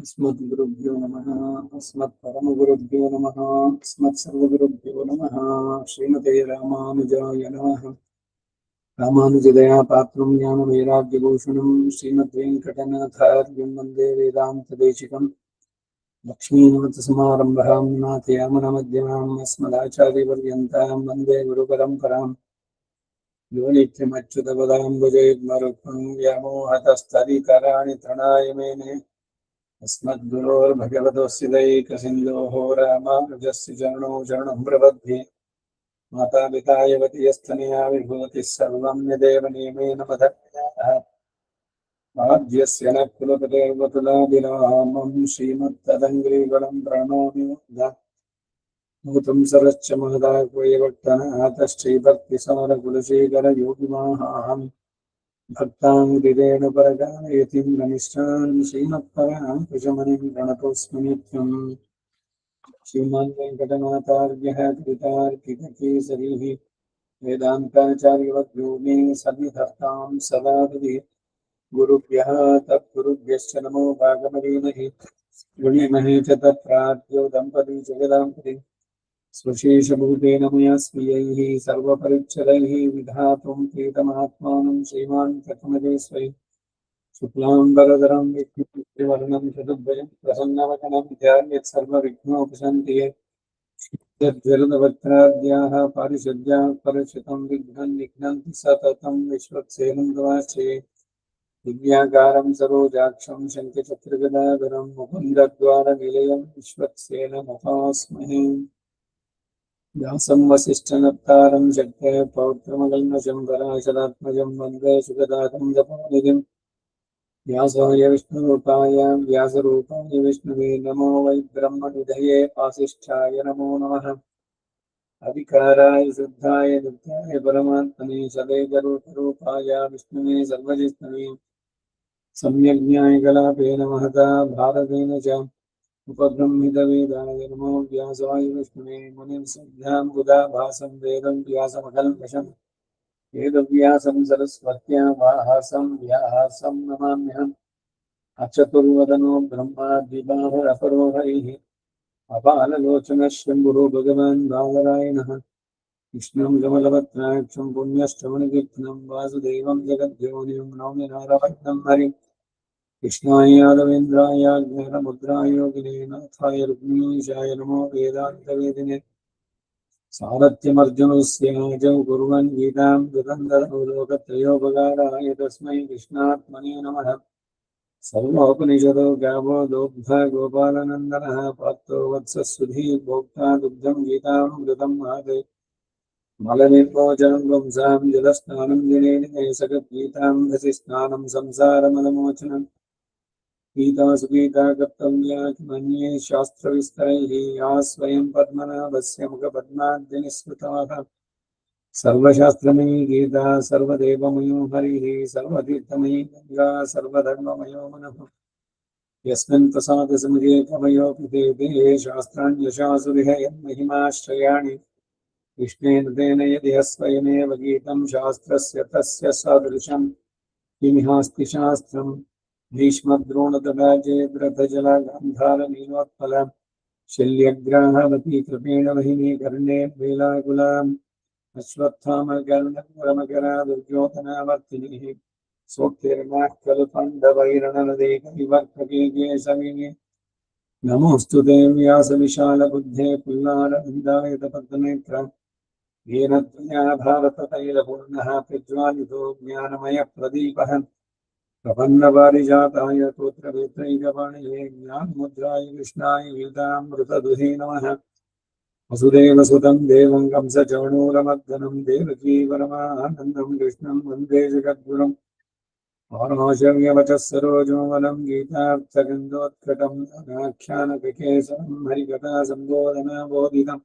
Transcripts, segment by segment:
अस्मद्गुरुभ्यो नमः। अस्मत्परमगुरुभ्यो नमः। अस्मत्सर्वगुरुभ्यो नमः। श्रीमते रामानुजाय नमः। रामानुजदया पात्रं ज्ञानवैराग्यभूषणं श्रीमद्वेङ्कटनाथार्यं वन्दे वेदान्तदेशिकं। लक्ष्मीनाथसमारम्भां नाथयामनमध्यमाम् अस्मदाचार्यपर्यन्तां वन्दे गुरुपरम्पराम्। यो नित्यमच्युतपदाम्बुजयुग्मरुक्मं व्यामोहतस्थलितराणि तृणाय मेने अस्मद्गुरोर्भगवतोऽस्य दैकसिन्धोः रामानुजस्य चरणौ शरणं प्रपद्ये। मातापिता यवतीयस्तनया विभूतिः सर्वं यदेव नियमेन मदन्यः। आद्यस्य नः कुलपतेर्वतुलाभिरामं श्रीमत्तदङ्घ्रिगणं प्रणोमि मुग्धा। नूतं सरश्च महदाह्वयवट्टनाथश्रीभक्तिसारकुलशेखरयोगिमाहाहम् भक्ताङ्गिरेण परगायतीन्द्रनिष्ठान् श्रीमत्परां कुशमणिं प्रणतोऽस्मि नित्यम्। श्रीमान् वेङ्कटनाथार्यः कृतार्कितकेसरिः वेदान्ताचार्यवद्यो मे सन्निधत्तां सदा हृदि। गुरुभ्यः तत्गुरुभ्यश्च नमो भागमरीमहे गुणिमहे च तत्प्राप्यो दम्पती जगदाम्पति स्वशेषभूतेन मया स्वीयैः सर्वपरिच्छदैः विधातुं प्रीतमात्मानं श्रीमान् प्रथमदेस्वै शुक्लाम्बरधरं विष्णुवर्णं चतुर्भुजं प्रसन्नवदनं ध्यायेत् सर्वविघ्नोपशान्तिः। यद्विरदवक्त्राद्याः पारिषद्याः परशितं विघ्नन्ति सततं विश्वक्सेनं तवाश्रये। दिव्याकारं सरोजाक्षं शङ्खचक्रगदाधरं मुकुन्दद्वारनिलयं विश्वक्सेनमुपास्महे। व्यासं वसिष्ठनप्तारं शक्तेः पौत्रमगल्मषं पराशरात्मजं वन्दे सुखदातं तपोनिधिं। व्यासाय विष्णुरूपाय व्यासरूपाय विष्णवे नमो वै ब्रह्मनिधये वासिष्ठाय नमो नमः। अविकाराय शुद्धाय नित्याय परमात्मने सदैकरूपरूपाय विष्णवे सर्वजिष्णवे सम्यग्ज्ञाय कलापेन महता भारतेन च उपब्रह्मितवेदाय नमो व्यासाय विष्णवे मुनिं सद्धां बुधाभासं वेदं व्यासमकल्मषम् वेदव्यासं सरस्वत्या वाहासं व्याहासं नमाम्यहम्। अचतुर्वदनो ब्रह्मा द्विबाहुरपरो हरिः अपाललोचनः शम्भुः भगवान् बादरायणः। कृष्णं कमलपत्राक्षं पुण्यश्रवणकीर्तनं वासुदेवं जगद्योनिं नौमि नारायणं हरिं। कृष्णाय यादवेन्द्राय ज्ञानमुद्राय योगिने नाथाय रुक्मिणीशाय नमो वेदान्तवेदिने। सारथ्यमर्जुनस्य जौ कुर्वन् गीतां दुरन्तरो लोकत्रयोपकाराय तस्मै कृष्णात्मने नमः। सर्वोपनिषदो गावो दोग्धा गोपालनन्दनः पार्थो वत्सः सुधीर्भोक्ता दुग्धं गीतामृतं महते। मलनिर्मोचनं पुंसां जलस्नानं दिने सगद्गीतां रसिस्नानं संसारमलमोचनम्। गीता सुगीता कर्तव्या किमन्ये शास्त्रविस्तरैः या स्वयं पद्मनाभस्य मुखपद्माद्यनिःसृताः। सर्वशास्त्रमयी गीता सर्वदेवमयो हरिः सर्वतीर्थमयी गङ्गा सर्वधर्ममयो मनः। यस्मिन् प्रसादसमुदे कवयोऽपि ते शास्त्राण्यशासुरिह यन्महिमाश्रयाणि। कृष्णेन तेन यदि स्वयमेव गीतं शास्त्रस्य तस्य सदृशं किमिहास्ति शास्त्रम्। भीष्मद्रोणतथा जयद्रथजलगान्धारनीलोत्पल शल्यग्राहवती कृपेण महिनी कर्णे वेलाकुलाम्। अश्वत्थामकर्णपुरमकरा दुर्योधनावर्तिनिः सोक्तिर्माः खलु पाण्डवैरणनदेकविवर्तके केशविने। नमोऽस्तु ते व्यासविशालबुद्धे पुल्लारविन्दायतपद्मनेत्र। येन त्वया भारततैलपूर्णः प्रज्वालितो ज्ञानमयप्रदीपः। प्रपन्नपारिजाताय तोत्रवेत्रैकपाणये ज्ञानमुद्राय कृष्णाय गीतामृतदुहे नमः। वसुदेवसुतं देवं कंसचाणूरमर्दनं देवकी परमानन्दं कृष्णं वन्दे जगद्गुरुं। पार्श्वव्यवचः सरोजोमलं गीतार्थगन्धोत्कटं नाख्यानककेसरं हरिकथासम्बोधनाबोधितं।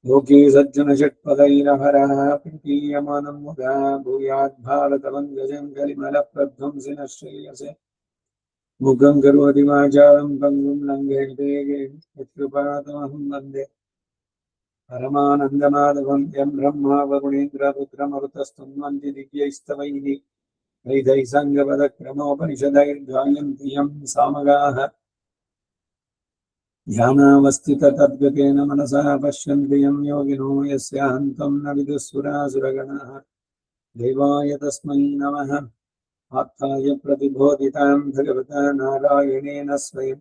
लोके सज्जनषट्पदैरहरः प्रतीयमानं मुदा भूयाद्भारतवङ्गजं कलिमलप्रध्वंसिनः श्रेयसे। मुखं करोति वाचालं पङ्गुं लङ्घयते यत्कृपातमहं वन्दे परमानन्दमाधवं यं ब्रह्मा वरुणेन्द्ररुद्रमरुतस्तुन्वन्ति दिव्यैस्तवैः। वैदैः सङ्गपदक्रमोपनिषदैर्गायन्ति यं सामगाः ಧ್ಯಾನಾವಸ್ಥಿತ ತದ್ಗತೇನ ಮನಸಃ ಪಶ್ಯನ್ತಿ ಯಂ ಯೋಗಿನೋ ಯಸ್ಯ ಹಂತಂ ನ ವಿದುಃಸುರಾಸುರಗಣಃ ದೇವಾಯ ತಸ್ಮೈ ನಮಃ ಆಪ್ತಾಯ ಪ್ರತಿಬೋಧಿತಾಂ ಭಗವತಾ ನಾರಾಯಣೇನ ಸ್ವಯಂ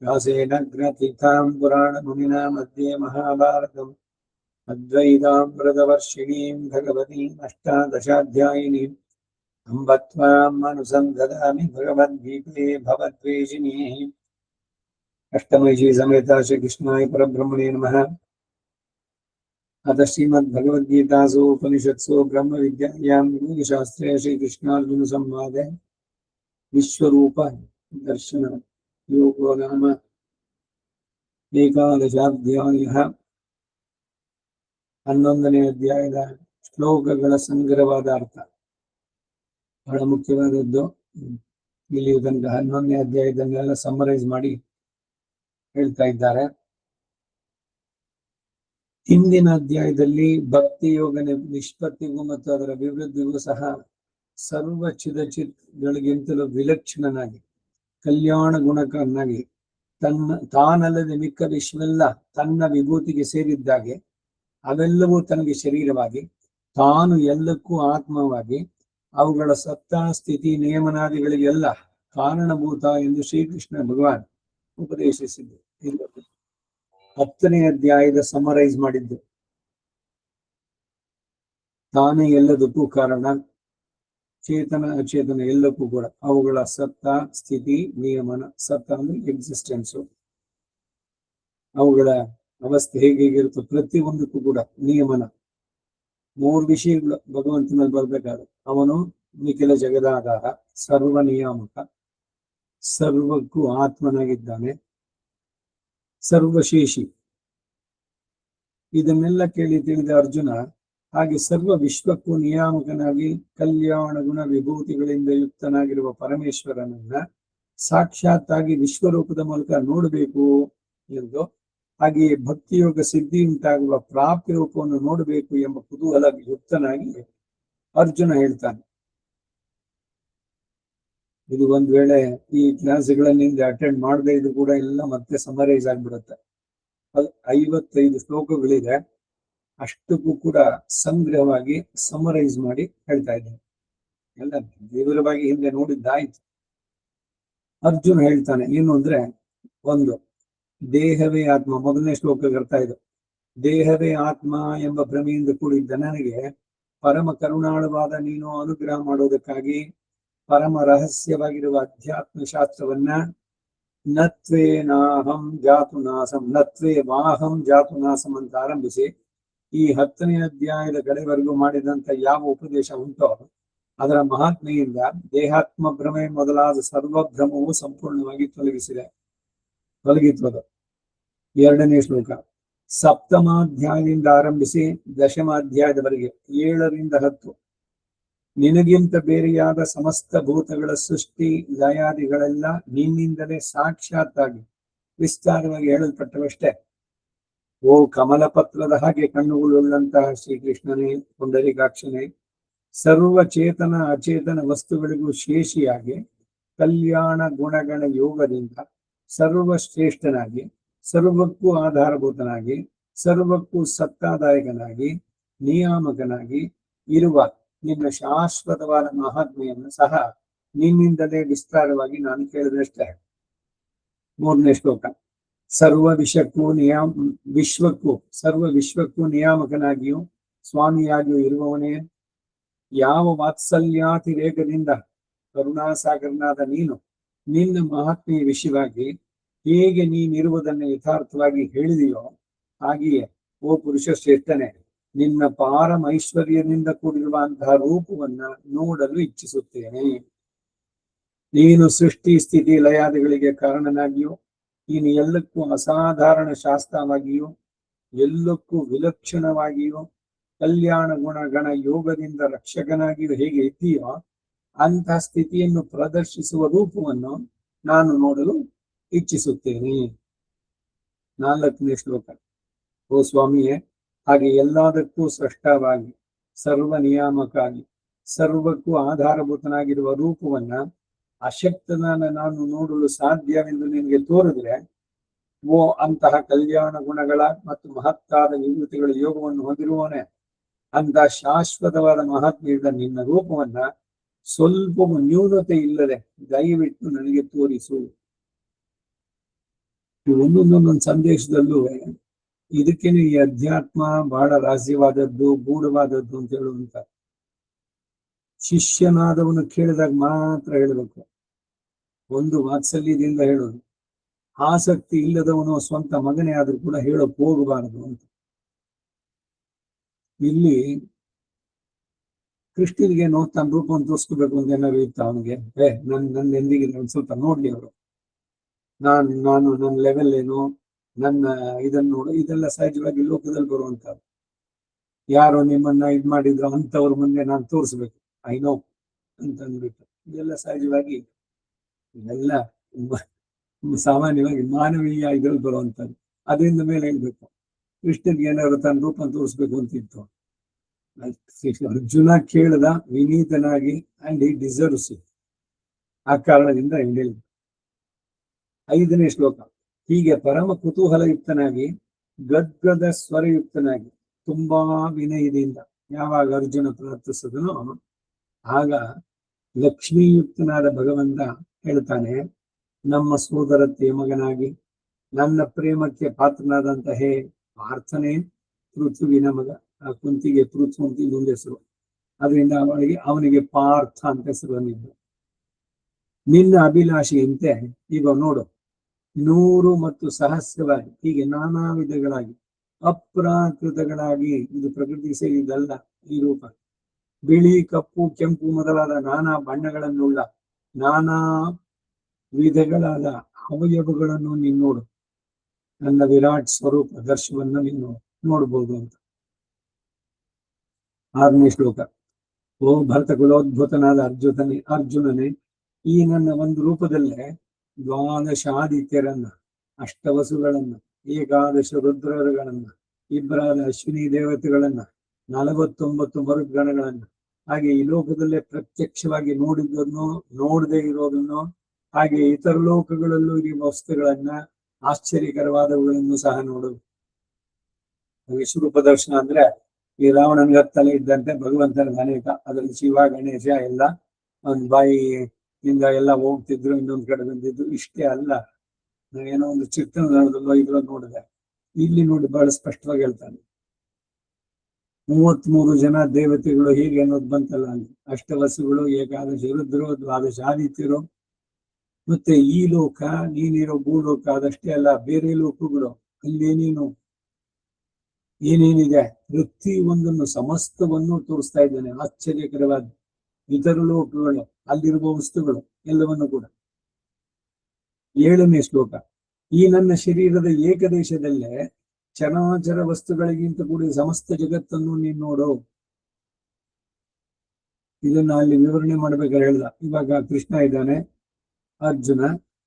ವ್ಯಾಸೇನ ಗ್ರಥಿತಾಂ ಪುರಾಣಮುನಿನಾ ಮಧ್ಯೆ ಮಹಾಭಾರತಂ ಅದ್ವೈತಾಮೃತವರ್ಷಿಣೀಂ ಭಗವತೀಂ ಅಷ್ಟಾದಶಾಧ್ಯಾಯಿನೀಂ ಅಂಬ ತ್ವಾಂ ಅನುಸಂಧಾಮಿ ಭಗವದ್ಗೀತೆ ಭವದ್ವೇಷಿಣೀಃ ಅಷ್ಟಮೈಷಿ ಸಮೇತ ಶ್ರೀ ಕೃಷ್ಣಾಯ ಪರಬ್ರಹ್ಮಣೇ ನಮಃ. ಅಥ ಶ್ರೀಮದ್ಭಗವದ್ಗೀತಾಸು ಉಪನಿಷತ್ಸು ಬ್ರಹ್ಮ ವಿದ್ಯಾಯಾಂ ಯೋಗಶಾಸ್ತ್ರೇ ಶ್ರೀಕೃಷ್ಣಾರ್ಜುನ ಸಂವಾದೆ ವಿಶ್ವರೂಪ ದರ್ಶನ ಯೋಗೋ ನಾಮ ಏಕಾದಶಾಧ್ಯಾಯಃ. 11ನೇ ಅಧ್ಯಾಯದ ಶ್ಲೋಕಗಳ ಸಂಗ್ರಹವಾದ ಅರ್ಥ ಬಹಳ ಮುಖ್ಯವಾದದ್ದು. ಇಲ್ಲಿ ತನಕ 11ನೇ ಅಧ್ಯಾಯದನ್ನೆಲ್ಲ ಸಮ್ಮರೈಸ್ ಮಾಡಿ ಹೇಳ್ತಾ ಇದ್ದಾರೆ. ಹಿಂದಿನ ಅಧ್ಯಾಯದಲ್ಲಿ ಭಕ್ತಿ ಯೋಗ ನಿಷ್ಪತ್ತಿಗೂ ಮತ್ತು ಅದರ ಅಭಿವೃದ್ಧಿಗೂ ಸಹ ಸರ್ವ ಚಿದಚಿತ್ಗಳಿಗಿಂತಲೂ ವಿಲಕ್ಷಣನಾಗಿ ಕಲ್ಯಾಣ ಗುಣಕನಾಗಿ ತಾನಲ್ಲದೆ ಮಿಕ್ಕ ವಿಶ್ವೆಲ್ಲ ತನ್ನ ವಿಭೂತಿಗೆ ಸೇರಿದ್ದಾಗೆ ಅವೆಲ್ಲವೂ ತನಗೆ ಶರೀರವಾಗಿ ತಾನು ಎಲ್ಲಕ್ಕೂ ಆತ್ಮವಾಗಿ ಅವುಗಳ ಸತ್ತ ಸ್ಥಿತಿ ನಿಯಮನಾದಿಗಳಿಗೆಲ್ಲ ಕಾರಣಭೂತ ಎಂದು ಶ್ರೀಕೃಷ್ಣ ಭಗವಾನ್ ಉಪದೇಶಿಸಿದ್ದು. 10ನೇ ಅಧ್ಯಾಯದ ಸಮರೈಸ್ ಮಾಡಿದ್ದು. ತಾನೇ ಎಲ್ಲದಕ್ಕೂ ಕಾರಣ, ಚೇತನ ಅಚೇತನ ಎಲ್ಲಕ್ಕೂ ಕೂಡ ಅವುಗಳ ಸತ್ತ ಸ್ಥಿತಿ ನಿಯಮನ. ಸತ್ತ ಅಂದ್ರೆ ಎಕ್ಸಿಸ್ಟೆನ್ಸು, ಅವುಗಳ ಅವಸ್ಥೆ ಹೇಗಿರುತ್ತೋ ಪ್ರತಿಯೊಂದಕ್ಕೂ ಕೂಡ ನಿಯಮನ. 3 ವಿಷಯಗಳು ಭಗವಂತನಲ್ಲಿ ಬರ್ಬೇಕಾದ್ರೆ ಅವನು ನಿಖಿಲ ಜಗದಾಧಾರ, ಸರ್ವ ನಿಯಾಮಕ, ಸರ್ವಕ್ಕೂ ಆತ್ಮನಾಗಿದ್ದಾನೆ, ಸರ್ವಶೇಷಿ. ಇದನ್ನೆಲ್ಲ ಕೇಳಿ ತಿಳಿದ ಅರ್ಜುನ ಹಾಗೆ ಸರ್ವ ವಿಶ್ವಕ್ಕೂ ನಿಯಾಮಕನಾಗಿ ಕಲ್ಯಾಣ ಗುಣ ವಿಭೂತಿಗಳಿಂದ ಯುಕ್ತನಾಗಿರುವ ಪರಮೇಶ್ವರನನ್ನ ಸಾಕ್ಷಾತ್ತಾಗಿ ವಿಶ್ವರೂಪದ ಮೂಲಕ ನೋಡಬೇಕು ಎಂದು, ಹಾಗೆಯೇ ಭಕ್ತಿಯೋಗ ಸಿದ್ಧಿ ಉಂಟಾಗುವ ಪ್ರಾಪ್ತಿ ರೂಪವನ್ನು ನೋಡಬೇಕು ಎಂಬ ಕುತೂಹಲ ಯುಕ್ತನಾಗಿ ಅರ್ಜುನ ಹೇಳ್ತಾನೆ. ಇದು ಒಂದ್ ವೇಳೆ ಈ ಕ್ಲಾಸ್ಗಳನ್ನಿಂದ ಅಟೆಂಡ್ ಮಾಡದೇ ಇದು ಕೂಡ ಎಲ್ಲ ಮತ್ತೆ ಸಮರೈಸ್ ಆಗ್ಬಿಡುತ್ತೆ. ಅದು 55 ಶ್ಲೋಕಗಳಿದೆ. ಅಷ್ಟಕ್ಕೂ ಕೂಡ ಸಂಗ್ರಹವಾಗಿ ಸಮರೈಸ್ ಮಾಡಿ ಹೇಳ್ತಾ ಇದ್ದೇನೆ. ಎಲ್ಲ ವಿವರವಾಗಿ ಹಿಂದೆ ನೋಡಿದ್ದಾಯ್ತು. ಅರ್ಜುನ ಹೇಳ್ತಾನೆ ಏನು ಅಂದ್ರೆ, ಒಂದು, ದೇಹವೇ ಆತ್ಮ. ಮೊದಲನೇ ಶ್ಲೋಕ ಅರ್ಥ ಇದು. ದೇಹವೇ ಆತ್ಮ ಎಂಬ ಭ್ರಮೆಯಿಂದ ಕೂಡಿದ್ದ ನನಗೆ ಪರಮ ಕರುಣಾಳವಾದ ನೀನು ಅನುಗ್ರಹ ಮಾಡೋದಕ್ಕಾಗಿ ಪರಮ ರಹಸ್ಯವಾಗಿರುವ ಅಧ್ಯಾತ್ಮ ಶಾಸ್ತ್ರವನ್ನ ನತ್ವೇ ನಾಹಂ ಜಾತು ನಾಸಂ ನತ್ವೇ ವಾಹಂ ಜಾತು ನಾಸಂ ಅಂತ ಆರಂಭಿಸಿ ಈ 10ನೇ ಅಧ್ಯಾಯದ ಕಡೆವರೆಗೂ ಮಾಡಿದಂತ ಯಾವ ಉಪದೇಶ ಉಂಟೋ ಅದರ ಮಹಾತ್ಮೆಯಿಂದ ದೇಹಾತ್ಮ ಭ್ರಮೆ ಮೊದಲಾದ ಸರ್ವಭ್ರಮವು ಸಂಪೂರ್ಣವಾಗಿ ತೊಲಗಿತ್ತು. 2ನೇ ಶ್ಲೋಕ ಸಪ್ತಮಾಧ್ಯಾಯದಿಂದ ಆರಂಭಿಸಿ 10ಮ ಅಧ್ಯಾಯದವರೆಗೆ 7ರಿಂದ 10 ನಿನಗಿಂತ ಬೇರೆಯಾದ ಸಮಸ್ತ ಭೂತಗಳ ಸೃಷ್ಟಿ ಲಯಾದಿಗಳೆಲ್ಲ ನಿನ್ನಿಂದಲೇ ಸಾಕ್ಷಾತ್ತಾಗಿ ವಿಸ್ತಾರವಾಗಿ ಹೇಳಲ್ಪಟ್ಟವಷ್ಟೇ. ಓ ಕಮಲ ಪತ್ರದ ಹಾಗೆ ಕಣ್ಣುಗಳುಳ್ಳಂತಹ ಶ್ರೀಕೃಷ್ಣನೇ, ಪುಂಡರೀಕಾಕ್ಷನೇ, ಸರ್ವ ಚೇತನ ಅಚೇತನ ವಸ್ತುಗಳಿಗೂ ಶೇಷಿಯಾಗಿ ಕಲ್ಯಾಣ ಗುಣಗಣ ಯೋಗದಿಂದ ಸರ್ವಶ್ರೇಷ್ಠನಾಗಿ ಸರ್ವಕ್ಕೂ ಆಧಾರಭೂತನಾಗಿ ಸರ್ವಕ್ಕೂ ಸತ್ತಾದಾಯಕನಾಗಿ ನಿಯಾಮಕನಾಗಿ ಇರುವ ನಿನ್ನ ಶಾಶ್ವತವಾದ ಮಹಾತ್ಮೆಯನ್ನು ಸಹ ನಿನ್ನಿಂದಲೇ ವಿಸ್ತಾರವಾಗಿ ನಾನು ಕೇಳಿದಷ್ಟೇ. 3ನೇ ಶ್ಲೋಕ ಸರ್ವ ವಿಶ್ವಕ್ಕೂ ನಿಯಾಮಕನಾಗಿಯೂ ಸ್ವಾಮಿಯಾಗಿಯೂ ಇರುವವನೇ, ಯಾವ ವಾತ್ಸಲ್ಯಾತಿರೇಕದಿಂದ ಕರುಣಾಸಾಗರನಾದ ನೀನು ನಿನ್ನ ಮಹಾತ್ಮೆಯ ವಿಷಯವಾಗಿ ಹೇಗೆ ನೀನಿರುವುದನ್ನು ಯಥಾರ್ಥವಾಗಿ ಹೇಳಿದೆಯೋ ಹಾಗೆಯೇ ಓ ಪುರುಷ ಶ್ರೇಷ್ಠನೇ, ನಿನ್ನ ಪಾರಮೈಶ್ವರ್ಯದಿಂದ ಕೂಡಿರುವಂತಹ ರೂಪವನ್ನ ನೋಡಲು ಇಚ್ಛಿಸುತ್ತೇನೆ. ನೀನು ಸೃಷ್ಟಿ ಸ್ಥಿತಿ ಲಯಾದಿಗಳಿಗೆ ಕಾರಣನಾಗಿಯೂ ನೀನು ಎಲ್ಲಕ್ಕೂ ಅಸಾಧಾರಣ ಶಾಸ್ತ್ರವಾಗಿಯೂ ಎಲ್ಲಕ್ಕೂ ವಿಲಕ್ಷಣವಾಗಿಯೂ ಕಲ್ಯಾಣ ಗುಣಗಣ ಯೋಗದಿಂದ ರಕ್ಷಕನಾಗಿಯೂ ಹೇಗೆ ಇದ್ದೀಯೋ ಅಂತಹ ಸ್ಥಿತಿಯನ್ನು ಪ್ರದರ್ಶಿಸುವ ರೂಪವನ್ನು ನಾನು ನೋಡಲು ಇಚ್ಛಿಸುತ್ತೇನೆ. 4ನೇ ಶ್ಲೋಕ ಓ ಸ್ವಾಮಿಯೇ, ಹಾಗೆ ಎಲ್ಲದಕ್ಕೂ ಸ್ರಷ್ಟವಾಗಿ ಸರ್ವ ನಿಯಾಮಕಾಗಿ ಸರ್ವಕ್ಕೂ ಆಧಾರಭೂತನಾಗಿರುವ ರೂಪವನ್ನ ಅಶಕ್ತನ ನಾನು ನೋಡಲು ಸಾಧ್ಯವೆಂದು ನಿನಗೆ ತೋರಿದ್ರೆ ಓ ಅಂತಹ ಕಲ್ಯಾಣ ಗುಣಗಳ ಮತ್ತು ಮಹತ್ತಾದ ವಿಭೂತಿಗಳ ಯೋಗವನ್ನು ಹೊಂದಿರುವವನೇ, ಅಂತ ಶಾಶ್ವತವಾದ ಮಹಾತ್ಮೆಯಿಂದ ನಿನ್ನ ರೂಪವನ್ನ ಸ್ವಲ್ಪ ನ್ಯೂನತೆ ಇಲ್ಲದೆ ದಯವಿಟ್ಟು ನನಗೆ ತೋರಿಸು. ಒಂದೊಂದೊಂದೊಂದು ಸಂದೇಶದಲ್ಲೂ ಇದಕ್ಕೇನೆ ಈ ಅಧ್ಯಾತ್ಮ ಬಹಳ ರಹಸ್ಯವಾದದ್ದು, ಗೂಢವಾದದ್ದು ಅಂತ ಹೇಳುವಂತ. ಶಿಷ್ಯನಾದವನು ಕೇಳಿದಾಗ ಮಾತ್ರ ಹೇಳಬೇಕು, ಒಂದು ವಾತ್ಸಲ್ಯದಿಂದ ಹೇಳೋದು. ಆಸಕ್ತಿ ಇಲ್ಲದವನು ಸ್ವಂತ ಮಗನೇ ಆದ್ರೂ ಕೂಡ ಹೇಳೋಕ್ ಹೋಗಬಾರದು ಅಂತ. ಇಲ್ಲಿ ಕೃಷ್ಣನಿಗೇನೋ ತನ್ನ ರೂಪವನ್ನು ತೋರಿಸ್ಕೋಬೇಕು ಅಂತ ಏನಾದ್ರು ಇತ್ತ ಅವನಿಗೆ? ನನ್ನ ಎಂದಿಗೆ ಒಂದ್ ಸ್ವಲ್ಪ ನೋಡ್ಲಿ ಅವರು, ನಾನು ನನ್ನ ಲೆವೆಲ್ ಏನು, ನನ್ನ ಇದನ್ನು ನೋಡು. ಇದೆಲ್ಲ ಸಹಜವಾಗಿ ಲೋಕದಲ್ಲಿ ಬರುವಂತ. ಯಾರು ನಿಮ್ಮನ್ನ ಇದ್ ಮಾಡಿದ್ರು ಅಂತವ್ರ ಮುಂದೆ ನಾನು ತೋರಿಸ್ಬೇಕು, ಐ ನೋ ಅಂತ ಅಂದ್ಬಿಟ್ಟು. ಇದೆಲ್ಲ ಸಹಜವಾಗಿ, ಇದೆಲ್ಲ ಸಾಮಾನ್ಯವಾಗಿ ಮಾನವೀಯ ಇದ್ರಲ್ಲಿ ಬರುವಂತದ್ದು. ಅದರಿಂದ ಮೇಲೆ ಹೇಳ್ಬೇಕು. ಕೃಷ್ಣನ್ಗೆ ಏನಾದ್ರು ತನ್ನ ರೂಪ ತೋರಿಸ್ಬೇಕು ಅಂತಿತ್ತು. ಅರ್ಜುನ ಕೇಳ್ದ ವಿನೀತನಾಗಿ, ಅಂಡ್ ಈ ಡಿಸರ್ವ್ಸ್ ಇಟ್. ಆ ಕಾರಣದಿಂದ ಹೇಳಿ. 5ನೇ ಶ್ಲೋಕ. ಹೀಗೆ ಪರಮ ಕುತೂಹಲಯುಕ್ತನಾಗಿ, ಗದ್ಗದ ಸ್ವರಯುಕ್ತನಾಗಿ, ತುಂಬಾ ವಿನಯದಿಂದ ಯಾವಾಗ ಅರ್ಜುನ ಪ್ರಾರ್ಥಿಸಿದನೋ ಆಗ ಲಕ್ಷ್ಮೀಯುಕ್ತನಾದ ಭಗವಂತ ಹೇಳ್ತಾನೆ, ನಮ್ಮ ಸೋದರತೆ ಮಗನಾಗಿ ನನ್ನ ಪ್ರೇಮಕ್ಕೆ ಪಾತ್ರನಾದಂತ ಹೇ ಪಾರ್ಥನೆ, ಪೃಥ್ವಿನ ಮಗ. ಆ ಕುಂತಿಗೆ ಪೃಥ್ವಿ ಅಂತ ಇನ್ನೊಂದು ಹೆಸರು, ಅದರಿಂದ ಅವನಿಗೆ ಪಾರ್ಥ ಅಂತ ಹೆಸರು ಬಂದಿದ್ದು. ನಿನ್ನ ಅಭಿಲಾಷೆಯಂತೆ ಈಗ ನೋಡು, 100 ಮತ್ತು ಸಹಸ್ರವಾಗಿ, ಹೀಗೆ ನಾನಾ ವಿಧಗಳಾಗಿ, ಅಪ್ರಾಕೃತಗಳಾಗಿ, ಇದು ಪ್ರಕೃತಿ ಸೇರಿದಲ್ಲ ಈ ರೂಪ. ಬಿಳಿ, ಕಪ್ಪು, ಕೆಂಪು ಮೊದಲಾದ ನಾನಾ ಬಣ್ಣಗಳನ್ನುಳ್ಳ ನಾನಾ ವಿಧಗಳಾದ ಅವಯವಗಳನ್ನು ನೀನು ನೋಡು. ನನ್ನ ವಿರಾಟ್ ಸ್ವರೂಪ ದರ್ಶನವನ್ನ ನೀನು ನೋಡ್ಬೋದು ಅಂತ. 6ನೇ ಶ್ಲೋಕ. ಓ ಭರತ ಕುಲೋದ್ಭುತನಾದ ಅರ್ಜುನನೇ, ಈ ನನ್ನ ಒಂದು ರೂಪದಲ್ಲೇ 12 ಆದಿತ್ಯರನ್ನ, ಅಷ್ಟವಸುಗಳನ್ನ, 11 ರುದ್ರರುಗಳನ್ನ, 2 ಅಶ್ವಿನಿ ದೇವತೆಗಳನ್ನ, 49 ಮರುದ್ಗಣಗಳನ್ನ, ಹಾಗೆ ಈ ಲೋಕದಲ್ಲೇ ಪ್ರತ್ಯಕ್ಷವಾಗಿ ನೋಡಿದ್ದನ್ನು, ನೋಡದೆ ಇರೋದನ್ನು, ಹಾಗೆ ಇತರ ಲೋಕಗಳಲ್ಲೂ ಇರುವ ವಸ್ತುಗಳನ್ನ, ಆಶ್ಚರ್ಯಕರವಾದವುಗಳನ್ನು ಸಹ ನೋಡು. ವಿಶ್ವರೂಪ ದರ್ಶನ ಅಂದ್ರೆ ಈ ರಾವಣನಿಗೆ ಹತ್ತಲೇ ಇದ್ದಂತೆ ಭಗವಂತನ ಅನೇಕ, ಅದರಲ್ಲಿ ಶಿವ, ಗಣೇಶ ಎಲ್ಲ ಒಂದು ಬಾಯಿಯಿಂದ ಎಲ್ಲ ಹೋಗ್ತಿದ್ರು, ಇನ್ನೊಂದು ಕಡೆ ಬಂದಿದ್ರು. ಇಷ್ಟೇ ಅಲ್ಲ, ನಾವೇನೋ ಒಂದು ಚಿತ್ರದಲ್ಲೋ ಇದ್ರಲ್ಲಿ ನೋಡಿದೆ, ಇಲ್ಲಿ ನೋಡಿ ಬಹಳ ಸ್ಪಷ್ಟವಾಗಿ ಹೇಳ್ತಾನೆ. 33 ಜನ ದೇವತೆಗಳು ಹೀಗೆ ಅನ್ನೋದು ಬಂತಲ್ಲ ಅಲ್ಲಿ. ಅಷ್ಟವಸುಗಳು, 11 ರುದ್ರರು, 12 ಆದಿತ್ಯರು, ಮತ್ತೆ ಈ ಲೋಕ, ನೀನಿರೋ ಭೂಲೋಕ, ಅದಷ್ಟೇ ಅಲ್ಲ ಬೇರೆ ಲೋಕಗಳು, ಅಲ್ಲೇನೇನು ಏನೇನಿದೆ ಪ್ರತಿ ಒಂದನ್ನು ಸಮಸ್ತವನ್ನು ತೋರಿಸ್ತಾ ಇದ್ದಾನೆ. ಆಶ್ಚರ್ಯಕರವಾದ ಇತರ ಲೋಕಗಳು, ಅಲ್ಲಿರುವ ವಸ್ತುಗಳು ಎಲ್ಲವನ್ನು ಕೂಡ. 7ನೇ ಶ್ಲೋಕ. ಈ ನನ್ನ ಶರೀರದ ಏಕದೇಶದಲ್ಲೇ ಚರಾಚರ ವಸ್ತುಗಳಿಗಿಂತ ಕೂಡಿದ ಸಮಸ್ತ ಜಗತ್ತನ್ನು ನೀನು ನೋಡು. ಇದನ್ನ ಅಲ್ಲಿ ವಿವರಣೆ ಮಾಡ್ಬೇಕಾದ್ರೆ ಹೇಳ್ದ. ಇವಾಗ ಕೃಷ್ಣ ಇದ್ದಾನೆ, ಅರ್ಜುನ,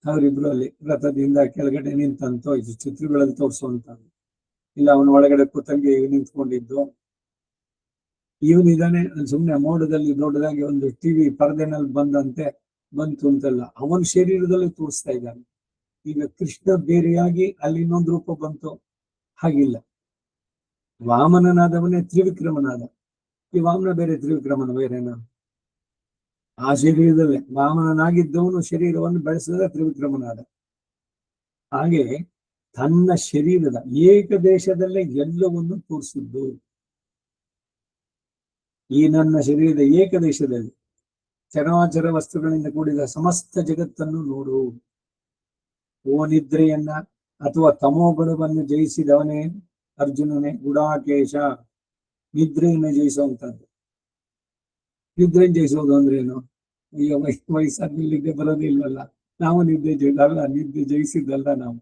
ಅವರಿಬ್ರು ಅಲ್ಲಿ ರಥದಿಂದ ಕೆಳಗಡೆ ನಿಂತಂತೋ ಇದು ಚಿತ್ರಗಳಲ್ಲಿ ತೋರಿಸುವಂತ. ಇಲ್ಲ ಅವನ ಒಳಗಡೆ ಕೂತಂಗೆ ನಿಂತ್ಕೊಂಡಿದ್ದು, ಇವನಿದ್ದಾನೆ ಸುಮ್ನೆ ಮೋಡದಲ್ಲಿ ದೊಡ್ಡದಾಗಿ ಒಂದು ಟಿವಿ ಪರದೆನಲ್ಲಿ ಬಂತು ಅಂತಲ್ಲ, ಅವನ ಶರೀರದಲ್ಲಿ ತೋರಿಸ್ತಾ ಇದ್ದಾನೆ. ಈಗ ಕೃಷ್ಣ ಬೇರೆಯಾಗಿ ಅಲ್ಲಿ ಇನ್ನೊಂದು ರೂಪ ಬಂತು, ಹಾಗಿಲ್ಲ. ವಾಮನನಾದವನೇ ತ್ರಿವಿಕ್ರಮನಾದ. ಈ ವಾಮನ ಬೇರೆ, ತ್ರಿವಿಕ್ರಮನ ಬೇರೆನಾ? ಆ ಶರೀರದಲ್ಲೇ ವಾಮನನಾಗಿದ್ದವನು ಶರೀರವನ್ನು ಬೆಳೆಸಿದ ತ್ರಿವಿಕ್ರಮನಾದ. ಹಾಗೆ ತನ್ನ ಶರೀರದ ಏಕದೇಶದಲ್ಲೇ ಎಲ್ಲವನ್ನು ತೋರಿಸಿದ್ದು. ಈ ನನ್ನ ಶರೀರದ ಏಕದೇಶದಲ್ಲಿ ಚರಾಚರ ವಸ್ತುಗಳಿಂದ ಕೂಡಿದ ಸಮಸ್ತ ಜಗತ್ತನ್ನು ನೋಡು. ಓ ನಿದ್ರೆಯನ್ನ ಅಥವಾ ತಮೋಗುಣವನ್ನು ಜಯಿಸಿದವನೇ ಅರ್ಜುನನೇ, ಗುಡಾಕೇಶ, ನಿದ್ರೆಯನ್ನು ಜಯಿಸುವಂತದ್ದು. ನಿದ್ರೆಯನ್ನು ಜಯಿಸೋದು ಅಂದ್ರೆ ಏನು? ಅಯ್ಯೋ ವಯಸ್ಸಾದ್ಮೇಲೆ ನಿದ್ದೆ ಬರೋದಿಲ್ವಲ್ಲ, ನಾವು ನಿದ್ದೆ ಜಯಿಸಿದ್ದಲ್ಲ ನಾವು.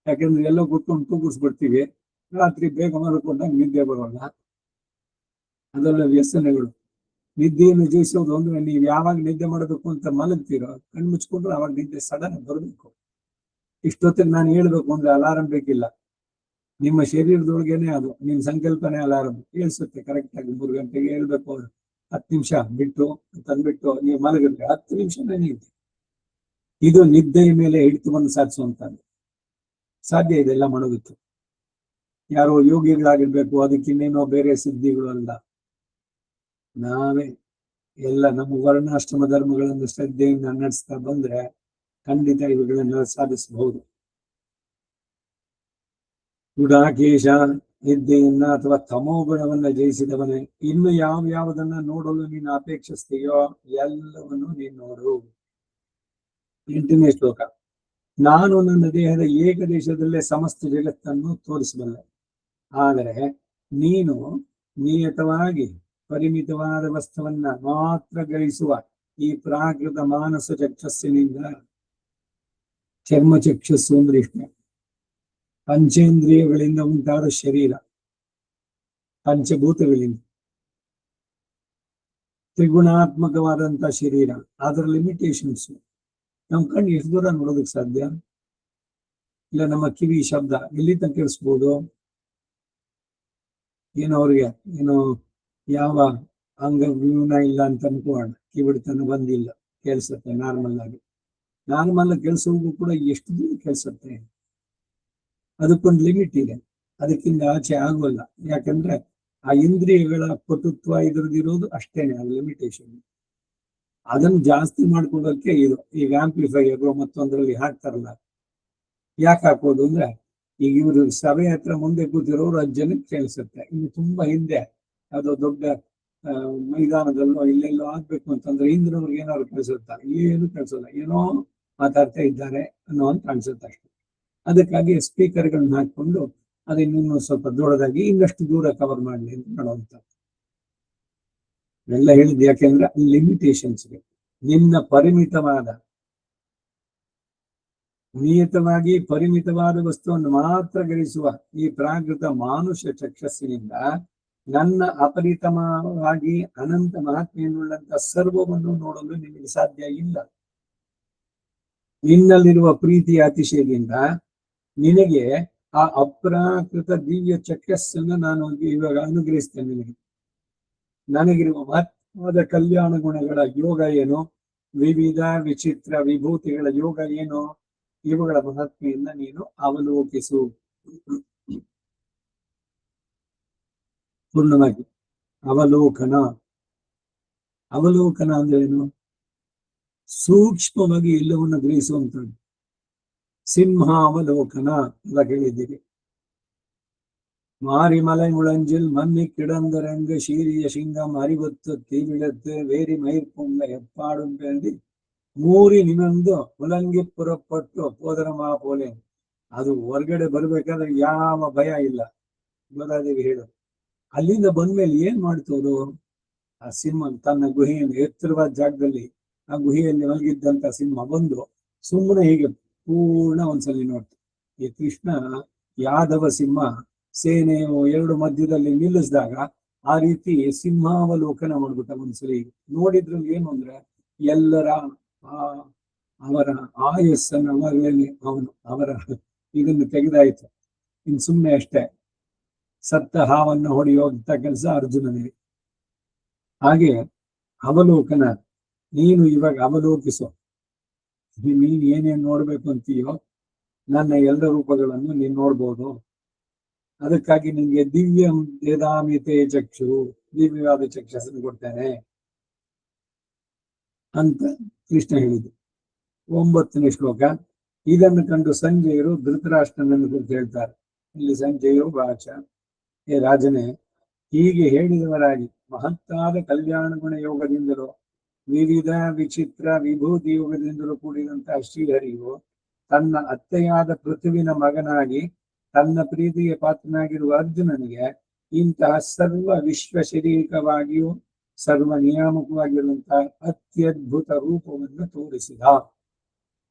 ಯಾಕಂದ್ರೆ ಎಲ್ಲೋ ಕೂತ್ಕೊಂಡು ತೂಗಿಸ್ಬಿಡ್ತೀವಿ, ರಾತ್ರಿ ಬೇಗ ಮಲ್ಕೊಂಡಾಗ ನಿದ್ದೆ ಬರೋಲ್ಲ. ಅದೆಲ್ಲ ವ್ಯಸನಗಳು. ನಿದ್ದೆಯನ್ನು ಜಯಿಸೋದು ಅಂದ್ರೆ ನೀವು ಯಾವಾಗ ನಿದ್ದೆ ಮಾಡಬೇಕು ಅಂತ ಮಲಗ್ತೀರೋ, ಕಣ್ಣು ಮುಚ್ಕೊಂಡ್ರೆ ಅವಾಗ ನಿದ್ದೆ ಸಡನ್ ಬರಬೇಕು. ಇಷ್ಟೊತ್ತಿಗೆ ನಾನು ಹೇಳ್ಬೇಕು ಅಂದ್ರೆ ಅಲಾರಂ ಬೇಕಿಲ್ಲ, ನಿಮ್ಮ ಶರೀರದೊಳಗೇನೆ ಅದು ನಿಮ್ ಸಂಕಲ್ಪನೆ ಅಲಾರಂ ಹೇಳ್ಸುತ್ತೆ. ಕರೆಕ್ಟ್ ಆಗಿ 3 ಗಂಟೆಗೆ ಹೇಳ್ಬೇಕು, 10 ನಿಮಿಷ ಬಿಟ್ಟು ತಂದ್ಬಿಟ್ಟು ನೀವು ಮಲಗಿದ್ರೆ 10 ನಿಮಿಷನೇ ನಿದ್ದೆ. ಇದು ನಿದ್ದೆಯ ಮೇಲೆ ಹಿಡಿತವನ್ನು ಸಾಧಿಸುವಂತದ್ದು. ಸಾಧ್ಯ ಇದೆಲ್ಲ ಮಾಡೋದಕ್ಕೆ. ಯಾರೋ ಯೋಗಿಗಳಾಗಿರ್ಬೇಕು, ಅದಕ್ಕಿನ್ನೇನೋ ಬೇರೆ ಸಿದ್ಧಿಗಳು ಅಲ್ಲ. ನಾವೇ ಎಲ್ಲ ನಮ್ಮ ವರ್ಣಾಶ್ರಮ ಧರ್ಮಗಳನ್ನು ಶ್ರದ್ಧೆಯಿಂದ ನಡೆಸ್ತಾ ಬಂದ್ರೆ ಖಂಡಿತ ಇವುಗಳನ್ನ ಸಾಧಿಸಬಹುದು. ಗುಡಾಕೇಶ ನಿದ್ದೆಯನ್ನ ಅಥವಾ ತಮೋಗುಣವನ್ನ ಜಯಿಸಿದವನೇ, ಇನ್ನು ಯಾವುದನ್ನ ನೋಡಲು ನೀನು ಅಪೇಕ್ಷಿಸ್ತೀಯೋ ಎಲ್ಲವನ್ನು ನೀನು ನೋಡು. 8ನೇ ಶ್ಲೋಕ. ನಾನು ನನ್ನ ದೇಹದ ಏಕದೇಶದಲ್ಲೇ ಸಮಸ್ತ ಜಗತ್ತನ್ನು ತೋರಿಸಬಲ್ಲೆ, ಆದರೆ ನೀನು ನಿಯತವಾಗಿ ಪರಿಮಿತವಾದ ವಸ್ತುವನ್ನ ಮಾತ್ರ ಗ್ರಹಿಸುವ ಈ ಪ್ರಾಕೃತ ಮಾನಸ ಚಕ್ಷಸ್ಸಿನಿಂದ, ಚರ್ಮಚಕ್ಷಸ್ಸು ಅಂದ್ರೆ ಇಷ್ಟ, ಪಂಚೇಂದ್ರಿಯಗಳಿಂದ ಉಂಟಾದ ಶರೀರ, ಪಂಚಭೂತಗಳಿಂದ ತ್ರಿಗುಣಾತ್ಮಕವಾದಂತಹ ಶರೀರ, ಅದರ ಲಿಮಿಟೇಷನ್ಸ್. ನಮ್ ಕಣ್ಣು ಎಷ್ಟು ದೂರ ನೋಡೋದಕ್ಕೆ ಸಾಧ್ಯ? ಇಲ್ಲ ನಮ್ಮ ಕಿವಿ ಶಬ್ದ ಎಲ್ಲಿ ತನಕ ಕೇಳಿಸ್ಬೋದು? ಏನೋ ಅವ್ರಿಗೆ ಏನೋ ಯಾವ ಅಂಗವ್ಯೂನ ಇಲ್ಲ ಅಂತ ಅನ್ಕೋಣ, ಕಿವಿಡ್ತನ ಬಂದಿಲ್ಲ, ಕೇಳಿಸುತ್ತೆ ನಾರ್ಮಲ್ ಕೆಲ್ಸವೂ ಕೂಡ ಎಷ್ಟು ದೂರ ಕೇಳಿಸುತ್ತೆ. ಅದಕ್ಕೊಂದು ಲಿಮಿಟ್ ಇದೆ, ಅದಕ್ಕಿಂತ ಆಚೆ ಆಗೋಲ್ಲ. ಯಾಕಂದ್ರೆ ಆ ಇಂದ್ರಿಯಗಳ ಪಟುತ್ವ ಇದ್ರದಿರೋದು ಅಷ್ಟೇನೆ, ಆ ಲಿಮಿಟೇಷನ್. ಅದನ್ನು ಜಾಸ್ತಿ ಮಾಡ್ಕೊಡೋಕೆ ಇದು ಈಗ ಆಂಪ್ಲಿಫೈಯರ್ ಮತ್ತೊಂದ್ರಲ್ಲಿ ಹಾಕ್ತಾರಲ್ಲ. ಯಾಕೆ ಹಾಕೋದು ಅಂದ್ರೆ, ಈಗ ಇವರು ಸಭೆ ಹತ್ರ ಮುಂದೆ ಕೂತಿರೋರು 10 ಜನಕ್ಕೆ ಕೇಳಿಸುತ್ತೆ. ಇನ್ನು ತುಂಬಾ ಹಿಂದೆ ಯಾವುದೋ ದೊಡ್ಡ ಮೈದಾನದಲ್ಲೋ ಇಲ್ಲೆಲ್ಲೋ ಆಗ್ಬೇಕು ಅಂತಂದ್ರೆ ಹಿಂದಿನವ್ರಿಗೆ ಏನಾದ್ರು ಕೇಳಿಸುತ್ತಾ? ಏನು ಕೇಳಿಸಲ್ಲ, ಏನೋ ಮಾತಾಡ್ತಾ ಇದ್ದಾರೆ ಅನ್ನೋ ಅಂತ ಕಾಣಿಸುತ್ತೆ ಅಷ್ಟೇ. ಅದಕ್ಕಾಗಿ ಸ್ಪೀಕರ್ಗಳನ್ನ ಹಾಕೊಂಡು ಅದನ್ನು ಸ್ವಲ್ಪ ದೊಡ್ಡದಾಗಿ ಇನ್ನಷ್ಟು ದೂರ ಕವರ್ ಮಾಡಲಿ ಅಂತ ಮಾಡುವಂತ ಎಲ್ಲ ಹೇಳಿದ್. ಯಾಕೆಂದ್ರೆ ಲಿಮಿಟೇಷನ್ಸ್ಗೆ ನಿನ್ನ ನಿಯತವಾಗಿ ಪರಿಮಿತವಾದ ವಸ್ತುವನ್ನು ಮಾತ್ರ ಗ್ರಹಿಸುವ ಈ ಪ್ರಾಕೃತ ಮಾನುಷ ಚಕ್ಷಸ್ಸಿನಿಂದ ನನ್ನ ಅಪರಿತಮವಾಗಿ ಅನಂತ ಮಹಾತ್ಮೆಯನ್ನುಳ್ಳಂತ ಸರ್ವವನ್ನು ನೋಡಲು ನಿನಗೆ ಸಾಧ್ಯ ಇಲ್ಲ. ನಿನ್ನಲ್ಲಿರುವ ಪ್ರೀತಿಯ ಅತಿಶಯದಿಂದ ನಿನಗೆ ಆ ಅಪ್ರಾಕೃತ ದಿವ್ಯ ಚಕ್ಷಸ್ಸನ್ನು ನಾನು ಇವಾಗ ಅನುಗ್ರಹಿಸ್ತೇನೆ. ನನಗಿರುವ ಮಹತ್ವದ ಕಲ್ಯಾಣ ಗುಣಗಳ ಯೋಗ ಏನು, ವಿವಿಧ ವಿಚಿತ್ರ ವಿಭೂತಿಗಳ ಯೋಗ ಏನು, ಇವುಗಳ ಮಹತ್ಮೆಯಿಂದ ನೀನು ಅವಲೋಕಿಸು. ಪೂರ್ಣವಾಗಿ ಅವಲೋಕನ ಅಂದ್ರೆ ಏನು? ಸೂಕ್ಷ್ಮವಾಗಿ ಎಲ್ಲವನ್ನು ಗ್ರಹಿಸುವಂಥದ್ದು. ಸಿಂಹಾವಲೋಕನ ಎಲ್ಲ ಹೇಳಿದ್ದೀರಿ. மாரிமலை முழஞ்சில் மன்னி கிடந்தரங்கு சீரிய சிங்கம் அறிவத்து தீவிழத்து வேರಿ மயிர்பொங்க எப்பாடும் பேந்தி ಮೂರಿ ನಿಮಂದು ಮುಲಂಗಿ ಪುರಪಟ್ಟು ಹೋದರಮಾ ಪೋಲೆ. ಅದು ಹೊರಗಡೆ ಬರ್ಬೇಕಾದ್ರೆ ಯಾವ ಭಯ ಇಲ್ಲ. ಗೋದಾದೇವಿ ಹೇಳು, ಅಲ್ಲಿಂದ ಬಂದ್ಮೇಲೆ ಏನ್ ಮಾಡ್ತೋದು? ಆ ಸಿಂಹ ತನ್ನ ಗುಹೆಯನ್ನು ಎತ್ತರವಾದ ಜಾಗದಲ್ಲಿ, ಆ ಗುಹೆಯಲ್ಲಿ ಮಲಗಿದ್ದಂತ ಸಿಂಹ ಬಂದು ಸುಮ್ಮನೆ ಹೀಗೆ ಪೂರ್ಣ ಒಂದ್ಸಲಿ ನೋಡ್ತು. ಈ ಕೃಷ್ಣ ಯಾದವ ಸಿಂಹ ಸೇನೆಯು 2 ಮಧ್ಯದಲ್ಲಿ ನಿಲ್ಲಿಸಿದಾಗ ಆ ರೀತಿ ಸಿಂಹಾವಲೋಕನ ಮಾಡ್ಬಿಟ್ಟ. ಒಂದ್ಸಲಿ ನೋಡಿದ್ರಲ್ಲಿ ಏನು ಅಂದ್ರೆ, ಎಲ್ಲರ ಅವರ ಆಯಸ್ಸನ್ನು ಅವರ ಇದನ್ನು ತೆಗೆದಾಯ್ತು. ಇನ್ ಸುಮ್ಮನೆ ಅಷ್ಟೇ ಸತ್ತ ಹಾವನ್ನು ಹೊಡೆಯೋಂತ ಕೆಲಸ ಅರ್ಜುನನಿಗೆ. ಹಾಗೆ ಅವಲೋಕನ, ನೀನು ಇವಾಗ ಅವಲೋಕಿಸೋ. ನೀನ್ ಏನೇನ್ ನೋಡ್ಬೇಕು ಅಂತೀಯೋ ನನ್ನ ಎಲ್ಲ ರೂಪಗಳನ್ನು ನೀನ್ ನೋಡ್ಬೋದು. ಅದಕ್ಕಾಗಿ ನಿನ್ಗೆ ದಿವ್ಯ ವೇದಾಮಿತೆ ಚಕ್ಷು, ದಿವ್ಯವಾದ ಚಕ್ಷಸ್ಸನ್ನು ಕೊಡ್ತೇನೆ ಅಂತ ಕೃಷ್ಣ ಹೇಳಿದ್ದು. 9ನೇ ಶ್ಲೋಕ. ಇದನ್ನು ಕಂಡು ಸಂಜಯರು ಧೃತರಾಷ್ಟ್ರನನ್ನು ಕುರಿತು ಹೇಳ್ತಾರೆ. ಇಲ್ಲಿ ಸಂಜಯರು ವಾಚ, ಹೇ ರಾಜನೇ, ಹೀಗೆ ಹೇಳಿದವರಾಗಿ ಮಹತ್ತಾದ ಕಲ್ಯಾಣ ಗುಣ ಯೋಗದಿಂದಲೂ ವಿವಿಧ ವಿಚಿತ್ರ ವಿಭೂತಿ ಯೋಗದಿಂದಲೂ ಕೂಡಿದಂತಹ ಶ್ರೀಹರಿಯು ತನ್ನ ಅತ್ತೆಯಾದ ಪೃಥುವಿನ ಮಗನಾಗಿ ತನ್ನ ಪ್ರೀತಿಗೆ ಪಾತ್ರನಾಗಿರುವ ಅರ್ಜುನನಿಗೆ ಇಂತಹ ಸರ್ವ ವಿಶ್ವ ಶರೀರಿಕವಾಗಿಯೂ ಸರ್ವ ನಿಯಾಮಕವಾಗಿರುವಂತಹ ಅತ್ಯದ್ಭುತ ರೂಪವನ್ನು ತೋರಿಸಿದ.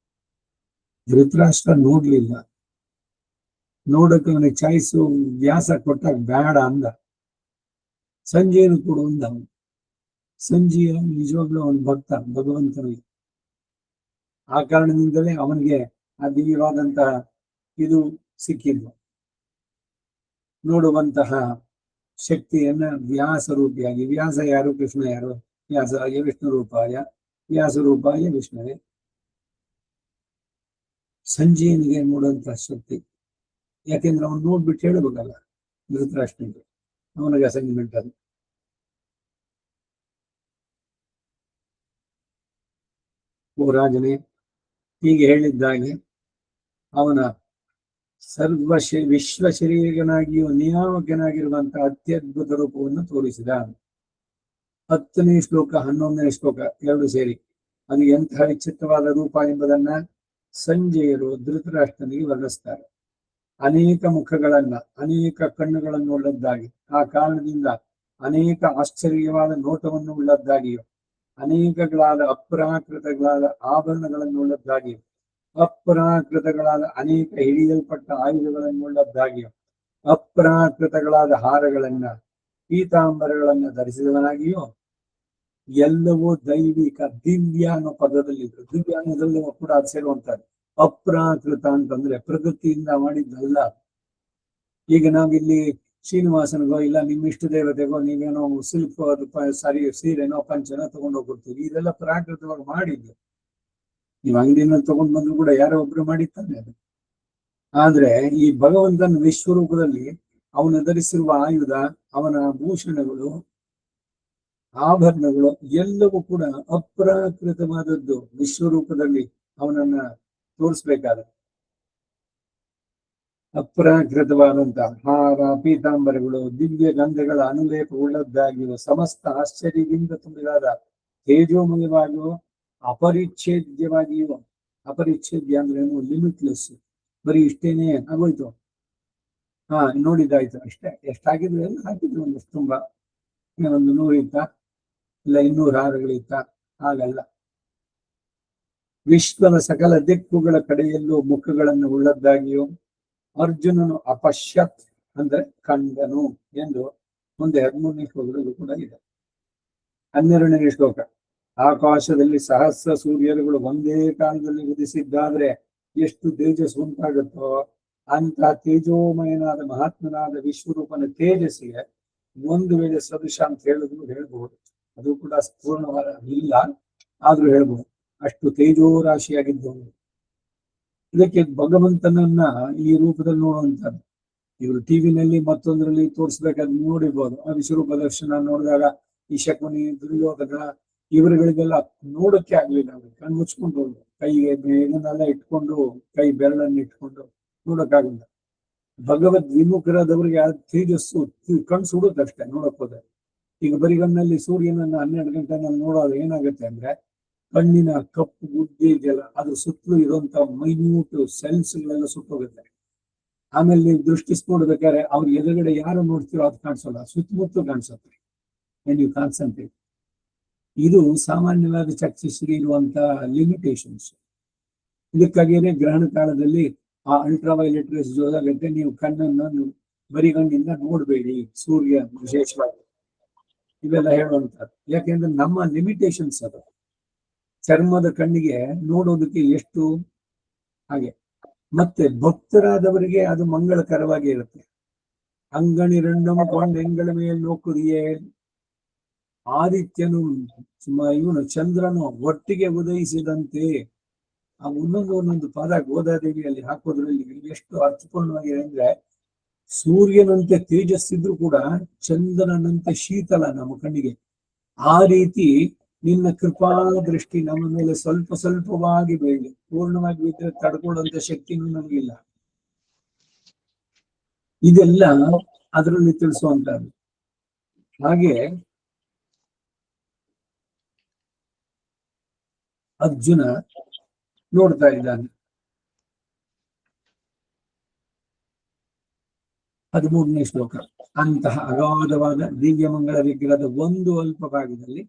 ಧೃತರಾಷ್ಟ್ರ ನೋಡ್ಲಿಲ್ಲ. ನೋಡಕ್ಕೆ ಅವನಿಗೆ ಚಾಯ್ಸು ವ್ಯಾಸ ಕೊಟ್ಟಾಗ ಬೇಡ ಅಂದ. ಸಂಜಯನು ಕೂಡ ಅಂದ. ಸಂಜಯ ನಿಜವಾಗ್ಲೂ ಅವನ ಭಕ್ತ ಭಗವಂತನಿಗೆ. ಆ ಕಾರಣದಿಂದಲೇ ಅವನಿಗೆ ಆ ದಿವ್ಯವಾದಂತಹ ಇದು ಸಿಕ್ಕಿದ್ದು, ನೋಡುವಂತಹ ಶಕ್ತಿಯನ್ನ ವ್ಯಾಸ ರೂಪಿಯಾಗಿ. ವ್ಯಾಸ ಯಾರು? ಕೃಷ್ಣ ಯಾರು? ವ್ಯಾಸಾಯ ವಿಷ್ಣು ರೂಪಾಯ ವ್ಯಾಸ ರೂಪಾಯ ವಿಷ್ಣುವೇ. ಸಂಜೀವನಿಗೆ ನೋಡುವಂತಹ ಶಕ್ತಿ ಯಾಕೆಂದ್ರೆ ಅವನು ನೋಡ್ಬಿಟ್ಟು ಹೇಳ್ಬೇಕಲ್ಲ ಧೃತರಾಷ್ಟ್ರನಿಗೆ, ಅವನಿಗೆ ಅಸೈನ್ಮೆಂಟ್ ಅದು. ಓ ರಾಜನೇ, ಹೀಗೆ ಹೇಳಿದ್ದಾಗೆ ಅವನ ವಿಶ್ವ ಶರೀರನಾಗಿಯೂ ನಿಯಾಮಕನಾಗಿರುವಂತಹ ಅತ್ಯದ್ಭುತ ರೂಪವನ್ನು ತೋರಿಸಿದ. 10ನೇ ಶ್ಲೋಕ 11ನೇ ಶ್ಲೋಕ ಎರಡು ಸೇರಿ ಅದು ಎಂತಹ ವಿಚಿತ್ರವಾದ ರೂಪ ಎಂಬುದನ್ನ ಸಂಜಯರು ಧೃತರಾಷ್ಟ್ರನಿಗೆ ವರ್ಣಿಸ್ತಾರೆ. ಅನೇಕ ಮುಖಗಳನ್ನ, ಅನೇಕ ಕಣ್ಣುಗಳನ್ನು ಉಳ್ಳದ್ದಾಗಿ, ಆ ಕಾರಣದಿಂದ ಅನೇಕ ಆಶ್ಚರ್ಯವಾದ ನೋಟವನ್ನು ಉಳ್ಳದ್ದಾಗಿಯೂ, ಅನೇಕಗಳಾದ ಅಪ್ರಾಕೃತಗಳಾದ ಆಭರಣಗಳನ್ನು ಉಳ್ಳದ್ದಾಗಿಯೂ, ಅಪ್ರಾಕೃತಗಳಾದ ಅನೇಕ ಹಿಡಿಯಲ್ಪಟ್ಟ ಆಯುಧಗಳನ್ನುಳ್ಳದ್ದಾಗಿಯೂ, ಅಪ್ರಾಕೃತಗಳಾದ ಹಾರಗಳನ್ನ, ಪೀತಾಂಬರಗಳನ್ನ ಧರಿಸಿದವನಾಗಿಯೂ, ಎಲ್ಲವೂ ದೈವಿಕ ದಿವ್ಯ ಅನ್ನೋ ಪದದಲ್ಲಿ ಇದ್ರು. ದಿವ್ಯ ಅನ್ನೋದ್ರಲ್ಲೂ ಕೂಡ ಅದು ಸೇರುವಂತದ್ದು. ಅಪ್ರಾಕೃತ ಅಂತಂದ್ರೆ ಪ್ರಕೃತಿಯಿಂದ ಮಾಡಿದ್ದಲ್ಲ. ಈಗ ನಾವಿಲ್ಲಿ ಶ್ರೀನಿವಾಸನಿಗೋ ಇಲ್ಲ ನಿಮ್ಮ ಇಷ್ಟ ದೇವತೆಗೋ ನೀವೇನೋ ಸಿಲ್ಕ್ ಸರಿ ಸೀರೆನೋ ಪಂಚನೋ ತಗೊಂಡು ಹೋಗ್ಬಿಡ್ತೀವಿ. ಇದೆಲ್ಲ ಪ್ರಾಕೃತವಾಗಿ ಮಾಡಿದ್ದು. ನೀವು ಅಂಗಡಿನಲ್ಲಿ ತಗೊಂಡ್ ಬಂದ್ರು ಕೂಡ ಯಾರೋ ಒಬ್ರು ಮಾಡಿರ್ತಾನೆ ಅದು. ಆದ್ರೆ ಈ ಭಗವಂತನ ವಿಶ್ವರೂಪದಲ್ಲಿ ಅವನು ಧರಿಸಿರುವ ಆಯುಧ, ಅವನ ಭೂಷಣಗಳು, ಆಭರಣಗಳು ಎಲ್ಲವೂ ಕೂಡ ಅಪ್ರಾಕೃತವಾದದ್ದು. ವಿಶ್ವರೂಪದಲ್ಲಿ ಅವನನ್ನ ತೋರಿಸ್ಬೇಕಾದ್ರೆ ಅಪ್ರಾಕೃತವಾದಂತಹ ಹಾರ, ಪೀತಾಂಬರಗಳು, ದಿವ್ಯ ಗಂಧಗಳ ಅನುಲೇಪ ಉಳ್ಳದ್ದಾಗಿಯೂ, ಸಮಸ್ತ ಆಶ್ಚರ್ಯದಿಂದ ತುಂಬಿದಾದ ತೇಜೋಮಯವಾಗಿಯೂ, ಅಪರಿಚ್ಛೇದ್ಯವಾಗಿಯೂ, ಅಪರಿಚ್ಛೇದ್ಯ ಅಂದ್ರೆ ಏನು, ಲಿಮಿಟ್ಲೆಸ್, ಬರೀ ಇಷ್ಟೇನೆ ಆಗೋಯ್ತು, ನೋಡಿದ್ದಾಯ್ತು ಅಷ್ಟೇ. ಎಷ್ಟಾಗಿದ್ರು ಎಲ್ಲ ಹಾಕಿದ್ರು ಒಂದಷ್ಟು ತುಂಬಾ, ಒಂದು 100 ಇತ್ತ ಇಲ್ಲ 200 ಹಾರಗಳಿತ್ತ, ಹಾಗಲ್ಲ. ವಿಶ್ವದ ಸಕಲ ದಿಕ್ಕುಗಳ ಕಡೆಯಲ್ಲೂ ಮುಖಗಳನ್ನು ಉಳ್ಳದ್ದಾಗಿಯೂ, ಅರ್ಜುನನು ಅಪಶ್ಯತ್ ಅಂದ್ರೆ ಕಂಡನು ಎಂದು ಮುಂದೆ 13ನೇ ಶ್ಲೋಕದಲ್ಲೂ ಕೂಡ ಇದೆ. 12ನೇ ಶ್ಲೋಕ, ಆಕಾಶದಲ್ಲಿ ಸಹಸ್ರ ಸೂರ್ಯರುಗಳು ಒಂದೇ ಕಾಲದಲ್ಲಿ ಉದಿಸಿದ್ದಾದ್ರೆ ಎಷ್ಟು ತೇಜಸ್ಸು ಉಂಟಾಗುತ್ತೋ ಅಂತ ತೇಜೋಮಯನಾದ ಮಹಾತ್ಮನಾದ ವಿಶ್ವರೂಪನ ತೇಜಸ್ಸಿಗೆ ಒಂದು ವೇಳೆ ಸದೃಶ ಅಂತ ಹೇಳ್ಬಹುದು. ಅದು ಕೂಡ ಪೂರ್ಣವಾದ ಇಲ್ಲ, ಆದ್ರೂ ಹೇಳ್ಬಹುದು. ಅಷ್ಟು ತೇಜೋರಾಶಿಯಾಗಿದ್ದವನು. ಇದಕ್ಕೆ ಭಗವಂತನನ್ನ ಈ ರೂಪದಲ್ಲಿ ನೋಡುವಂಥದ್ದು. ಇವರು ಟಿವಿನಲ್ಲಿ ಮತ್ತೊಂದರಲ್ಲಿ ತೋರಿಸ್ಬೇಕಾದ್ರೆ ನೋಡಿರ್ಬೋದು. ಆ ವಿಶ್ವರೂಪ ದರ್ಶನ ನೋಡಿದಾಗ ಈ ಶಕುನಿ, ದುರ್ಯೋಧನ ಇವರುಗಳಿಗೆಲ್ಲ ನೋಡಕ್ಕೆ ಆಗ್ಲಿಲ್ಲ. ಅವ್ರಿಗೆ ಕಣ್ಣು ಮುಚ್ಕೊಂಡು ಕೈಗೆ ಇದನ್ನೆಲ್ಲ ಇಟ್ಕೊಂಡು, ಕೈ ಬೆರಳನ್ನು ಇಟ್ಕೊಂಡು ನೋಡಕ್ಕಾಗಲ್ಲ. ಭಗವದ್ ವಿಮುಖರಾದವ್ರಿಗೆ ಆ ತೇಜಸ್ಸು ಕಣ್ಣು ಸುಡುತ್ತಷ್ಟೇ ನೋಡಕ್ ಹೋದ್ರೆ. ಈಗ ಬರಿಗಣ್ಣಲ್ಲಿ ಸೂರ್ಯನನ್ನ 12 ಗಂಟೆನಲ್ಲಿ ನೋಡೋದು ಏನಾಗುತ್ತೆ ಅಂದ್ರೆ, ಕಣ್ಣಿನ ಕಪ್ಪು ಗುಡ್ಡೆ ಇದೆಯಲ್ಲ ಅದ್ರ ಸುತ್ತಲೂ ಇರುವಂತ ಮೈನ್ಯೂಟ್ ಸೆಲ್ಸ್ ಗಳೆಲ್ಲ ಸುಟ್ಟೋಗುತ್ತೆ. ಆಮೇಲೆ ನೀವು ದೃಷ್ಟಿಸಿ ನೋಡ್ಬೇಕಾದ್ರೆ ಅವ್ರ ಎದುರುಗಡೆ ಯಾರು ನೋಡ್ತೀರೋ ಅದು ಕಾಣಿಸಲ್ಲ, ಸುತ್ತಮುತ್ತ ಕಾಣಿಸುತ್ತೆ. ನೀವು ಕಾನ್ಸಂಟ್ರೇಟ್. ಇದು ಸಾಮಾನ್ಯವಾದ ಚಕ್ಷುಶ್ರೀ ಇರುವಂತ ಲಿಮಿಟೇಷನ್ಸ್. ಇದಕ್ಕಾಗಿಯೇ ಗ್ರಹಣ ಕಾಲದಲ್ಲಿ ಆ ಅಲ್ಟ್ರಾವೈಲೆಟ್ ರೇಸ್ ಜೋದಾಗಂತೆ ನೀವು ಕಣ್ಣನ್ನು ಬರಿಗಣ್ಣಿಂದ ನೋಡ್ಬೇಡಿ, ಸೂರ್ಯ ವಿಶೇಷವಾಗಿ, ಇವೆಲ್ಲ ಹೇಳುವಂತದ್ದು. ಯಾಕೆಂದ್ರೆ ನಮ್ಮ ಲಿಮಿಟೇಷನ್ಸ್ ಅದು. ಚರ್ಮದ ಕಣ್ಣಿಗೆ ನೋಡೋದಕ್ಕೆ ಎಷ್ಟು ಹಾಗೆ. ಮತ್ತೆ ಭಕ್ತರಾದವರಿಗೆ ಅದು ಮಂಗಳಕರವಾಗಿ ಇರುತ್ತೆ. ಅಂಗಣಿ ರಂಡಮ ಕೊಂಡೆಂಗಳ ಮೇಲೆ ನೋಕುದಿಯೇ, ಆದಿತ್ಯನು ಇವನು ಚಂದ್ರನು ಒಟ್ಟಿಗೆ ಉದಯಿಸಿದಂತೆ. ಆ ಒಂದೊಂದು ಪದ ಗೋದಾದೇವಿಯಲ್ಲಿ ಹಾಕೋದ್ರಲ್ಲಿ ಎಷ್ಟು ಅರ್ಥಪೂರ್ಣವಾಗಿದೆ ಅಂದ್ರೆ, ಸೂರ್ಯನಂತೆ ತೇಜಸ್ಸಿದ್ರು ಕೂಡ ಚಂದ್ರನಂತೆ ಶೀತಲ ನಮ್ಮ ಕಣ್ಣಿಗೆ. ಆ ರೀತಿ ನಿನ್ನ ಕೃಪಾ ದೃಷ್ಟಿ ನಮ್ಮ ಮೇಲೆ ಸ್ವಲ್ಪ ಸ್ವಲ್ಪವಾಗಿ ಬೀಳಿ, ಪೂರ್ಣವಾಗಿ ಬಿದ್ದರೆ ತಡ್ಕೊಳ್ಳುವಂತ ಶಕ್ತಿನೂ ನಮಗಿಲ್ಲ. ಇದೆಲ್ಲ ಅದರಲ್ಲಿ ತಿಳಿಸುವಂತದ್ದು. ಹಾಗೆ ಅರ್ಜುನ ನೋಡ್ತಾ ಇದ್ದಾನೆ. 13ನೇ ಶ್ಲೋಕ, ಅಂತಹ ಅಗಾಧವಾದ ದಿವ್ಯ ಮಂಗಳ ವಿಗ್ರಹದ ಒಂದು ಅಲ್ಪ ಭಾಗದಲ್ಲಿ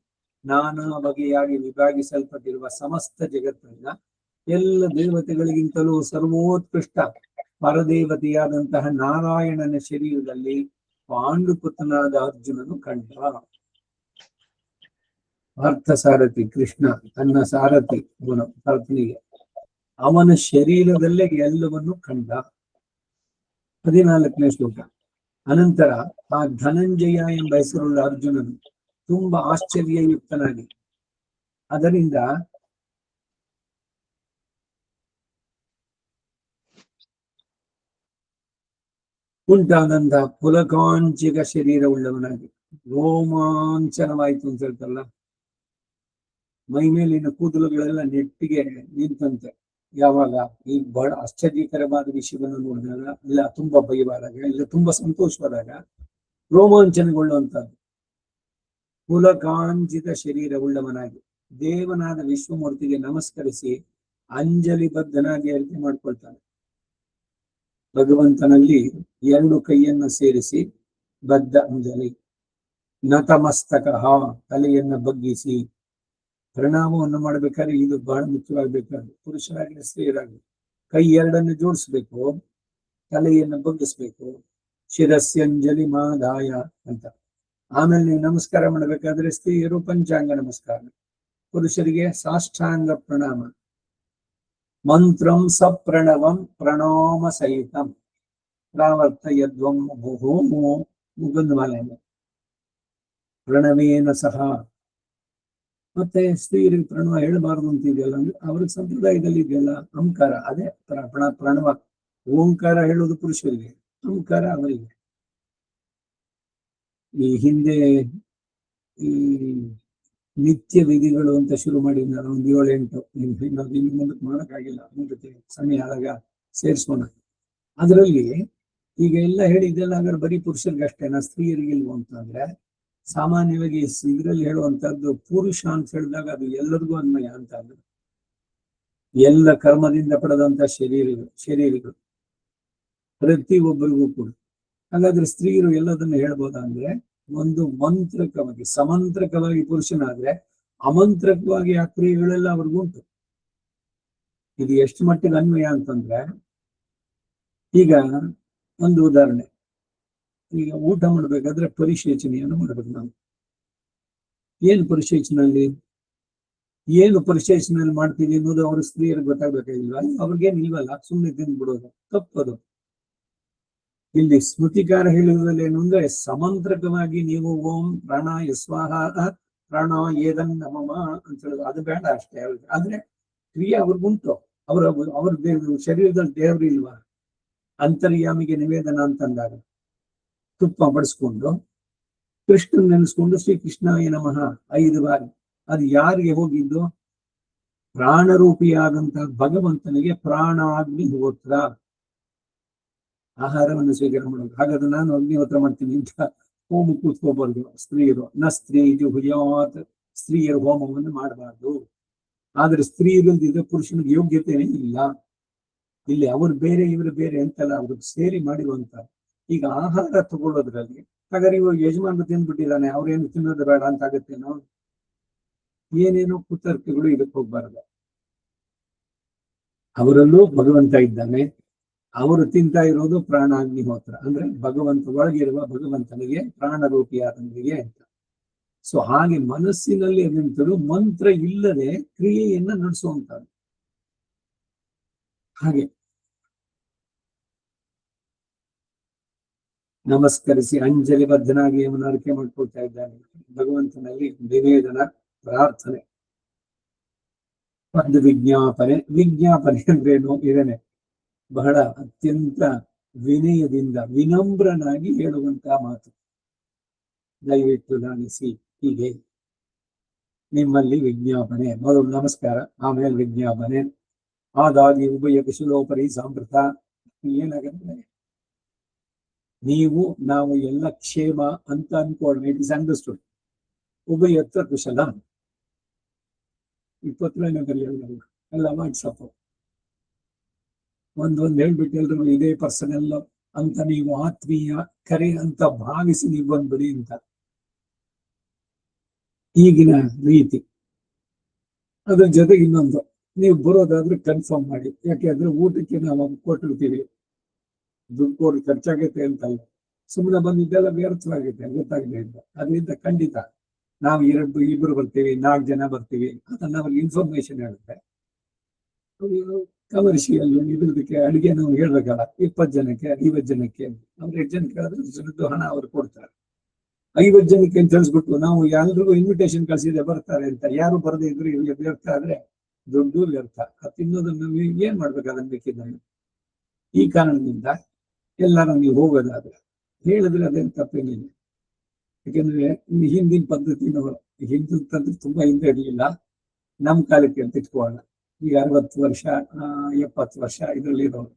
ನಾನಾ ಬಗೆಯಾಗಿ ವಿಭಾಗಿಸಲ್ಪಟ್ಟಿರುವ ಸಮಸ್ತ ಜಗತ್ತನ್ನ ಎಲ್ಲ ದೇವತೆಗಳಿಗಿಂತಲೂ ಸರ್ವೋತ್ಕೃಷ್ಟ ಪರದೇವತೆಯಾದಂತಹ ನಾರಾಯಣನ ಶರೀರದಲ್ಲಿ ಪಾಂಡುಪುತ್ರನಾದ ಅರ್ಜುನನು ಕಂಡ. ಪಾರ್ಥ ಸಾರಥಿ ಕೃಷ್ಣ ತನ್ನ ಸಾರಥಿ ಪತ್ನಿಗೆ ಅವನ ಶರೀರದಲ್ಲೇ ಎಲ್ಲವನ್ನು ಕಂಡ. 14ನೇ ಶ್ಲೋಕ, ಅನಂತರ ಆ ಧನಂಜಯ ಎಂಬ ಹೆಸರುಳ್ಳ ಅರ್ಜುನನು ತುಂಬಾ ಆಶ್ಚರ್ಯಯುಕ್ತನಾಗಿ ಅದರಿಂದ ಉಂಟಾದಂತಹ ಪುಲಕಾಂಚಿಕ ಶರೀರವುಳ್ಳವನಾಗಿ ರೋಮಾಂಚನವಾಯಿತು ಅಂತ ಹೇಳ್ತಾರಲ್ಲ, ಮೈ ಮೇಲಿನ ಕೂದಲುಗಳೆಲ್ಲ ನೆಟ್ಟಿಗೆ ನಿಂತಂತೆ. ಯಾವಾಗ ಈ ಬಹಳ ಆಶ್ಚರ್ಯಕರವಾದ ವಿಷಯವನ್ನು ನೋಡಿದಾಗ, ಇಲ್ಲ ತುಂಬಾ ಭಯವಾದಾಗ, ಇಲ್ಲ ತುಂಬಾ ಸಂತೋಷವಾದಾಗ ರೋಮಾಂಚನಗೊಳ್ಳುವಂತದ್ದು. ಪುಲಕಾಂಚಿತ ಶರೀರವುಳ್ಳವನಾಗಿ ದೇವನಾದ ವಿಶ್ವಮೂರ್ತಿಗೆ ನಮಸ್ಕರಿಸಿ ಅಂಜಲಿ ಬದ್ಧನಾಗಿ ಅರಿಕೆ ಮಾಡ್ಕೊಳ್ತಾನೆ. ಭಗವಂತನಲ್ಲಿ ಎರಡು ಕೈಯನ್ನ ಸೇರಿಸಿ ಬದ್ಧ ಅಂಜಲಿ, ನತಮಸ್ತಕ, ತಲೆಯನ್ನ ಬಗ್ಗಿಸಿ ಪ್ರಣಾಮವನ್ನು ಮಾಡ್ಬೇಕಾದ್ರೆ ಇದು ಬಹಳ ಮುಖ್ಯವಾಗಬೇಕಾದ್ರೆ, ಪುರುಷರಾಗಲಿ ಸ್ತ್ರೀಯರಾಗಲಿ ಕೈ ಎರಡನ್ನು ಜೋಡಿಸ್ಬೇಕು, ತಲೆಯನ್ನು ಬಗ್ಗಿಸ್ಬೇಕು. ಶಿರಸ್ಯಂಜಲಿ ಮಾದಾಯ ಅಂತ. ಆಮೇಲೆ ನೀವು ನಮಸ್ಕಾರ ಮಾಡಬೇಕಾದ್ರೆ ಸ್ತ್ರೀಯರು ಪಂಚಾಂಗ ನಮಸ್ಕಾರ, ಪುರುಷರಿಗೆ ಸಾಷ್ಟಾಂಗ ಪ್ರಣಾಮ. ಮಂತ್ರಂ ಸಪ್ರಣವಂ ಪ್ರಣಾಮ ಸಹಿತಂ ಪ್ರಾವರ್ತಯದ್ವಂ ಮುಗುಂದಮಾಲೆ ಪ್ರಣವೇನ ಸಹ. ಮತ್ತೆ ಸ್ತ್ರೀಯರಿಗೆ ಪ್ರಣವ ಹೇಳಬಾರದು ಅಂತ ಇದೆಯಲ್ಲ, ಅಂದ್ರೆ ಅವ್ರ ಸಂಪ್ರದಾಯದಲ್ಲಿ ಇದೆಯಲ್ಲ ಅಂಕಾರ, ಅದೇ ಪ್ರಣವ. ಓಂಕಾರ ಹೇಳುವುದು ಪುರುಷರಿಗೆ, ಅಂಕಾರ ಅವರಿಗೆ. ಈ ಹಿಂದೆ ಈ ನಿತ್ಯ ವಿಧಿಗಳು ಅಂತ ಶುರು ಮಾಡಿ ನಾನು ಒಂದು 7-8 ಇನ್ನು ಮುಂದಕ್ಕೆ ಮಾಡೋಕ್ಕಾಗಿಲ್ಲ, ಮುಂದಕ್ಕೆ ಸಮಯ ಆದಾಗ ಸೇರಿಸೋಣ. ಅದರಲ್ಲಿ ಈಗ ಎಲ್ಲ ಹೇಳಿದ್ದೆಲ್ಲ ಹಾಗಾದ್ರೆ ಬರೀ ಪುರುಷರಿಗೆ ಅಷ್ಟೇನಾ, ಸ್ತ್ರೀಯರಿಗಿಲ್ವ ಅಂತಂದ್ರೆ, ಸಾಮಾನ್ಯವಾಗಿ ಇದರಲ್ಲಿ ಹೇಳುವಂತದ್ದು ಪುರುಷ ಅಂತ ಹೇಳಿದಾಗ ಅದು ಎಲ್ಲರಿಗೂ ಅನ್ವಯ ಅಂತ. ಅದು ಎಲ್ಲ ಕರ್ಮದಿಂದ ಪಡೆದಂತ ಶರೀರಗಳು ಪ್ರತಿ ಒಬ್ಬರಿಗೂ ಕೂಡ. ಹಾಗಾದ್ರೆ ಸ್ತ್ರೀಯರು ಎಲ್ಲದನ್ನು ಹೇಳ್ಬೋದಾ ಅಂದ್ರೆ, ಒಂದು ಮಂತ್ರಕವಾಗಿ ಸಮಂತ್ರಕವಾಗಿ ಪುರುಷನಾದ್ರೆ ಅಮಂತ್ರಕವಾಗಿ ಆ ಕ್ರಿಯೆಗಳೆಲ್ಲ ಅವ್ರಿಗುಂಟು. ಇದು ಎಷ್ಟು ಮಟ್ಟಿಗೆ ಅನ್ವಯ ಅಂತಂದ್ರೆ, ಈಗ ಒಂದು ಉದಾಹರಣೆ, ಈಗ ಊಟ ಮಾಡ್ಬೇಕಾದ್ರೆ ಪರಿಶೇಚನೆಯನ್ನು ಮಾಡ್ಬೇಕು ನಾವು. ಏನು ಪರಿಶೇಚನೆಯಲ್ಲಿ ಮಾಡ್ತೀವಿ ಅನ್ನೋದು ಅವ್ರ ಸ್ತ್ರೀಯರಿಗೆ ಗೊತ್ತಾಗ್ಬೇಕಾಗಿಲ್ವ? ಅವ್ರಿಗೇನು ಇಲ್ವಲ್ಲ, ಸುಮ್ಮನೆ ತಿಂದ್ಬಿಡೋದು ತಪ್ಪದು. ಇಲ್ಲಿ ಸ್ಮೃತಿಕಾರ ಹೇಳುವುದಲ್ಲಿ ಏನು ಅಂದ್ರೆ, ಸಮಂತ್ರಕವಾಗಿ ನೀವು ಓಂ ಪ್ರಾಣ ಯಸ್ವಾಹ ಪ್ರಾಣ ಏದನ್ ನಮಮ ಅಂತ ಹೇಳೋದು ಅದು ಬೇಡ ಅಷ್ಟೇ. ಆದ್ರೆ ಕ್ರಿಯೆ ಅವ್ರಿಗುಂಟು. ಅವ್ರ ಶರೀರದಲ್ಲಿ ದೇವ್ರು ಇಲ್ವಾ? ಅಂತರ್ಯಾಮಿಗೆ ನಿವೇದನ ಅಂತಂದಾಗ ತುಪ್ಪ ಬಡಿಸ್ಕೊಂಡು ಕೃಷ್ಣನ್ ನೆನೆಸ್ಕೊಂಡು ಶ್ರೀ ಕೃಷ್ಣಾಯ ನಮಃ 5 ಬಾರಿ. ಅದು ಯಾರಿಗೆ ಹೋಗಿದ್ದು? ಪ್ರಾಣರೂಪಿಯಾದಂತಹ ಭಗವಂತನಿಗೆ ಪ್ರಾಣಾಗ್ನಿಹೋತ್ರ ಆಹಾರವನ್ನು ಸ್ವೀಕಾರ ಮಾಡೋದು. ಹಾಗಾದ್ರೆ ನಾನು ಅಗ್ನಿಹೋತ್ರ ಮಾಡ್ತೀನಿ ಅಂತ ಹೋಮ ಕೂತ್ಕೋಬಾರ್ದು ಸ್ತ್ರೀಯರು. ನ ಸ್ತ್ರೀ ಜುಹುಯಾತ್, ಸ್ತ್ರೀಯರು ಹೋಮವನ್ನು ಮಾಡಬಾರ್ದು. ಆದ್ರೆ ಸ್ತ್ರೀಯರಲ್ದಿದ್ರೆ ಪುರುಷನಿಗೆ ಯೋಗ್ಯತೆನೇ ಇಲ್ಲ. ಇಲ್ಲಿ ಅವ್ರು ಬೇರೆ ಇವರು ಬೇರೆ ಅಂತಲ್ಲ, ಅವ್ರಿಗೆ ಸೇರಿ ಮಾಡಿರುವಂತ. ಈಗ ಆಹಾರ ತಗೊಳ್ಳೋದ್ರಲ್ಲಿ ಹಾಗಾದ್ರೆ ಇವಾಗ ಯಜಮಾನ ತಿಂದ್ಬಿಟ್ಟಿದ್ದಾನೆ, ಅವ್ರೇನು ತಿನ್ನೋದು ಬೇಡ ಅಂತ ಆಗತ್ತೇನೋ? ಏನೇನೋ ಕುತರ್ಕಗಳು ಇದಕ್ಕೆ ಹೋಗ್ಬಾರ್ದು. ಅವರಲ್ಲೂ ಭಗವಂತ ಇದ್ದಾನೆ, ಅವರು ತಿಂತಾ ಇರೋದು ಪ್ರಾಣಾಗ್ನಿಹೋತ್ರ, ಅಂದ್ರೆ ಭಗವಂತ ಒಳಗಿರುವ ಭಗವಂತನಿಗೆ ಪ್ರಾಣರೂಪಿಯಾದನಿಗೆ ಅಂತ. ಸೊ ಹಾಗೆ ಮನಸ್ಸಿನಲ್ಲಿ ನಿಂತರು ಮಂತ್ರ ಇಲ್ಲದೆ ಕ್ರಿಯೆಯನ್ನ ನಡೆಸುವಂತದ್ದು. ಹಾಗೆ ನಮಸ್ಕರಿಸಿ ಅಂಜಲಿ ಬದ್ಧನಾಗಿ ಅವನ ಅರಿಕೆ ಮಾಡ್ಕೊಳ್ತಾ ಇದ್ದಾನೆ. ಭಗವಂತನಲ್ಲಿ ನಿವೇದನ, ಪ್ರಾರ್ಥನೆ, ಒಂದು ವಿಜ್ಞಾಪನೆ. ವಿಜ್ಞಾಪನೆ ಅಂದ್ರೇನು? ಇದನ್ನೇ ಬಹಳ ಅತ್ಯಂತ ವಿನಯದಿಂದ ವಿನಮ್ರನಾಗಿ ಹೇಳುವಂತಹ ಮಾತು. ದಯವಿಟ್ಟು ಲಾಲಿಸಿ, ಹೀಗೆ ನಿಮ್ಮಲ್ಲಿ ವಿಜ್ಞಾಪನೆ. ಮೊದಲು ನಮಸ್ಕಾರ, ಆಮೇಲೆ ವಿಜ್ಞಾಪನೆ, ಆದಾಗಿ ಉಭಯ ಕುಶಲೋಪರಿ ಸಾಂಪ್ರತ. ಏನಾಗಂದ್ರೆ ನೀವು ನಾವು ಎಲ್ಲ ಕ್ಷೇಮ ಅಂತ ಅನ್ಕೊಳ್ಳೋಣ, ಇಟ್ ಇಸ್ ಅಂಡರ್ಸ್ಟುಡ್. ಉಭಯತ್ರ ಕುಶಲ 20 ಎಲ್ಲ ವಾಟ್ಸಪ್ ಒಂದೊಂದು ಹೇಳ್ಬಿಟ್ಟು ಎಲ್ರಿಗೂ ಇದೇ ಪರ್ಸನಲ್ ಅಂತ ನೀವು ಆತ್ಮೀಯ ಕರೆ ಅಂತ ಭಾವಿಸಿ ನೀವು ಬಂದ್ಬಿಡಿ ಅಂತ ಈಗಿನ ರೀತಿ. ಅದ್ರ ಜೊತೆಗೆ ಇನ್ನೊಂದು, ನೀವು ಬರೋದಾದ್ರೆ ಕನ್ಫರ್ಮ್ ಮಾಡಿ. ಯಾಕೆಂದ್ರೆ ಊಟಕ್ಕೆ ನಾವು ಕೊಟ್ಟಿರ್ತೀವಿ, ದುಡ್ಡು ಕೊಟ್ಟು ಖರ್ಚಾಗೈತೆ ಅಂತಲ್ಲ, ಸುಮ್ಮನೆ ಬಂದಿದ್ದೆಲ್ಲ ವ್ಯರ್ಥವಾಗುತ್ತೆ ಗೊತ್ತಾಗದೆ ಇಲ್ಲ. ಅದರಿಂದ ಖಂಡಿತ ನಾವು 2-2 ಬರ್ತೀವಿ, 4 ಜನ ಬರ್ತೀವಿ, ಅದನ್ನ ಅವ್ರಿಗೆ ಇನ್ಫಾರ್ಮೇಶನ್ ಹೇಳುತ್ತೆ. ಕಮರ್ಷಿಯಲ್ ಇದ್ರದಕ್ಕೆ ಅಡಿಗೆ ನಾವು ಹೇಳ್ಬೇಕಲ್ಲ, 20 ಜನಕ್ಕೆ 50 ಜನಕ್ಕೆ ಅವ್ರು 8 ಜನಕ್ಕೆ ಹೇಳಿದ್ರೆ ಹಣ ಅವ್ರು ಕೊಡ್ತಾರೆ. 50 ಜನಕ್ಕೆ ಅಂತ ತಿಳಿಸ್ಬಿಟ್ಟು ನಾವು ಎಲ್ರಿಗೂ ಇನ್ವಿಟೇಷನ್ ಕಳಿಸಿದೆ ಬರ್ತಾರೆ ಅಂತ, ಯಾರು ಬರದೇ ಇದ್ರು ಇವ್ರಿಗೆ ವ್ಯರ್ಥ ಆದ್ರೆ ದುಡ್ಡು ವ್ಯರ್ಥ. ತಿನ್ನೋದನ್ನ ಏನ್ ಮಾಡ್ಬೇಕು ಅದನ್ನ ಬೇಕಿದ್ದನ್ನು. ಈ ಕಾರಣದಿಂದ ಎಲ್ಲಾರ ನೀವು ಹೋಗೋದಾದ್ರೆ ಹೇಳಿದ್ರೆ ಅದೇನು ತಪ್ಪೇನಿಲ್ಲ. ಯಾಕಂದ್ರೆ ಹಿಂದಿನ ಪದ್ಧತಿನೂ ಹಿಂದಿನ ತಂದ್ರೆ ತುಂಬಾ ಹಿಂದೆ ಇರಲಿಲ್ಲ. ನಮ್ಮ ಕಾಲಕ್ಕೆ ಅಂತ ಇಟ್ಕೋಣ, ಈಗ 60 ವರ್ಷ 70 ವರ್ಷ ಇದರಲ್ಲಿ ಇರೋರು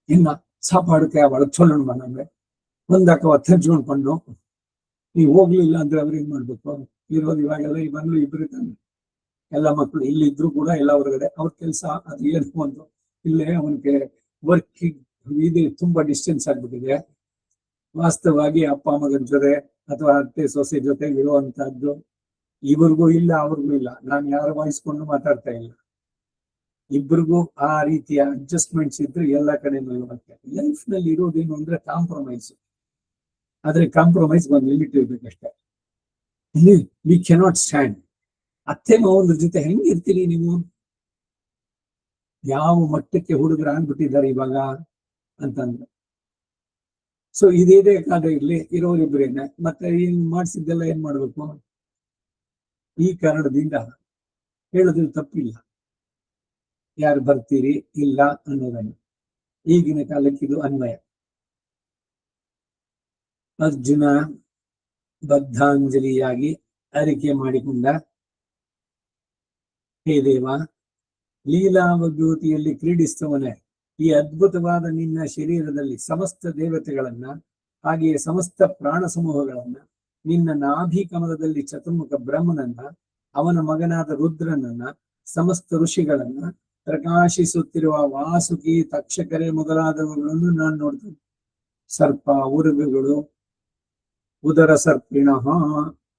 ಇನ್ನ ಸಾಪಾಡಕ್ಕೆ ಅವಳ ಚೊಲ್ಲಣ ನಮ್ಗೆ ಒಂದಾಕ ಹಂಚ್ಕೊಂಡ್ ಬಂದು ನೀವು ಹೋಗ್ಲಿಲ್ಲ ಅಂದ್ರೆ ಅವ್ರು ಏನ್ ಮಾಡ್ಬೇಕು? ಇರೋದು ಇವಾಗೆಲ್ಲ ಇವಾಗಲೂ ಇಬ್ರು ತಾನೆ, ಎಲ್ಲ ಮಕ್ಕಳು ಇಲ್ಲಿ ಇದ್ರು ಕೂಡ ಎಲ್ಲ ಹೊರಗಡೆ ಅವ್ರ ಕೆಲಸ ಅದು ಏನು ಒಂದು ಇಲ್ಲೇ ಅವನಿಗೆ ವರ್ಕಿಂಗ್ ಇದೆ, ತುಂಬಾ ಡಿಸ್ಟೆನ್ಸ್ ಆಗ್ಬಿಟ್ಟಿದೆ. ವಾಸ್ತವವಾಗಿ ಅಪ್ಪ ಮಗನ ಜೊತೆ ಅಥವಾ ಅತ್ತೆ ಸೊಸೆ ಜೊತೆ ಇರುವಂತಹದ್ದು ಇವ್ರಿಗೂ ಇಲ್ಲ ಅವ್ರಿಗೂ ಇಲ್ಲ. ನಾನು ಯಾರು ವಹಿಸ್ಕೊಂಡು ಮಾತಾಡ್ತಾ ಇಲ್ಲ, ಇಬ್ರಿಗೂ ಆ ರೀತಿಯ ಅಡ್ಜಸ್ಟ್ಮೆಂಟ್ಸ್ ಇದ್ರೆ ಎಲ್ಲ ಕಡೆನೂ ಇರುತ್ತೆ. ಲೈಫ್ ನಲ್ಲಿ ಇರೋದೇನು ಅಂದ್ರೆ ಕಾಂಪ್ರಮೈಸ್. ಆದ್ರೆ ಕಾಂಪ್ರಮೈಸ್ ಒಂದು ಲಿಮಿಟ್ ಇರ್ಬೇಕಷ್ಟೇ. ಇಲ್ಲಿ ವಿ ಕೆನಾಟ್ ಸ್ಟ್ಯಾಂಡ್. ಅತ್ತೆ ಮಾವನ ಜೊತೆ ಹೆಂಗಿರ್ತೀರಿ ನೀವು? ಯಾವ ಮಟ್ಟಕ್ಕೆ ಹುಡುಗರು ಆಗ್ಬಿಟ್ಟಿದ್ದಾರೆ ಇವಾಗ ಅಂತಂದ್ರೆ. ಸೊ ಇದೇ ಕಾಲ ಇರ್ಲಿ, ಇರೋರಿಬ್ರೇನೆ ಮತ್ತೆ ಏನ್ ಮಾಡ್ಸಿದ್ದೆಲ್ಲ ಏನ್ ಮಾಡ್ಬೇಕು? ಈ ಕಾರಣದಿಂದ ಹೇಳೋದ್ರಲ್ಲಿ ತಪ್ಪಿಲ್ಲ, ಯಾರು ಬರ್ತೀರಿ ಇಲ್ಲ ಅನ್ನೋದನ್ನು. ಈಗಿನ ಕಾಲಕ್ಕಿದು ಅನ್ವಯ. ಅರ್ಜುನ ಬದ್ಧಾಂಜಲಿಯಾಗಿ ಅರಿಕೆ ಮಾಡಿಕೊಂಡ, ಹೇ ದೇವ, ಲೀಲಾವಜ್ಯೋತಿಯಲ್ಲಿ ಕ್ರೀಡಿಸುವವನೇ, ಈ ಅದ್ಭುತವಾದ ನಿನ್ನ ಶರೀರದಲ್ಲಿ ಸಮಸ್ತ ದೇವತೆಗಳನ್ನ ಹಾಗೆಯೇ ಸಮಸ್ತ ಪ್ರಾಣ ಸಮೂಹಗಳನ್ನ, ನಿನ್ನ ನಾಭಿ ಕಮಲದಲ್ಲಿ ಚತುರ್ಮುಖ ಬ್ರಹ್ಮನನ್ನ, ಅವನ ಮಗನಾದ ರುದ್ರನನ್ನ, ಸಮಸ್ತ ಋಷಿಗಳನ್ನ, ಪ್ರಕಾಶಿಸುತ್ತಿರುವ ವಾಸುಕಿ ತಕ್ಷಕರೆ ಮೊದಲಾದವುಗಳನ್ನು ನಾನು ನೋಡ್ತೇನೆ. ಸರ್ಪ, ಉರುಗುಗಳು, ಉದರ ಸರ್ಪಿಣ,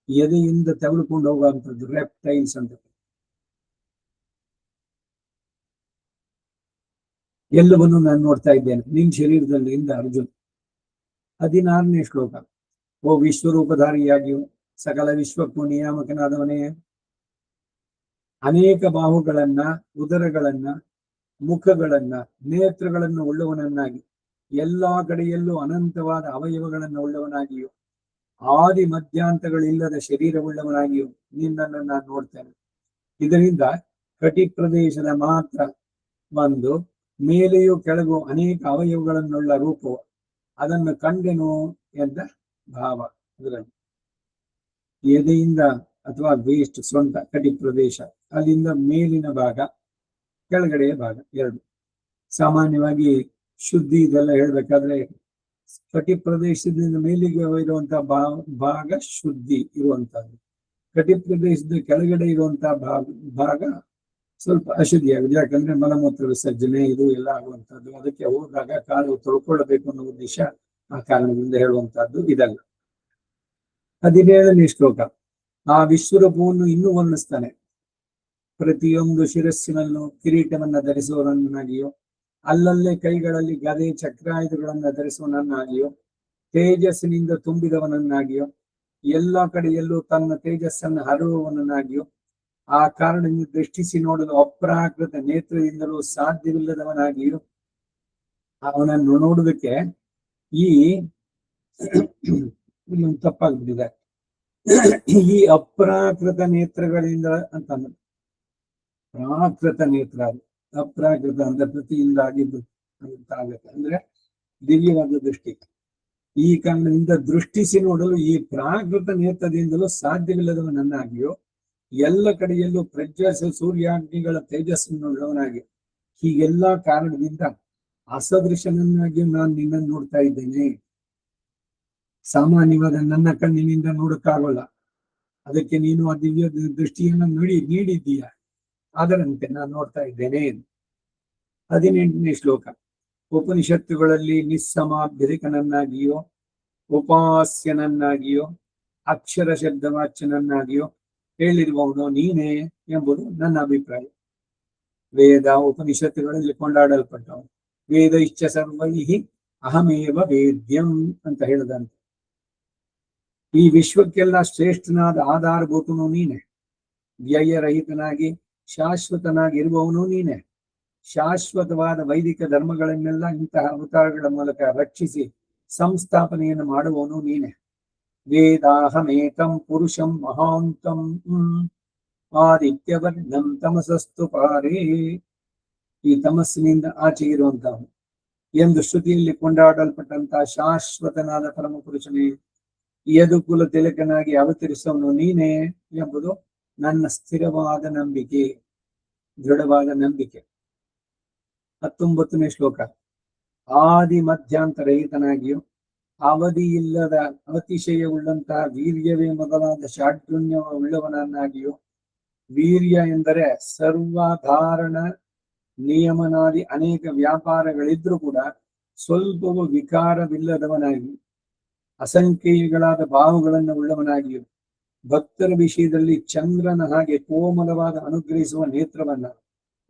ಎದೆಯಿಂದ ತೆಗೆದುಕೊಂಡು ಹೋಗುವಂಥದ್ದು ರೆಪ್ಟೈಲ್ಸ್ ಅಂತ, ಎಲ್ಲವನ್ನು ನಾನು ನೋಡ್ತಾ ಇದ್ದೇನೆ ನಿನ್ ಶರೀರದಲ್ಲಿ ಇಂದ. ಅರ್ಜುನ್ 16ನೇ ಶ್ಲೋಕ. ಓ ವಿಶ್ವರೂಪಧಾರಿಯಾಗಿಯೂ ಸಕಲ ವಿಶ್ವಕ್ಕೂ ನಿಯಾಮಕನಾದವನೇ, ಅನೇಕ ಬಾಹುಗಳನ್ನ, ಉದರಗಳನ್ನ, ಮುಖಗಳನ್ನ, ನೇತ್ರಗಳನ್ನು ಉಳ್ಳವನನ್ನಾಗಿ, ಎಲ್ಲಾ ಕಡೆಯಲ್ಲೂ ಅನಂತವಾದ ಅವಯವಗಳನ್ನು ಉಳ್ಳವನಾಗಿಯೂ, ಆದಿ ಮಧ್ಯಾಂತಗಳಿಲ್ಲದ ಶರೀರವುಳ್ಳವನಾಗಿಯೂ ನಿನ್ನನ್ನು ನಾನು ನೋಡ್ತೇನೆ. ಇದರಿಂದ ಕಟಿ ಪ್ರದೇಶದ ಮಾತ್ರ ಒಂದು ಮೇಲೆಯೂ ಕೆಳಗೂ ಅನೇಕ ಅವಯವಗಳನ್ನುಳ್ಳ ರೂಪವು ಅದನ್ನು ಕಂಡೆನು ಎಂದ ಭಾವ. ಅದರಲ್ಲಿ ಎದೆಯಿಂದ ಅಥವಾ ವೇಸ್ಟ್ ಸೊಂಟ ಕಟಿ ಪ್ರದೇಶ, ಅಲ್ಲಿಂದ ಮೇಲಿನ ಭಾಗ, ಕೆಳಗಡೆಯ ಭಾಗ ಎರಡು. ಸಾಮಾನ್ಯವಾಗಿ ಶುದ್ಧಿ ಇದೆಲ್ಲ ಹೇಳ್ಬೇಕಾದ್ರೆ ಕಟಿ ಪ್ರದೇಶದಿಂದ ಮೇಲಿಗೆ ಇರುವಂತಹ ಭಾಗ ಶುದ್ಧಿ ಇರುವಂತಹದ್ದು, ಕಟಿ ಪ್ರದೇಶದ ಕೆಳಗಡೆ ಇರುವಂತಹ ಭಾಗ ಸ್ವಲ್ಪ ಅಶುದ್ಧಿ ಆಗಿದೆ. ಯಾಕಂದ್ರೆ ಮಲಮೂತ್ರ ವಿಸರ್ಜನೆ ಇದು ಎಲ್ಲ ಆಗುವಂತಹದ್ದು, ಅದಕ್ಕೆ ಹೋದಾಗ ಕಾಲು ತೊಳ್ಕೊಳ್ಳಬೇಕು ಅನ್ನೋ ಉದ್ದೇಶ, ಆ ಕಾರಣದಿಂದ ಹೇಳುವಂತಹದ್ದು ಇದಲ್ಲ. 17ನೇ ಶ್ಲೋಕ. ಆ ವಿಶ್ವರೂಪವನ್ನು ಇನ್ನೂ ವರ್ಣಿಸ್ತಾನೆ. ಪ್ರತಿಯೊಂದು ಶಿರಸ್ಸಿನಲ್ಲೂ ಕಿರೀಟವನ್ನ ಧರಿಸುವವನನ್ನಾಗಿಯೋ, ಅಲ್ಲಲ್ಲೇ ಕೈಗಳಲ್ಲಿ ಗದೆ ಚಕ್ರಾಯುಧಗಳನ್ನ ಧರಿಸುವವನನ್ನಾಗಿಯೋ, ತೇಜಸ್ಸಿನಿಂದ ತುಂಬಿದವನನ್ನಾಗಿಯೋ, ಎಲ್ಲ ಕಡೆಯಲ್ಲೂ ತನ್ನ ತೇಜಸ್ಸನ್ನು ಹರಡುವವನನ್ನಾಗಿಯೋ, ಆ ಕಾರಣದಿಂದ ದೃಷ್ಟಿಸಿ ನೋಡಲು ಅಪ್ರಾಕೃತ ನೇತ್ರದಿಂದಲೂ ಸಾಧ್ಯವಿಲ್ಲದವನಾಗಿಯೋ, ಅವನನ್ನು ನೋಡುವುದಕ್ಕೆ ಈ ತಪ್ಪಾಗ್ಬಿಟ್ಟಿದೆ. ಈ ಅಪ್ರಾಕೃತ ನೇತ್ರಗಳಿಂದ ಅಂತ, ಪ್ರಾಕೃತ ನೇತ್ರ, ಅಪ್ರಾಕೃತ ಅಂದ್ರೆ ಪ್ರತಿಯಿಂದ ಆಗಿದ್ದು ಅಂತ ಆಗತ್ತೆ, ಅಂದ್ರೆ ದಿವ್ಯವಾದ ದೃಷ್ಟಿ. ಈ ಕಾರಣದಿಂದ ದೃಷ್ಟಿಸಿ ನೋಡಲು ಈ ಪ್ರಾಕೃತ ನೇತ್ರದಿಂದಲೂ ಸಾಧ್ಯವಿಲ್ಲದವನನ್ನಾಗಿಯೋ, ಎಲ್ಲ ಕಡೆಯಲ್ಲೂ ಪ್ರಜ್ವಲಿಸ ಸೂರ್ಯಾಗ್ನಿಗಳ ತೇಜಸ್ಸನ್ನುಳ್ಳವನಾಗಿ, ಹೀಗೆಲ್ಲಾ ಕಾರಣದಿಂದ ಅಸದೃಶನನ್ನಾಗಿ ನಾನು ನಿನ್ನನ್ನು ನೋಡ್ತಾ ಇದ್ದೇನೆ. ಸಾಮಾನ್ಯವಾದ ನನ್ನ ಕಣ್ಣಿನಿಂದ ನೋಡಕ್ಕಾಗಲ್ಲ, ಅದಕ್ಕೆ ನೀನು ಆ ದಿವ್ಯ ದೃಷ್ಟಿಯನ್ನು ನೀಡಿದ್ದೀಯ, ಅದರಂತೆ ನಾನು ನೋಡ್ತಾ ಇದ್ದೇನೆ. 18ನೇ ಶ್ಲೋಕ. ಉಪನಿಷತ್ತುಗಳಲ್ಲಿ ನಿಸ್ಸಮಾಭ್ಯಧಿಕನನ್ನಾಗಿಯೋ, ಉಪಾಸ್ಯನನ್ನಾಗಿಯೋ, ಅಕ್ಷರ ಶಬ್ದವಾಚ್ಯನನ್ನಾಗಿಯೋ ಹೇಳಿರುವವನು ನೀನೇ ಎಂಬುದು ನನ್ನ ಅಭಿಪ್ರಾಯ. ವೇದ ಉಪನಿಷತ್ತುಗಳಲ್ಲಿ ಕೊಂಡಾಡಲ್ಪಟ್ಟವನು. ವೇದ ಇಚ್ಛ ಸರ್ವೈಹಿ ಅಹಮೇವ ವೇದ್ಯಂ ಅಂತ ಹೇಳದಂತೆ. ಈ ವಿಶ್ವಕ್ಕೆಲ್ಲ ಶ್ರೇಷ್ಠನಾದ ಆಧಾರಭೂತನು ನೀನೆ, ವ್ಯಯರಹಿತನಾಗಿ ಶಾಶ್ವತನಾಗಿ ಇರುವವನು ನೀನೆ. ಶಾಶ್ವತವಾದ ವೈದಿಕ ಧರ್ಮಗಳನ್ನೆಲ್ಲ ಇಂತಹ ಅವತಾರಗಳ ಮೂಲಕ ರಕ್ಷಿಸಿ ಸಂಸ್ಥಾಪನೆಯನ್ನು ಮಾಡುವವನು ನೀನೆ. ವೇದಾಹಮೇಕಂ ಪುರುಷಂ ಮಹಾಂತಂ ಆದಿತ್ಯವರ್ಣಂ ತಮಸಸ್ತು ಪಾರೇ. ಈ ತಮಸ್ಸಿನಿಂದ ಆಚೆ ಇರುವಂತಹ ಎಂದು ಶ್ರುತಿಯಲ್ಲಿ ಕೊಂಡಾಡಲ್ಪಟ್ಟಂತಹ ಶಾಶ್ವತನಾದ ಪರಮ ಪುರುಷನೇ, ಯದುಕುಲ ತಿಲಕನಾಗಿ ಅವತರಿಸುವವನು ನೀನೇ ಎಂಬುದು ನನ್ನ ಸ್ಥಿರವಾದ ನಂಬಿಕೆ, ದೃಢವಾದ ನಂಬಿಕೆ. 19ನೇ ಶ್ಲೋಕ. ಆದಿ ಮಧ್ಯಾಂತರಹಿತನಾಗಿಯೂ ಅವಧಿ ಇಲ್ಲದ ಅತಿಶಯವುಳ್ಳಂತಹ ವೀರ್ಯವೇ ಮೊದಲಾದ ಷಾಡ್ಗುಣ್ಯ ಉಳ್ಳವನನ್ನಾಗಿಯೂ, ವೀರ್ಯ ಎಂದರೆ ಸರ್ವಧಾರಣ ನಿಯಮನಾದಿ ಅನೇಕ ವ್ಯಾಪಾರಗಳಿದ್ರೂ ಕೂಡ ಸ್ವಲ್ಪವೂ ವಿಕಾರವಿಲ್ಲದವನಾಗಿ, ಅಸಂಖ್ಯೆಯಗಳಾದ ಭಾವಗಳನ್ನು ಉಳ್ಳವನಾಗಿಯೂ, ಭಕ್ತರ ವಿಷಯದಲ್ಲಿ ಚಂದ್ರನ ಹಾಗೆ ಕೋಮಲವಾದ ಅನುಗ್ರಹಿಸುವ ನೇತ್ರವನ್ನ,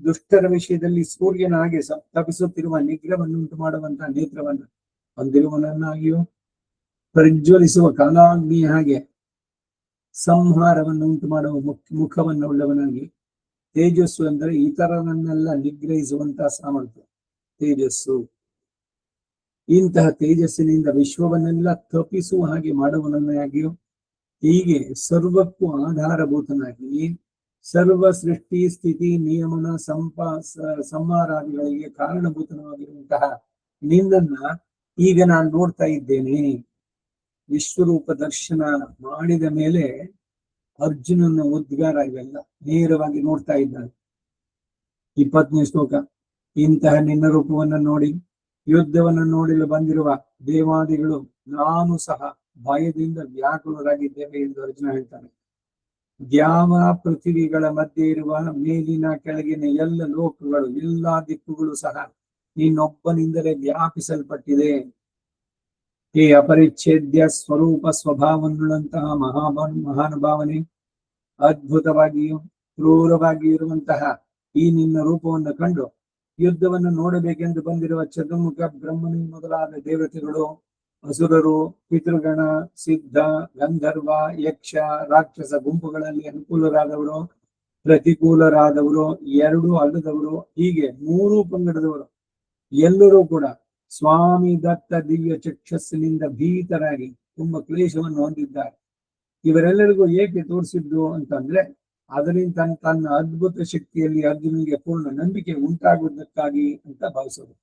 ದುಷ್ಟರ ವಿಷಯದಲ್ಲಿ ಸೂರ್ಯನ ಹಾಗೆ ತಪಿಸುತ್ತಿರುವ ನಿಗ್ರಹವನ್ನುಂಟು ಮಾಡುವಂತಹ ನೇತ್ರವನ್ನ ಹೊಂದಿರುವವನನ್ನಾಗಿಯೂ, ಪ್ರಜ್ವಲಿಸುವ ಕಾಲಾಗ್ನಿಯ ಹಾಗೆ ಸಂಹಾರವನ್ನುಂಟು ಮಾಡುವ ಮುಖವನ್ನು ಉಳ್ಳವನಾಗಿ, ತೇಜಸ್ಸು ಎಂದರೆ ಇತರರನ್ನೆಲ್ಲ ನಿಗ್ರಹಿಸುವಂತಹ ಸಾಮರ್ಥ್ಯ ತೇಜಸ್ಸು. ಇಂತಹ ತೇಜಸ್ಸಿನಿಂದ ವಿಶ್ವವನ್ನೆಲ್ಲ ತಪಿಸುವ ಹಾಗೆ ಮಾಡುವವನಾಗಿಯೂ, ಹೀಗೆ ಸರ್ವಕ್ಕೂ ಆಧಾರಭೂತನಾಗಿ ಸರ್ವ ಸೃಷ್ಟಿ ಸ್ಥಿತಿ ನಿಯಮನ ಸಂಹಾರಾದಿಗಳಿಗೆ ಕಾರಣಭೂತವಾಗಿರುವಂತಹ ನಿನ್ನನ್ನ ಈಗ ನಾನು ನೋಡ್ತಾ ಇದ್ದೇನೆ. ವಿಶ್ವರೂಪ ದರ್ಶನ ಮಾಡಿದ ಮೇಲೆ ಅರ್ಜುನನ ಉದ್ಗಾರ ಇವೆಲ್ಲ ನೇರವಾಗಿ ನೋಡ್ತಾ ಇದ್ದಾನೆ. 20ನೇ ಶ್ಲೋಕ. ಇಂತಹ ನಿನ್ನ ರೂಪವನ್ನು ನೋಡಿ ಯುದ್ಧವನ್ನು ನೋಡಲು ಬಂದಿರುವ ದೇವಾದಿಗಳು ನಾನು ಸಹ ಭಯದಿಂದ ವ್ಯಾಕುಲರಾಗಿದ್ದೇವೆ ಎಂದು ಅರ್ಜುನ ಹೇಳ್ತಾನೆ. ದ್ಯಾವ ಪೃಥ್ವಿಗಳ ಮಧ್ಯೆ ಇರುವ ಮೇಲಿನ ಕೆಳಗಿನ ಎಲ್ಲ ಲೋಕಗಳು, ಎಲ್ಲಾ ದಿಕ್ಕುಗಳು ಸಹ ನೀನೊಬ್ಬನಿಂದಲೇ ವ್ಯಾಪಿಸಲ್ಪಟ್ಟಿದೆ. ಈ ಅಪರಿಚ್ಛೇದ್ಯ ಸ್ವರೂಪ ಸ್ವಭಾವನ್ನುಳ್ಳಂತಹ ಮಹಾನುಭಾವನೆ, ಅದ್ಭುತವಾಗಿಯೂ ಕ್ರೂರವಾಗಿಯೂ ಇರುವಂತಹ ಈ ನಿನ್ನ ರೂಪವನ್ನು ಕಂಡು ಯುದ್ಧವನ್ನು ನೋಡಬೇಕೆಂದು ಬಂದಿರುವ ಚತುರ್ಮುಖ ಬ್ರಹ್ಮನು ಮೊದಲಾದ ದೇವತೆಗಳು, ಅಸುರರು, ಪಿತೃಗಣ, ಸಿದ್ಧ, ಗಂಧರ್ವ, ಯಕ್ಷ, ರಾಕ್ಷಸ ಗುಂಪುಗಳಲ್ಲಿ ಅನುಕೂಲರಾದವರು, ಪ್ರತಿಕೂಲರಾದವರು, ಎರಡೂ ಅಲ್ಲದವರು, ಹೀಗೆ 3 ಪಂಗಡದವರು ಎಲ್ಲರೂ ಕೂಡ ಸ್ವಾಮಿ ದತ್ತ ದಿವ್ಯ ಚಕ್ಷಸ್ಸಿನಿಂದ ಭೀತರಾಗಿ ತುಂಬಾ ಕ್ಲೇಶವನ್ನು ಹೊಂದಿದ್ದಾರೆ. ಇವರೆಲ್ಲರಿಗೂ ಏಕೆ ತೋರಿಸಿದ್ದು ಅಂತಂದ್ರೆ, ಅದರಿಂದ ತನ್ನ ಅದ್ಭುತ ಶಕ್ತಿಯಲ್ಲಿ ಅರ್ಜುನಿಗೆ ಪೂರ್ಣ ನಂಬಿಕೆ ಉಂಟಾಗುವುದಕ್ಕಾಗಿ ಅಂತ ಭಾವಿಸೋದು.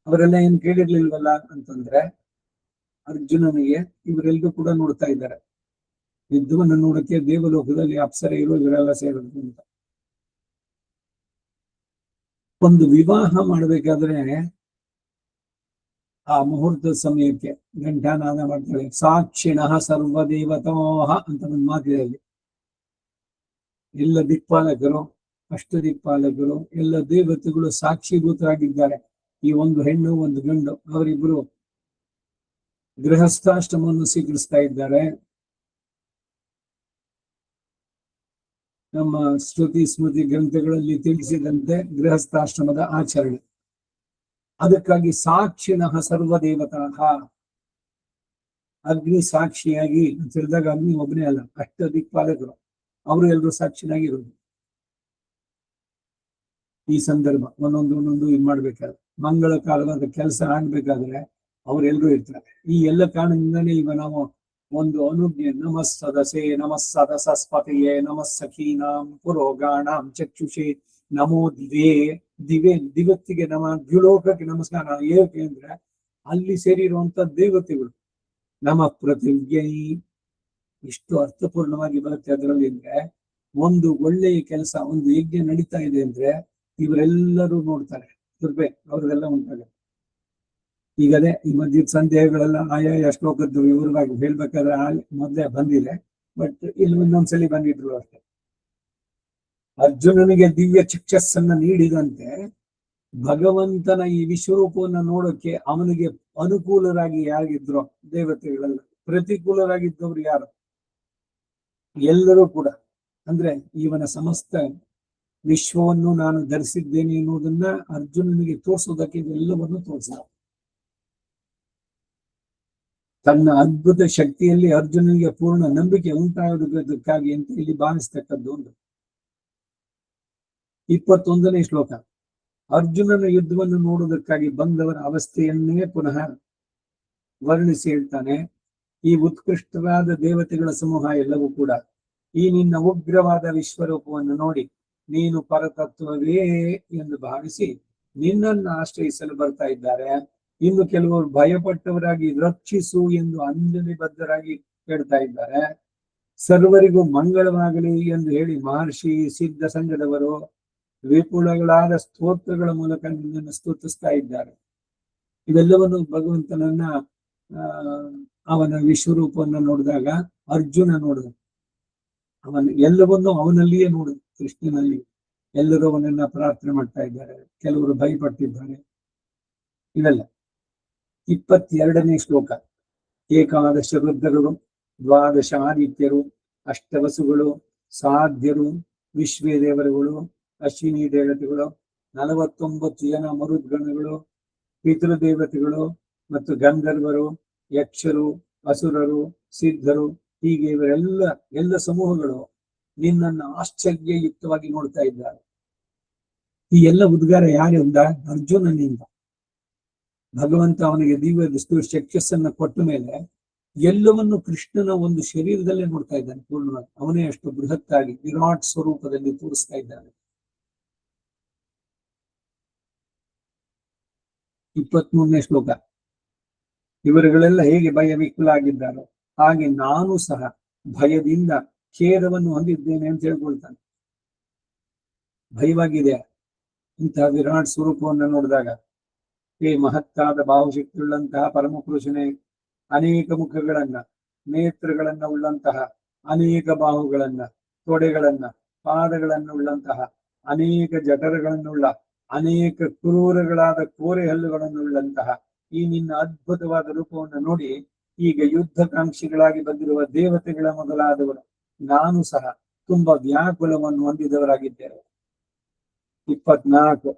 ಅವರೆಲ್ಲ ಏನ್ ಕೇಳಿರ್ಲಿಲ್ವಲ್ಲ ಅಂತಂದ್ರೆ, ಅರ್ಜುನನಿಗೆ ಇವರೆಲ್ಲರೂ ಕೂಡ ನೋಡ್ತಾ ಇದ್ದಾರೆ. ಯುದ್ಧವನ್ನು ನೋಡಕ್ಕೆ ದೇವಲೋಕದಲ್ಲಿ ಅಪ್ಸರೆಯರು ಇವರೆಲ್ಲ ಸೇರೋದು ಅಂತ. ಒಂದು ವಿವಾಹ ಮಾಡಬೇಕಾದ್ರೆ ಆ ಮುಹೂರ್ತದ ಸಮಯಕ್ಕೆ ಘಂಟಾನಾದ ಮಾಡ್ತಾರೆ. ಸಾಕ್ಷಿಣಃ ಸರ್ವದೇವತೋಹ ಅಂತ ಒಂದು ಮಾತಿದೆ ಅಲ್ಲಿ. ಎಲ್ಲ ದಿಕ್ಪಾಲಕರು, ಅಷ್ಟ ದಿಕ್ಪಾಲಕರು, ಎಲ್ಲ ದೇವತೆಗಳು ಸಾಕ್ಷಿಭೂತರಾಗಿದ್ದಾರೆ. ಈ ಒಂದು ಹೆಣ್ಣು ಒಂದು ಗಂಡು ಅವರಿಬ್ಬರು ಗೃಹಸ್ಥಾಶ್ರಮವನ್ನು ಸ್ವೀಕರಿಸ್ತಾ ಇದ್ದಾರೆ. ನಮ್ಮ ಶ್ರುತಿ ಸ್ಮೃತಿ ಗ್ರಂಥಗಳಲ್ಲಿ ತಿಳಿಸಿದಂತೆ ಗೃಹಸ್ಥಾಶ್ರಮದ ಆಚರಣೆ. ಅದಕ್ಕಾಗಿ ಸಾಕ್ಷಿಣಃ ಸರ್ವದೇವತಃ, ಅಗ್ನಿ ಸಾಕ್ಷಿಯಾಗಿ ತಿಳಿದಾಗ ಅಗ್ನಿ ಒಬ್ಬನೇ ಅಲ್ಲ, ಅಷ್ಟ ದಿಕ್ಪಾಲಕರು ಅವರು ಎಲ್ಲರೂ ಸಾಕ್ಷಿಯಾಗಿರೋದು. ಈ ಸಂದರ್ಭ ಒಂದೊಂದು ಇದು ಮಾಡ್ಬೇಕಾದ್ರೆ, ಮಂಗಳ ಕಾಲದ ಕೆಲಸ ಆಗ್ಬೇಕಾದ್ರೆ ಅವರೆಲ್ಲರೂ ಇರ್ತಾರೆ. ಈ ಎಲ್ಲ ಕಾರಣದಿಂದಲೇ ಈಗ ನಾವು ಒಂದು ಅನುಜ್ಞೆ, ನಮಃ ಸದಸೆ ನಮಃ ಸದಸಸ್ಪತಿಯೇ ನಮಃ ಸಖೀನಾಂ ಪುರೋಗಾಣಾಂ ಚಕ್ಷುಷೇ ನಮೋ ದಿವತ್ತಿಗೆ ದ್ಯುಲೋಕಕ್ಕೆ ನಮಸ್ಕಾರ. ಏಕೆ ಅಂದ್ರೆ ಅಲ್ಲಿ ಸೇರಿರುವಂತ ದೇವತೆಗಳು ನಮ್ಮ ಪೃಥಿವ್ಯೈ ಇಷ್ಟು ಅರ್ಥಪೂರ್ಣವಾಗಿ ಬರುತ್ತೆ. ಅದರಲ್ಲಿ ಅಂದ್ರೆ ಒಂದು ಒಳ್ಳೆಯ ಕೆಲಸ, ಒಂದು ಯಜ್ಞ ನಡೀತಾ ಇದೆ ಅಂದ್ರೆ ಇವರೆಲ್ಲರೂ ನೋಡ್ತಾರೆ, ಕೃಪೆ ಅವ್ರಿಗೆಲ್ಲ ಉಂಟಾಗುತ್ತೆ. ಈಗದೇ ಈ ಮಧ್ಯ ಸಂದೇಹಗಳೆಲ್ಲ ಆಯಾ ಶ್ಲೋಕದ್ದು ವಿವರವಾಗಿ ಹೇಳ್ಬೇಕಾದ್ರೆ ಮೊದಲೇ ಬಂದಿದೆ, ಬಟ್ ಇಲ್ಲಿ ಒಂದೊಂದ್ಸಲಿ ಬಂದಿದ್ರು ಅಷ್ಟೇ. ಅರ್ಜುನನಿಗೆ ದಿವ್ಯ ಚಕ್ಷಸ್ಸನ್ನ ನೀಡಿದಂತೆ ಭಗವಂತನ ಈ ವಿಶ್ವರೂಪವನ್ನು ನೋಡೋಕೆ ಅವನಿಗೆ ಅನುಕೂಲರಾಗಿ ಯಾರಿದ್ರು ದೇವತೆಗಳೆಲ್ಲ, ಪ್ರತಿಕೂಲರಾಗಿದ್ದವ್ರು ಯಾರು? ಎಲ್ಲರೂ ಕೂಡ. ಅಂದ್ರೆ ಇವನ ಸಮಸ್ತ ವಿಶ್ವವನ್ನು ನಾನು ಧರಿಸಿದ್ದೇನೆ ಎನ್ನುವುದನ್ನ ಅರ್ಜುನನಿಗೆ ತೋರಿಸೋದಕ್ಕೆ ಇವೆಲ್ಲವನ್ನು ತೋರಿಸಿದ. ತನ್ನ ಅದ್ಭುತ ಶಕ್ತಿಯಲ್ಲಿ ಅರ್ಜುನನಿಗೆ ಪೂರ್ಣ ನಂಬಿಕೆ ಉಂಟಾಗುವುದಕ್ಕಾಗಿ ಅಂತ ಇಲ್ಲಿ ಭಾವಿಸ್ತಕ್ಕದ್ದು ಒಂದು. 21ನೇ ಶ್ಲೋಕ. ಅರ್ಜುನನ ಯುದ್ಧವನ್ನು ನೋಡುವುದಕ್ಕಾಗಿ ಬಂದವರ ಅವಸ್ಥೆಯನ್ನೇ ಪುನಃ ವರ್ಣಿಸಿ ಹೇಳ್ತಾನೆ. ಈ ಉತ್ಕೃಷ್ಟವಾದ ದೇವತೆಗಳ ಸಮೂಹ ಎಲ್ಲವೂ ಕೂಡ ಈ ನಿನ್ನ ಉಗ್ರವಾದ ವಿಶ್ವರೂಪವನ್ನು ನೋಡಿ ನೀನು ಪರತತ್ವವೇ ಎಂದು ಭಾವಿಸಿ ನಿನ್ನನ್ನು ಆಶ್ರಯಿಸಲು ಬರ್ತಾ ಇದ್ದಾರೆ. ಇನ್ನು ಕೆಲವರು ಭಯಪಟ್ಟವರಾಗಿ ರಕ್ಷಿಸು ಎಂದು ಅಂಜಲಿ ಬದ್ಧರಾಗಿ ಕೇಳ್ತಾ ಇದ್ದಾರೆ. ಸರ್ವರಿಗೂ ಮಂಗಳವಾಗಲಿ ಎಂದು ಹೇಳಿ ಮಹರ್ಷಿ ಸಿದ್ಧ ಸಂಘದವರು ವಿಪುಲಗಳಾದ ಸ್ತೋತ್ರಗಳ ಮೂಲಕ ನಿನ್ನನ್ನು ಸ್ತುತಿಸ್ತಾ ಇದ್ದಾರೆ. ಇವೆಲ್ಲವನ್ನು ಭಗವಂತನನ್ನ ಅವನ ವಿಶ್ವರೂಪವನ್ನು ನೋಡಿದಾಗ ಅರ್ಜುನ ನೋಡಿದ, ಎಲ್ಲವನ್ನು ಅವನಲ್ಲಿಯೇ ನೋಡಿದ, ಕೃಷ್ಣನಲ್ಲಿ. ಎಲ್ಲರೂ ಅವನನ್ನ ಪ್ರಾರ್ಥನೆ ಮಾಡ್ತಾ ಇದ್ದಾರೆ, ಕೆಲವರು ಭಯಪಟ್ಟಿದ್ದಾರೆ. ಇವೆಲ್ಲ 22ನೇ ಶ್ಲೋಕ. ಏಕಾದಶ ರುದ್ರರು, ದ್ವಾದಶ ಆದಿತ್ಯರು, ಅಷ್ಟವಸುಗಳು, ಸಾಧ್ಯರು, ವಿಶ್ವೇ ದೇವರುಗಳು, ಅಶ್ವಿನಿ ದೇವತೆಗಳು, 49 ಜನ ಮರುದ್ಗಣಗಳು, ಪಿತೃದೇವತೆಗಳು ಮತ್ತು ಗಂಧರ್ವರು, ಯಕ್ಷರು, ಅಸುರರು, ಸಿದ್ಧರು, ಹೀಗೆ ಎಲ್ಲ ಸಮೂಹಗಳು ನಿನ್ನನ್ನು ಆಶ್ಚರ್ಯಯುಕ್ತವಾಗಿ ನೋಡ್ತಾ ಇದ್ದಾರೆ. ಈ ಎಲ್ಲ ಉದ್ಗಾರ ಯಾರಿಂದ? ಅರ್ಜುನನಿಂದ. ಭಗವಂತ ಅವನಿಗೆ ದಿವ್ಯ ಯಶಸ್ಸನ್ನ ಕೊಟ್ಟ ಮೇಲೆ ಎಲ್ಲವನ್ನು ಕೃಷ್ಣನ ಒಂದು ಶರೀರದಲ್ಲೇ ನೋಡ್ತಾ ಇದ್ದಾನೆ ಪೂರ್ಣವಾಗಿ. ಅವನೇ ಅಷ್ಟು ಬೃಹತ್ತಾಗಿ ವಿರಾಟ್ ಸ್ವರೂಪದಲ್ಲಿ ತೋರಿಸ್ತಾ ಇದ್ದಾನೆ. 23ನೇ ಶ್ಲೋಕ. ಇವರುಗಳೆಲ್ಲ ಹೇಗೆ ಭಯ ವಿಕುಲಾಗಿದ್ದಾರೋ ಹಾಗೆ ನಾನು ಸಹ ಭಯದಿಂದ ಖೇದವನ್ನು ಹೊಂದಿದ್ದೇನೆ ಅಂತ ಹೇಳ್ಕೊಳ್ತಾನೆ. ಭಯವಾಗಿದೆ ಇಂತಹ ವಿರಾಟ್ ಸ್ವರೂಪವನ್ನು ನೋಡಿದಾಗ. ಹೇ ಮಹತ್ತಾದ ಬಾಹುಶಕ್ತಿಯುಳ್ಳಂತಹ ಪರಮಪುರುಷನೇ, ಅನೇಕ ಮುಖಗಳನ್ನ, ನೇತ್ರಗಳನ್ನ ಉಳ್ಳಂತಹ, ಅನೇಕ ಬಾಹುಗಳನ್ನ, ತೊಡೆಗಳನ್ನ, ಪಾದಗಳನ್ನ ಉಳ್ಳಂತಹ, ಅನೇಕ ಜಠರಗಳನ್ನುಳ್ಳ, ಅನೇಕ ಕ್ರೂರಗಳಾದ ಕೋರೆ ಹಲ್ಲುಗಳನ್ನುಳ್ಳಂತಹ ಈ ನಿನ್ನ ಅದ್ಭುತವಾದ ರೂಪವನ್ನು ನೋಡಿ ಈಗ ಯುದ್ಧಕಾಂಕ್ಷಿಗಳಾಗಿ ಬಂದಿರುವ ದೇವತೆಗಳ ಮೊದಲಾದವರು ನಾನು ಸಹ ತುಂಬಾ ವ್ಯಾಕುಲವನ್ನು ಹೊಂದಿದವರಾಗಿದ್ದೇವೆ. 24.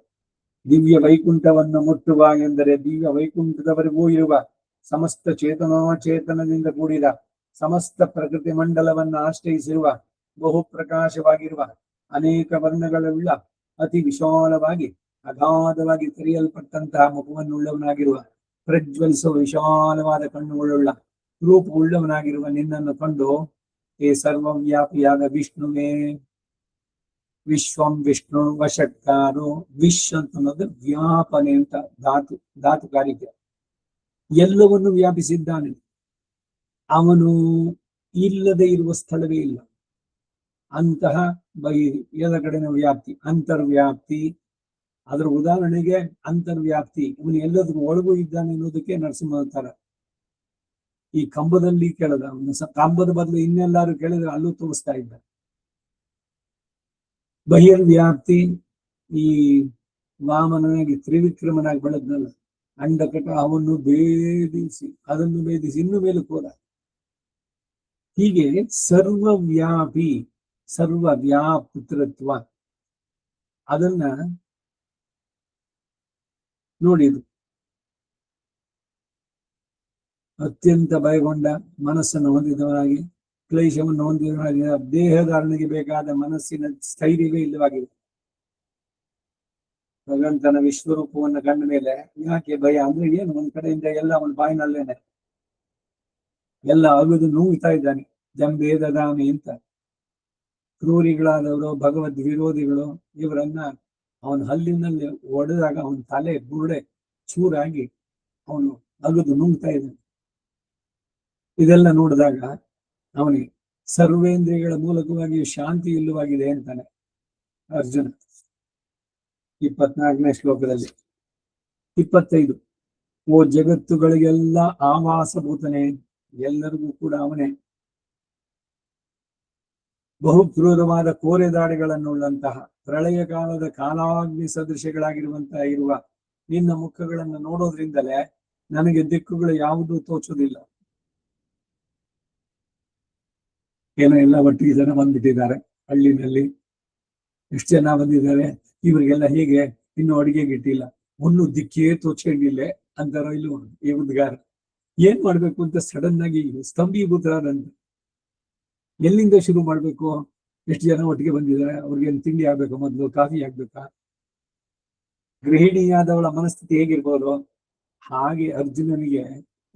ದಿವ್ಯ ವೈಕುಂಠವನ್ನು ಮುಟ್ಟುವ ಎಂದರೆ ದಿವ್ಯ ವೈಕುಂಠದವರೆಗೂ ಇರುವ ಸಮಸ್ತ ಚೇತನದಿಂದ ಕೂಡಿದ ಸಮಸ್ತ ಪ್ರಕೃತಿ ಮಂಡಲವನ್ನು ಆಶ್ರಯಿಸಿರುವ ಬಹುಪ್ರಕಾಶವಾಗಿರುವ ಅನೇಕ ವರ್ಣಗಳುಳ್ಳ ಅತಿ ವಿಶಾಲವಾಗಿ ಅಗಾಧವಾಗಿ ತೆರೆಯಲ್ಪಟ್ಟಂತಹ ಮುಖವನ್ನುಳ್ಳವನಾಗಿರುವ ಪ್ರಜ್ವಲಿಸುವ ವಿಶಾಲವಾದ ಕಣ್ಣುಗಳುಳ್ಳ ರೂಪವುಳ್ಳವನಾಗಿರುವ ನಿನ್ನನ್ನು ಕಂಡು, ಹೇ ಸರ್ವವ್ಯಾಪಿಯಾದ ವಿಷ್ಣುವೇ, ವಿಶ್ವಂ ವಿಷ್ಣು ವಷಟ್ಕಾರೋ, ವಿಶ್ ಅಂತ ಅನ್ನೋದು ವ್ಯಾಪನೆ ಅಂತ ಧಾತುಕಾರಿಕೆ. ಎಲ್ಲವನ್ನು ವ್ಯಾಪಿಸಿದ್ದಾನೆ. ಅವನು ಇಲ್ಲದೆ ಇರುವ ಸ್ಥಳವೇ ಇಲ್ಲ. ಅಂತಹ ಎಡಗಡೆನ ವ್ಯಾಪ್ತಿ, ಅಂತರ್ವ್ಯಾಪ್ತಿ. ಅದರ ಉದಾಹರಣೆಗೆ ಅಂತರ್ವ್ಯಾಪ್ತಿ, ಅವನು ಎಲ್ಲದ್ರ ಒಳಗೂ ಇದ್ದಾನೆ ಅನ್ನೋದಕ್ಕೆ ನರಸಿಂಹಾವತಾರ. ಈ ಕಂಬದಲ್ಲಿ ಕೇಳದ, ಕಂಬದ ಬದಲು ಇನ್ನೆಲ್ಲಾರು ಕೇಳಿದ್ರೆ ಅಲ್ಲೂ ತೋರಿಸ್ತಾ ಇದ್ದ. ಬಹಿರ್ವ್ಯಾಪ್ತಿ, ಈ ವಾಮನಾಗಿ ತ್ರಿವಿಕ್ರಮನಾಗಿ ಬೆಳೆದ್ನಲ್ಲ, ಅಂಡಕಟ, ಅವನ್ನು ಭೇದಿಸಿ ಅದನ್ನು ಭೇದಿಸಿ ಇನ್ನು ಮೇಲೆ ಕೋರ. ಹೀಗೆ ಸರ್ವವ್ಯಾಪಿ, ಸರ್ವವ್ಯಾಪುತ್ರತ್ವ ಅದನ್ನ ನೋಡಿದ್ರು. ಅತ್ಯಂತ ಭಯಗೊಂಡ ಮನಸ್ಸನ್ನು ಹೊಂದಿದವನಾಗಿ, ಕ್ಲೇಶವನ್ನು ಹೊಂದಿದವನಾಗಿ, ದೇಹಧಾರಣೆಗೆ ಬೇಕಾದ ಮನಸ್ಸಿನ ಸ್ಥೈರ್ಯವೇ ಇಲ್ಲವಾಗಿದೆ. ಭಗವಂತನ ವಿಶ್ವರೂಪವನ್ನು ಕಂಡ ಮೇಲೆ ಯಾಕೆ ಭಯ ಅಂದ್ರೆ ಏನು? ಒಂದ್ ಕಡೆಯಿಂದ ಎಲ್ಲ ಅವನ ಬಾಯಿನಲ್ಲೇನೆ ಎಲ್ಲ ಅಗದು ನುಂಗ್ತಾ ಇದ್ದಾನೆ. ಜಂಬೇದದಾಮಿ ಅಂತ ಕ್ರೂರಿಗಳಾದವರು, ಭಗವದ್ ವಿರೋಧಿಗಳು, ಇವರನ್ನ ಅವನ ಹಲ್ಲಿನಲ್ಲಿ ಒಡೆದಾಗ ಅವನ ತಲೆ ಬುರುಡೆ ಚೂರಾಗಿ ಅವನು ಅಗದು ನುಂಗ್ತಾ ಇದ್ದಾನೆ. ಇದೆಲ್ಲ ನೋಡಿದಾಗ ಅವನಿಗೆ ಸರ್ವೇಂದ್ರಿಯಗಳ ಮೂಲಕವಾಗಿ ಶಾಂತಿ ಇಲ್ಲವಾಗಿದೆ ಅಂತಾನೆ ಅರ್ಜುನ 24ನೇ ಶ್ಲೋಕದಲ್ಲಿ. 25. ಓ ಜಗತ್ತುಗಳಿಗೆಲ್ಲ ಆವಾಸಭೂತನೇ, ಎಲ್ಲರಿಗೂ ಕೂಡ ಅವನೇ. ಬಹು ಕ್ರೂರವಾದ ಕೋರೆದಾಡಿಗಳನ್ನುಳ್ಳಂತಹ, ಪ್ರಳಯ ಕಾಲದ ಕಾಲಾಗ್ನಿ ಸದೃಶಗಳಾಗಿರುವಂತಹ ಇರುವ ನಿನ್ನ ಮುಖಗಳನ್ನು ನೋಡೋದ್ರಿಂದಲೇ ನನಗೆ ದಿಕ್ಕುಗಳು ಯಾವುದೂ ತೋಚುವುದಿಲ್ಲ. ಏನೋ ಎಲ್ಲ ಒಟ್ಟಿಗೆ ಜನ ಬಂದ್ಬಿಟ್ಟಿದ್ದಾರೆ ಹಳ್ಳಿನಲ್ಲಿ. ಎಷ್ಟು ಜನ ಬಂದಿದ್ದಾರೆ, ಇವರಿಗೆಲ್ಲ ಹೇಗೆ ಇನ್ನು ಅಡಿಗೆಗೆ ಇಟ್ಟಿಲ್ಲ, ಒಂದು ದಿಕ್ಕೇ ತೋಚಂಗಿಲ್ಲ ಅಂತಾರೋ ಇಲ್ಲಿ ಈ ಉದ್ಗಾರ. ಏನ್ ಮಾಡ್ಬೇಕು ಅಂತ ಸಡನ್ ಆಗಿ ಸ್ತಂಭೀಭೂತರಾದಂತ. ಎಲ್ಲಿಂದ ಶುರು ಮಾಡ್ಬೇಕು? ಎಷ್ಟು ಜನ ಒಟ್ಟಿಗೆ ಬಂದಿದ್ದಾರೆ, ಅವ್ರಿಗೇನು ತಿಂಡಿ ಆಗ್ಬೇಕು, ಮೊದಲು ಕಾಫಿ ಆಗ್ಬೇಕಾ? ಗೃಹಿಣಿಯಾದವಳ ಮನಸ್ಥಿತಿ ಹೇಗಿರ್ಬೋದು ಹಾಗೆ ಅರ್ಜುನನಿಗೆ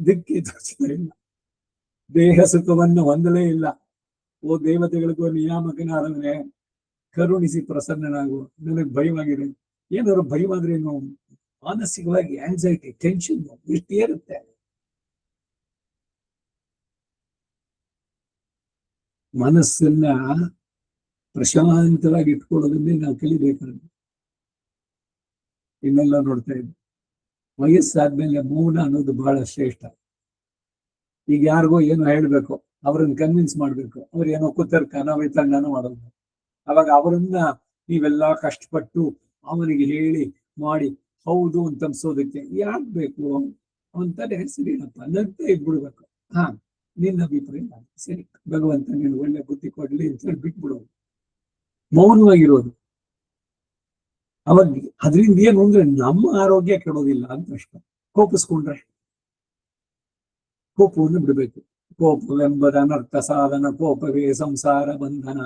ದಿಕ್ಕೇ ತೋಚಲೇ ಇಲ್ಲ, ದೇಹ ಸುಖವನ್ನು ಹೊಂದಲೇ ಇಲ್ಲ. ಓ ದೇವತೆಗಳಿಗೂ ನಿಯಾಮಕನಾದವನೇ, ಕರುಣಿಸಿ ಪ್ರಸನ್ನನಾಗು, ನನಗೆ ಭಯವಾಗಿದೆ, ಏನಾದ್ರು ಭಯವಾದ್ರೇನು ಮಾನಸಿಕವಾಗಿ ಆಂಗ್ಸೈಟಿ, ಟೆನ್ಷನ್ ಇಷ್ಟೇ ಇರುತ್ತೆ. ಮನಸ್ಸನ್ನ ಪ್ರಶಾಂತವಾಗಿ ಇಟ್ಕೊಳ್ಳೋದನ್ನೇ ನಾವು ಕಲಿಬೇಕಾದ್ರೆ. ಇನ್ನೆಲ್ಲ ನೋಡ್ತಾ ಇದ್ವಿ, ವಯಸ್ಸಾದ್ಮೇಲೆ ಮೌನ ಅನ್ನೋದು ಬಹಳ ಶ್ರೇಷ್ಠ. ಈಗ ಯಾರಿಗೋ ಏನೋ ಹೇಳ್ಬೇಕು, ಅವ್ರನ್ನ ಕನ್ವಿನ್ಸ್ ಮಾಡ್ಬೇಕು, ಅವ್ರು ಏನೋ ಕುತರ್ಕನ ವೈತಂಗನ ಮಾಡೋದು. ಅವಾಗ ಅವರನ್ನ ನೀವೆಲ್ಲಾ ಕಷ್ಟಪಟ್ಟು ಅವನಿಗೆ ಹೇಳಿ ಮಾಡಿ ಹೌದು ಅಂತ ಅನ್ಸೋದಕ್ಕೆ ಯಾಕೆ ಬೇಕು ಅಂತಾನೆ ಸರಿನಪ್ಪ ನಗ್ತಾ ಇದ್ಬಿಡ್ಬೇಕು. ಹಾ, ನಿನ್ನ ಅಭಿಪ್ರಾಯ ಸರಿ, ಭಗವಂತ ನೀನು ಒಳ್ಳೆ ಬುದ್ಧಿ ಕೊಡ್ಲಿ ಅಂತ ಹೇಳಿ ಬಿಟ್ಬಿಡೋದು, ಮೌನವಾಗಿರೋದು. ಅವಾಗ ಅದರಿಂದ ಏನು ಅಂದ್ರೆ ನಮ್ಮ ಆರೋಗ್ಯ ಕೆಡೋದಿಲ್ಲ ಅಂತ ಅಷ್ಟ. ಕೋಪಿಸ್ಕೊಂಡ್ರೆ ಕೋಪವನ್ನು ಬಿಡಬೇಕು. ಕೋಪವೆಂಬದ ಅನರ್ಥ ಸಾಧನ, ಕೋಪವೇ ಸಂಸಾರ ಬಂಧನ.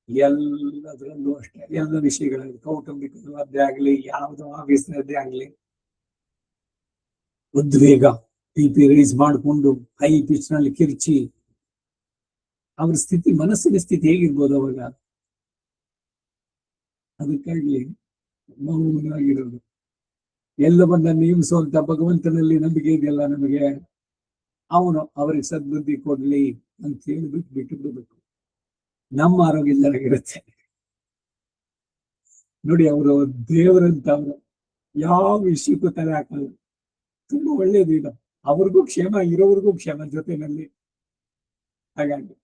ಎಲ್ಲದರಲ್ಲೂ ಅಷ್ಟೇ, ಎಲ್ಲ ವಿಷಯಗಳಲ್ಲಿ, ಕೌಟುಂಬಿಕವಾದ್ದೇ ಆಗ್ಲಿ, ಯಾವುದೋ ಆಫೀಸ್ನದ್ದೇ ಆಗ್ಲಿ, ಉದ್ವೇಗ ಟಿಪಿ ರೈಸ್ ಮಾಡಿಕೊಂಡು ಹೈ ಪಿಚ್ ನಲ್ಲಿ ಕಿರ್ಚಿ ಅವ್ರ ಸ್ಥಿತಿ, ಮನಸ್ಸಿನ ಸ್ಥಿತಿ ಹೇಗಿರ್ಬೋದು ಅವಾಗ? ಅದಕ್ಕಾಗಿ ಮೌನವಾಗಿರೋದು. ಎಲ್ಲವನ್ನ ನೇಮಿಸುವಂತ ಭಗವಂತನಲ್ಲಿ ನಂಬಿಕೆ ಇದೆಯಲ್ಲ ನಮಗೆ, ಅವನು ಅವ್ರಿಗೆ ಸದ್ಬುದ್ಧಿ ಕೊಡ್ಲಿ ಅಂತ ಹೇಳಿಬಿಟ್ಟು ಬಿಟ್ಟು ಬಿಡಬೇಕು. ನಮ್ಮ ಆರೋಗ್ಯ ಚೆನ್ನಾಗಿರುತ್ತೆ ನೋಡಿ. ಅವರು ದೇವರಂತ, ಅವರು ಯಾವ ವಿಷಯಕ್ಕೂ ತಲೆ ಹಾಕಲ್ಲ. ತುಂಬಾ ಒಳ್ಳೇದು ಇದು, ಅವ್ರಿಗೂ ಕ್ಷೇಮ, ಇರೋವ್ರಿಗೂ ಕ್ಷೇಮ ಜೊತೆನಲ್ಲಿ. ಹಾಗಾಗಿ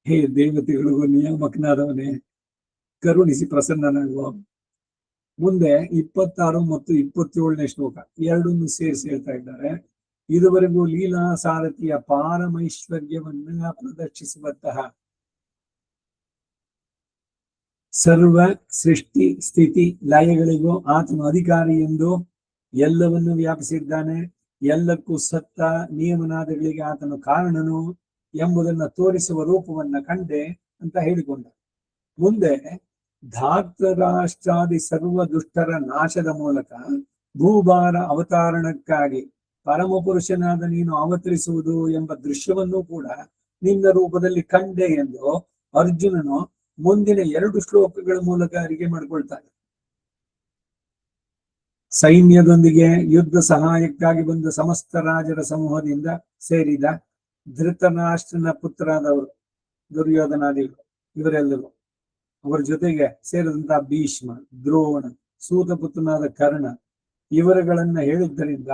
ಹೇ ದೇವತೆಗಳಿಗೂ ನಿಯಾಮಕನಾದವನೇ, ಕರುಣಿಸಿ ಪ್ರಸನ್ನನಾಗುವ. ಮುಂದೆ 26 ಮತ್ತು 27ನೇ ಶ್ಲೋಕ ಎರಡನ್ನು ಸೇರಿಸಿ ಹೇಳ್ತಾ ಇದ್ದಾರೆ. ಇದುವರೆಗೂ ಲೀಲಾ ಸಾರಥಿಯ ಪಾರಮೈಶ್ವರ್ಯವನ್ನ ಪ್ರದರ್ಶಿಸುವಂತಹ ಸರ್ವ ಸೃಷ್ಟಿ ಸ್ಥಿತಿ ಲಯಗಳಿಗೂ ಆತನು ಅಧಿಕಾರಿ ಎಂದು, ಎಲ್ಲವನ್ನು ವ್ಯಾಪಿಸಿದ್ದಾನೆ, ಎಲ್ಲಕ್ಕೂ ಸತ್ತ ನಿಯಮನಾದಗಳಿಗೆ ಆತನು ಕಾರಣನು ಎಂಬುದನ್ನ ತೋರಿಸುವ ರೂಪವನ್ನ ಕಂಡೆ ಅಂತ ಹೇಳಿಕೊಂಡ. ಮುಂದೆ ಧಾತರಾಷ್ಟ್ರಾದಿ ಸರ್ವ ದುಷ್ಟರ ನಾಶದ ಮೂಲಕ ಭೂಭಾರ ಅವತಾರಣಕ್ಕಾಗಿ ಪರಮಪುರುಷನಾದ ನೀನು ಅವತರಿಸುವುದು ಎಂಬ ದೃಶ್ಯವನ್ನು ಕೂಡ ನಿನ್ನ ರೂಪದಲ್ಲಿ ಕಂಡೆ ಎಂದು ಅರ್ಜುನನು ಮುಂದಿನ 2 ಶ್ಲೋಕಗಳ ಮೂಲಕ ಅರಿಕೆ ಮಾಡಿಕೊಳ್ತಾನೆ. ಸೈನ್ಯದೊಂದಿಗೆ ಯುದ್ಧ ಸಹಾಯಕ್ಕಾಗಿ ಬಂದ ಸಮಸ್ತ ರಾಜರ ಸಮೂಹದಿಂದ ಸೇರಿದ ಧೃತರಾಷ್ಟ್ರನ ಪುತ್ರರಾದವರು ದುರ್ಯೋಧನಾದಿಗಳು, ಇವರೆಲ್ಲರೂ ಅವರ ಜೊತೆಗೆ ಸೇರಿದಂತಹ ಭೀಷ್ಮ, ದ್ರೋಣ, ಸೂತಪುತ್ರನಾದ ಕರ್ಣ, ಇವರುಗಳನ್ನ ಹೇಳಿದ್ದರಿಂದ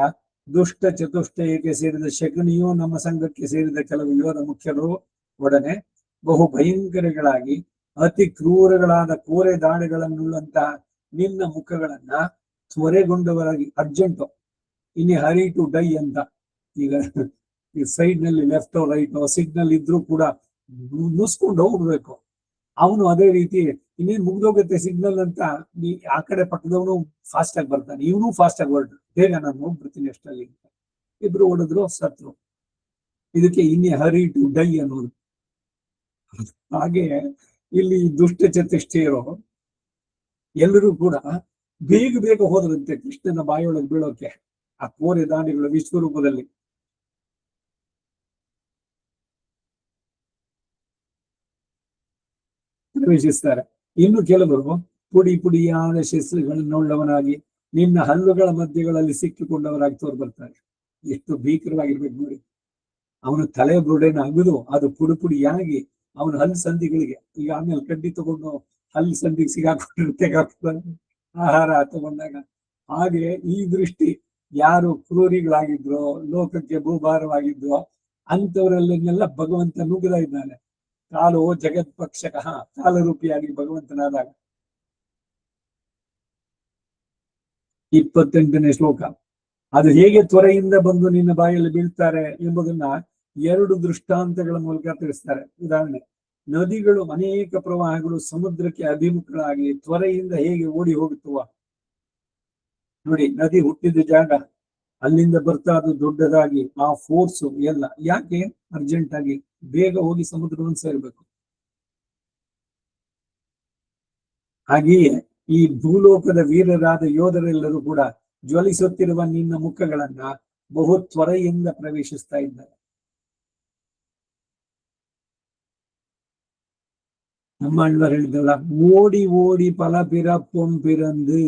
ದುಷ್ಟ ಚತುಷ್ಟಯಕ್ಕೆ ಸೇರಿದ ಶಕುನಿಯು ನಮ್ಮ ಸಂಘಕ್ಕೆ ಸೇರಿದ ಕೆಲವು ಯೋಧ ಮುಖ್ಯರು ಒಡನೆ ಬಹು ಭಯಂಕರಗಳಾಗಿ ಅತಿ ಕ್ರೂರಗಳಾದ ಕೋರೆ ದಾಳಿಗಳನ್ನುಳ್ಳಂತಹ ನಿನ್ನ ಮುಖಗಳನ್ನ ತ್ವರೆಗೊಂಡವರಾಗಿ, ಅರ್ಜೆಂಟು ಇನಿ ಹರಿ ಟು ಡೈ ಅಂತ, ಈಗ ಈ ಸೈಡ್ ನಲ್ಲಿ ಲೆಫ್ಟ್ ರೈಟ್ ಸಿಗ್ನಲ್ ಇದ್ರೂ ಕೂಡ ನುಸ್ಕೊಂಡು ಹೋಗ್ಬೇಕು. ಅವನು ಅದೇ ರೀತಿ ಇನ್ನೇನ್ ಮುಗ್ದೋಗುತ್ತೆ ಸಿಗ್ನಲ್ ಅಂತ, ಆ ಕಡೆ ಪಕ್ಕದವನು ಫಾಸ್ಟ್ ಆಗಿ ಬರ್ತಾನೆ, ಇವನು ಫಾಸ್ಟ್ ಆಗಿ ಹೊರಟು, ಬೇಗ ನಾನು ಹೋಗ್ಬಿಡ್ತೀನಿ ಅಷ್ಟಲ್ಲಿ ಅಂತ. ಇಬ್ರು ಹೊಡೆದ್ರು, ಸತ್ರು. ಇದಕ್ಕೆ ಇನ್ನೇ ಹರಿ ಟು ಡೈ ಅನ್ನೋದು. ಹಾಗೆ ಇಲ್ಲಿ ದುಷ್ಟ ಚತುಷ್ಟಯರು ಎಲ್ಲರೂ ಕೂಡ ಬೇಗ ಬೇಗ ಹೋದ್ರಂತೆ ಕೃಷ್ಣನ ಬಾಯೊಳಗೆ ಬೀಳೋಕೆ, ಆ ಕೋರೆ ದಾನಿಗಳು ವಿಶ್ವರೂಪದಲ್ಲಿ. ಪ್ರವೇಶಿಸ್ತಾರೆ. ಇನ್ನು ಕೆಲವರು ಪುಡಿ ಪುಡಿಯಾದ ಶಸ್ತ್ರಗಳನ್ನುಳ್ಳವನಾಗಿ ನಿನ್ನ ಹಲ್ಲುಗಳ ಮಧ್ಯಗಳಲ್ಲಿ ಸಿಕ್ಕಿಕೊಂಡವರಾಗಿ ತೋರ್ ಬರ್ತಾರೆ. ಎಷ್ಟು ಭೀಕರವಾಗಿರ್ಬೇಕು ನೋಡಿ. ಅವನು ತಲೆ ಬುರುಡೆನ ಅಗದು ಅದು ಪುಡಿ ಪುಡಿಯಾಗಿ ಅವನ ಹಲ್ಲು ಸಂಧಿಗಳಿಗೆ, ಈಗ ಆಮೇಲೆ ಕಡ್ಡಿ ತಗೊಂಡು ಹಲ್ಲು ಸಂಧಿಗೆ ಸಿಗಾಕೊಂಡು ಆಹಾರ ತಗೊಂಡಾಗ, ಹಾಗೆ ಈ ದೃಷ್ಟಿ ಯಾರು ಕ್ರೂರಿಗಳಾಗಿದ್ರೋ, ಲೋಕಕ್ಕೆ ಭೂಭಾರವಾಗಿದ್ರೋ ಅಂಥವರಲ್ಲೆಲ್ಲ ಭಗವಂತ ನುಗ್ಗದ ಇದ್ದಾನೆ. ಕಾಲು ಜಗತ್ ಪಕ್ಷಕ, ಕಾಲರೂಪಿಯಾಗಿ ಭಗವಂತನಾದಾಗ. 28ನೇ ಶ್ಲೋಕ. ಅದು ಹೇಗೆ ತ್ವರೆಯಿಂದ ಬಂದು ನಿನ್ನ ಬಾಯಲ್ಲಿ ಬೀಳ್ತಾರೆ ಎಂಬುದನ್ನ 2 ದೃಷ್ಟಾಂತಗಳ ಮೂಲಕ ತಿಳಿಸ್ತಾರೆ. ಉದಾಹರಣೆ, ನದಿಗಳು ಅನೇಕ ಪ್ರವಾಹಗಳು ಸಮುದ್ರಕ್ಕೆ ಅಭಿಮುಖಗಳಾಗಿ ತ್ವರೆಯಿಂದ ಹೇಗೆ ಓಡಿ ಹೋಗುತ್ತವ ನೋಡಿ. ನದಿ ಹುಟ್ಟಿದ ಜಾಗ, ಅಲ್ಲಿಂದ ಬರ್ತಾ ಅದು ದೊಡ್ಡದಾಗಿ, ಆ ಫೋರ್ಸು ಎಲ್ಲ ಯಾಕೆ ಅರ್ಜೆಂಟ್ ಆಗಿ ಬೇಗ ಹೋಗಿ ಸಮುದ್ರವನ್ನು ಸೇರ್ಬೇಕು. ಹಾಗೆಯೇ ಈ ಭೂಲೋಕದ ವೀರರಾದ ಯೋಧರೆಲ್ಲರೂ ಕೂಡ ಜ್ವಲಿಸುತ್ತಿರುವ ನಿನ್ನ ಮುಖಗಳನ್ನ ಬಹು ತ್ವರೆಯಿಂದ ಪ್ರವೇಶಿಸ್ತಾ ಇದ್ದಾರೆ. ನಮ್ಮ ಅಣ್ಣವ್ರು ಹೇಳಿದ್ರಲ್ಲ, ಓಡಿ ಓಡಿ ಫಲಪಿರ ಪೊಂಪಿರಂದು.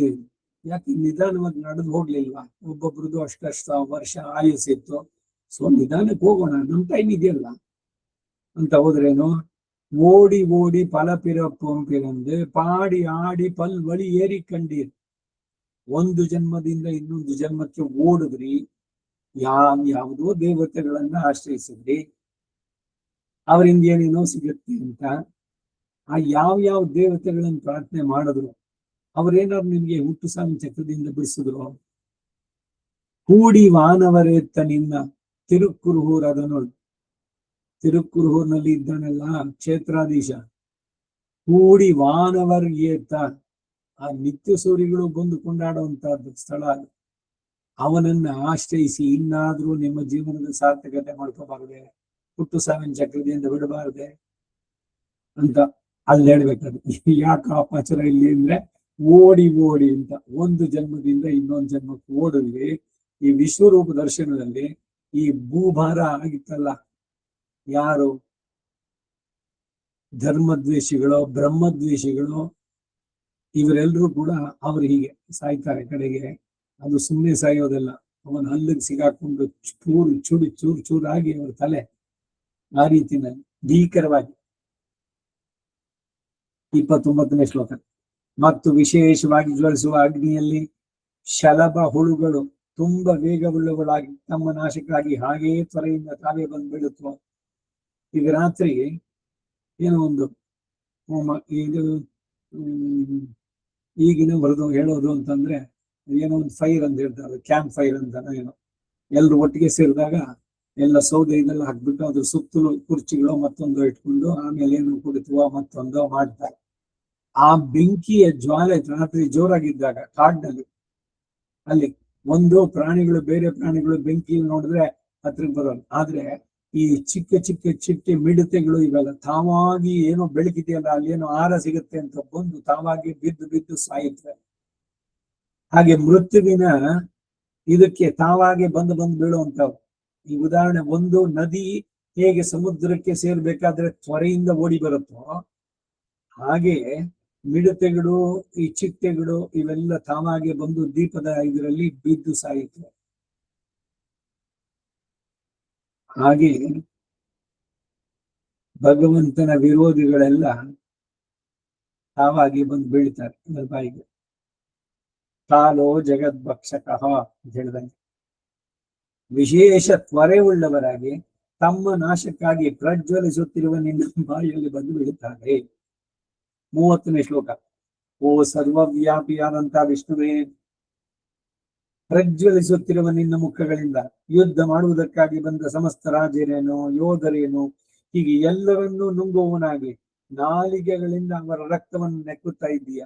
ಯಾಕೆ ನಿಧಾನವಾಗಿ ನಡೆದು ಹೋಗ್ಲಿಲ್ವಾ? ಒಬ್ಬೊಬ್ರದ್ದು ಅಷ್ಟಷ್ಟ ವರ್ಷ ಆಯುಸ್ಸಿತ್ತು, ಸೊ ನಿಧಾನಕ್ಕೆ ಹೋಗೋಣ, ನಮ್ ಟೈಮ್ ಇದೆಯಲ್ಲ ಅಂತ ಹೋದ್ರೇನು, ಓಡಿ ಓಡಿ ಫಲಪಿರ ಪೊಂಪಿರಂದು ಪಾಡಿ ಆಡಿ ಪಲ್ವಳಿ ಏರಿ ಕಂಡೀರ್. ಒಂದು ಜನ್ಮದಿಂದ ಇನ್ನೊಂದು ಜನ್ಮಕ್ಕೆ ಓಡಿದ್ರಿ, ಯಾವುದೋ ದೇವತೆಗಳನ್ನ ಆಶ್ರಯಿಸಿದ್ರಿ, ಅವರಿಂದ ಏನೇನೋ ಸಿಗುತ್ತೆ ಅಂತ. ಆ ಯಾವ ದೇವತೆಗಳನ್ನು ಪ್ರಾರ್ಥನೆ ಮಾಡಿದ್ರು, ಅವ್ರೇನಾದ್ರು ನಿಮ್ಗೆ ಹುಟ್ಟು ಸಾವಿನ ಚಕ್ರದಿಂದ ಬಿಡಿಸಿದ್ರು? ಕೂಡಿ ವಾನವರೇತ್ತ ನಿನ್ನ ತಿರುಕ್ಕುರುಹೂರ್, ಅದನ್ನು ತಿರುಕ್ಕುರುಹೂರ್ನಲ್ಲಿ ಇದ್ದಾನೆಲ್ಲ ಕ್ಷೇತ್ರಾಧೀಶ, ಕೂಡಿ ವಾನವರ್ ಏತ್ತ, ಆ ನಿತ್ಯ ಸೂರಿಗಳು ಬಂದು ಕೊಂಡಾಡುವಂತಹದ್ದು ಸ್ಥಳ ಅದು. ಅವನನ್ನ ಆಶ್ರಯಿಸಿ ಇನ್ನಾದ್ರೂ ನಿಮ್ಮ ಜೀವನದ ಸಾರ್ಥಕತೆ ಮಾಡ್ಕೋಬಾರದೆ, ಹುಟ್ಟು ಸಾವಿನ ಚಕ್ರದಿಂದ ಬಿಡಬಾರದೆ ಅಂತ ಅಲ್ಲಿ ಹೇಳ್ಬೇಕಾದ್ರೆ. ಯಾಕೆ ಅಪಚಾರ ಇಲ್ಲಿ ಅಂದ್ರೆ, ಓಡಿ ಓಡಿ ಅಂತ ಒಂದು ಜನ್ಮದಿಂದ ಇನ್ನೊಂದು ಜನ್ಮಕ್ಕೆ ಓಡಿದ್ವಿ. ಈ ವಿಶ್ವರೂಪ ದರ್ಶನದಲ್ಲಿ ಈ ಭೂಭಾರ ಆಗಿತ್ತಲ್ಲ, ಯಾರು ಧರ್ಮದ್ವೇಷಿಗಳು ಬ್ರಹ್ಮದ್ವೇಷಿಗಳು ಇವರೆಲ್ಲರೂ ಕೂಡ ಅವ್ರು ಹೀಗೆ ಸಾಯ್ತಾರೆ ಕಡೆಗೆ. ಅದು ಸುಮ್ಮನೆ ಸಾಯೋದಲ್ಲ, ಅವನ ಹಲ್ಲಿಗೆ ಸಿಗಾಕೊಂಡು ಚೂರು ಚೂರಾಗಿ ಅವರ ತಲೆ ಆ ರೀತಿನಲ್ಲಿ ಭೀಕರವಾಗಿ. 29ನೇ ಶ್ಲೋಕ. ಮತ್ತು ವಿಶೇಷವಾಗಿ ಜ್ವಲಿಸುವ ಅಗ್ನಿಯಲ್ಲಿ ಶಲಭ ಹುಳುಗಳು ತುಂಬಾ ವೇಗವುಳ್ಳವುಗಳಾಗಿ ತಮ್ಮ ನಾಶಕ್ಕಾಗಿ ಹಾಗೆಯೇ ತ್ವರೆಯಿಂದ ತಾವೇ ಬಂದು ಬೀಳುತ್ತವ. ಈಗ ರಾತ್ರಿ ಏನೋ ಒಂದು ಇದು ಈಗಿನ ಬರೆದು ಹೇಳೋದು ಅಂತಂದ್ರೆ, ಏನೋ ಒಂದು ಫೈರ್ ಅಂತ ಹೇಳ್ತಾರೆ, ಕ್ಯಾಂಪ್ ಫೈರ್ ಅಂತ ಏನೋ, ಎಲ್ರು ಒಟ್ಟಿಗೆ ಸೇರಿದಾಗ ಎಲ್ಲ ಸೌದೆ ಇದೆಲ್ಲ ಹಾಕ್ಬಿಟ್ಟು ಅದ್ರ ಸುತ್ತಲೂ ಕುರ್ಚಿಗಳು ಮತ್ತೊಂದು ಇಟ್ಕೊಂಡು ಆಮೇಲೆ ಏನು ಕುಡಿತುವ ಮತ್ತೊಂದು ಮಾಡ್ತಾರೆ. ಆ ಬೆಂಕಿಯ ಜ್ವಾಲೆ ರಾತ್ರಿ ಜೋರಾಗಿದ್ದಾಗ ಕಾಡಿನಲ್ಲಿ, ಅಲ್ಲಿ ಒಂದು ಪ್ರಾಣಿಗಳು ಬೇರೆ ಪ್ರಾಣಿಗಳು ಬೆಂಕಿ ನೋಡಿದ್ರೆ ಹತ್ರಕ್ಕೆ ಬರೋದು, ಆದ್ರೆ ಈ ಚಿಕ್ಕ ಚಿಕ್ಕ ಮಿಡತೆಗಳು ಇವೆಲ್ಲ ತಾವಾಗಿ ಏನೋ ಬೆಳಕಿದೆಯಲ್ಲ ಅಲ್ಲಿ ಏನೋ ಆಹಾರ ಸಿಗುತ್ತೆ ಅಂತ ಬಂದು ತಾವಾಗಿ ಬಿದ್ದು ಸಾಯುತ್ತವೆ. ಹಾಗೆ ಮೃತ್ಯುವಿನ ಇದಕ್ಕೆ ತಾವಾಗೆ ಬಂದು ಬೀಳುವಂತವು. ಈ ಉದಾಹರಣೆ, ಒಂದು ನದಿ ಹೇಗೆ ಸಮುದ್ರಕ್ಕೆ ಸೇರ್ಬೇಕಾದ್ರೆ ತ್ವರೆಯಿಂದ ಓಡಿ ಬರುತ್ತೋ, ಹಾಗೆ ಮಿಡತೆಗಳು ಈ ಚಿಟ್ಟೆಗಳು ಇವೆಲ್ಲ ತಾವಾಗೆ ಬಂದು ದೀಪದ ಇದರಲ್ಲಿ ಬಿದ್ದು ಸಾಯುತ್ತವೆ. ಹಾಗೆ ಭಗವಂತನ ವಿರೋಧಿಗಳೆಲ್ಲ ತಾವಾಗಿ ಬಂದು ಬೀಳ್ತಾರೆ ಅದರ ಬಾಯಿಗೆ. ಕಾಲೋ ಜಗದ್ಭಕ್ಷಕಃ ಅಂತ ಹೇಳಿದಂಗೆ ವಿಶೇಷ ತ್ವರೆ ಉಳ್ಳವರಾಗಿ ತಮ್ಮ ನಾಶಕ್ಕಾಗಿ ಪ್ರಜ್ವಲಿಸುತ್ತಿರುವ ನಿನ್ನ ಬಾಯಿಯಲ್ಲಿ ಬಂದು ಬೀಳುತ್ತಾರೆ. 30ನೇ ಶ್ಲೋಕ. ಓ ಸರ್ವವ್ಯಾಪಿಯಾದಂತ ವಿಷ್ಣುವೇ, ಪ್ರಜ್ವಲಿಸುತ್ತಿರುವ ನಿನ್ನ ಮುಖಗಳಿಂದ ಯುದ್ಧ ಮಾಡುವುದಕ್ಕಾಗಿ ಬಂದ ಸಮಸ್ತ ರಾಜರೇನು ಯೋಧರೇನು ಹೀಗೆ ಎಲ್ಲರನ್ನೂ ನುಂಗುವವನಾಗಿ ನಾಲಿಗೆಗಳಿಂದ ಅವರ ರಕ್ತವನ್ನು ನೆಕ್ಕುತ್ತಾ ಇದ್ದೀಯ.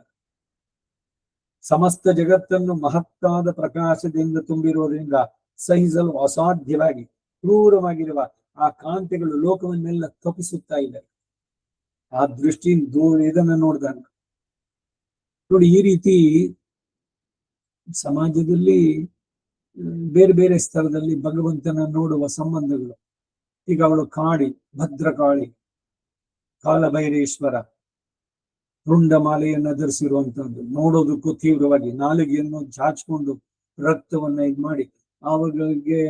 ಸಮಸ್ತ ಜಗತ್ತನ್ನು ಮಹತ್ತಾದ ಪ್ರಕಾಶದಿಂದ ತುಂಬಿರುವುದರಿಂದ ಸಹಿಸಲು ಅಸಾಧ್ಯವಾಗಿ ಕ್ರೂರವಾಗಿರುವ ಆ ಕಾಂತಿಗಳು ಲೋಕವನ್ನೆಲ್ಲ ತಪ್ಪಿಸುತ್ತಾ ಇದ್ದಾರೆ. ಆ ದೃಷ್ಟಿಯಿಂದ ದೂರ ಇದನ್ನ ನೋಡಿದಾಗ ನೋಡಿ, ಈ ರೀತಿ ಸಮಾಜದಲ್ಲಿ ಬೇರೆ ಬೇರೆ ಸ್ಥಳದಲ್ಲಿ ಭಗವಂತನ ನೋಡುವ ಸಂಬಂಧಗಳು. ಈಗ ಅವಳು ಕಾಳಿ, ಭದ್ರಕಾಳಿ, ಕಾಲಭೈರೇಶ್ವರ, ರುಂಡಮಾಲೆಯನ್ನು ಧರಿಸಿರುವಂತಹದ್ದು, ನೋಡೋದಕ್ಕೂ ತೀವ್ರವಾಗಿ ನಾಲಿಗೆಯನ್ನು ಚಾಚ್ಕೊಂಡು ರಕ್ತವನ್ನ ಮಾಡಿ ಅವುಗಳಿಗೆ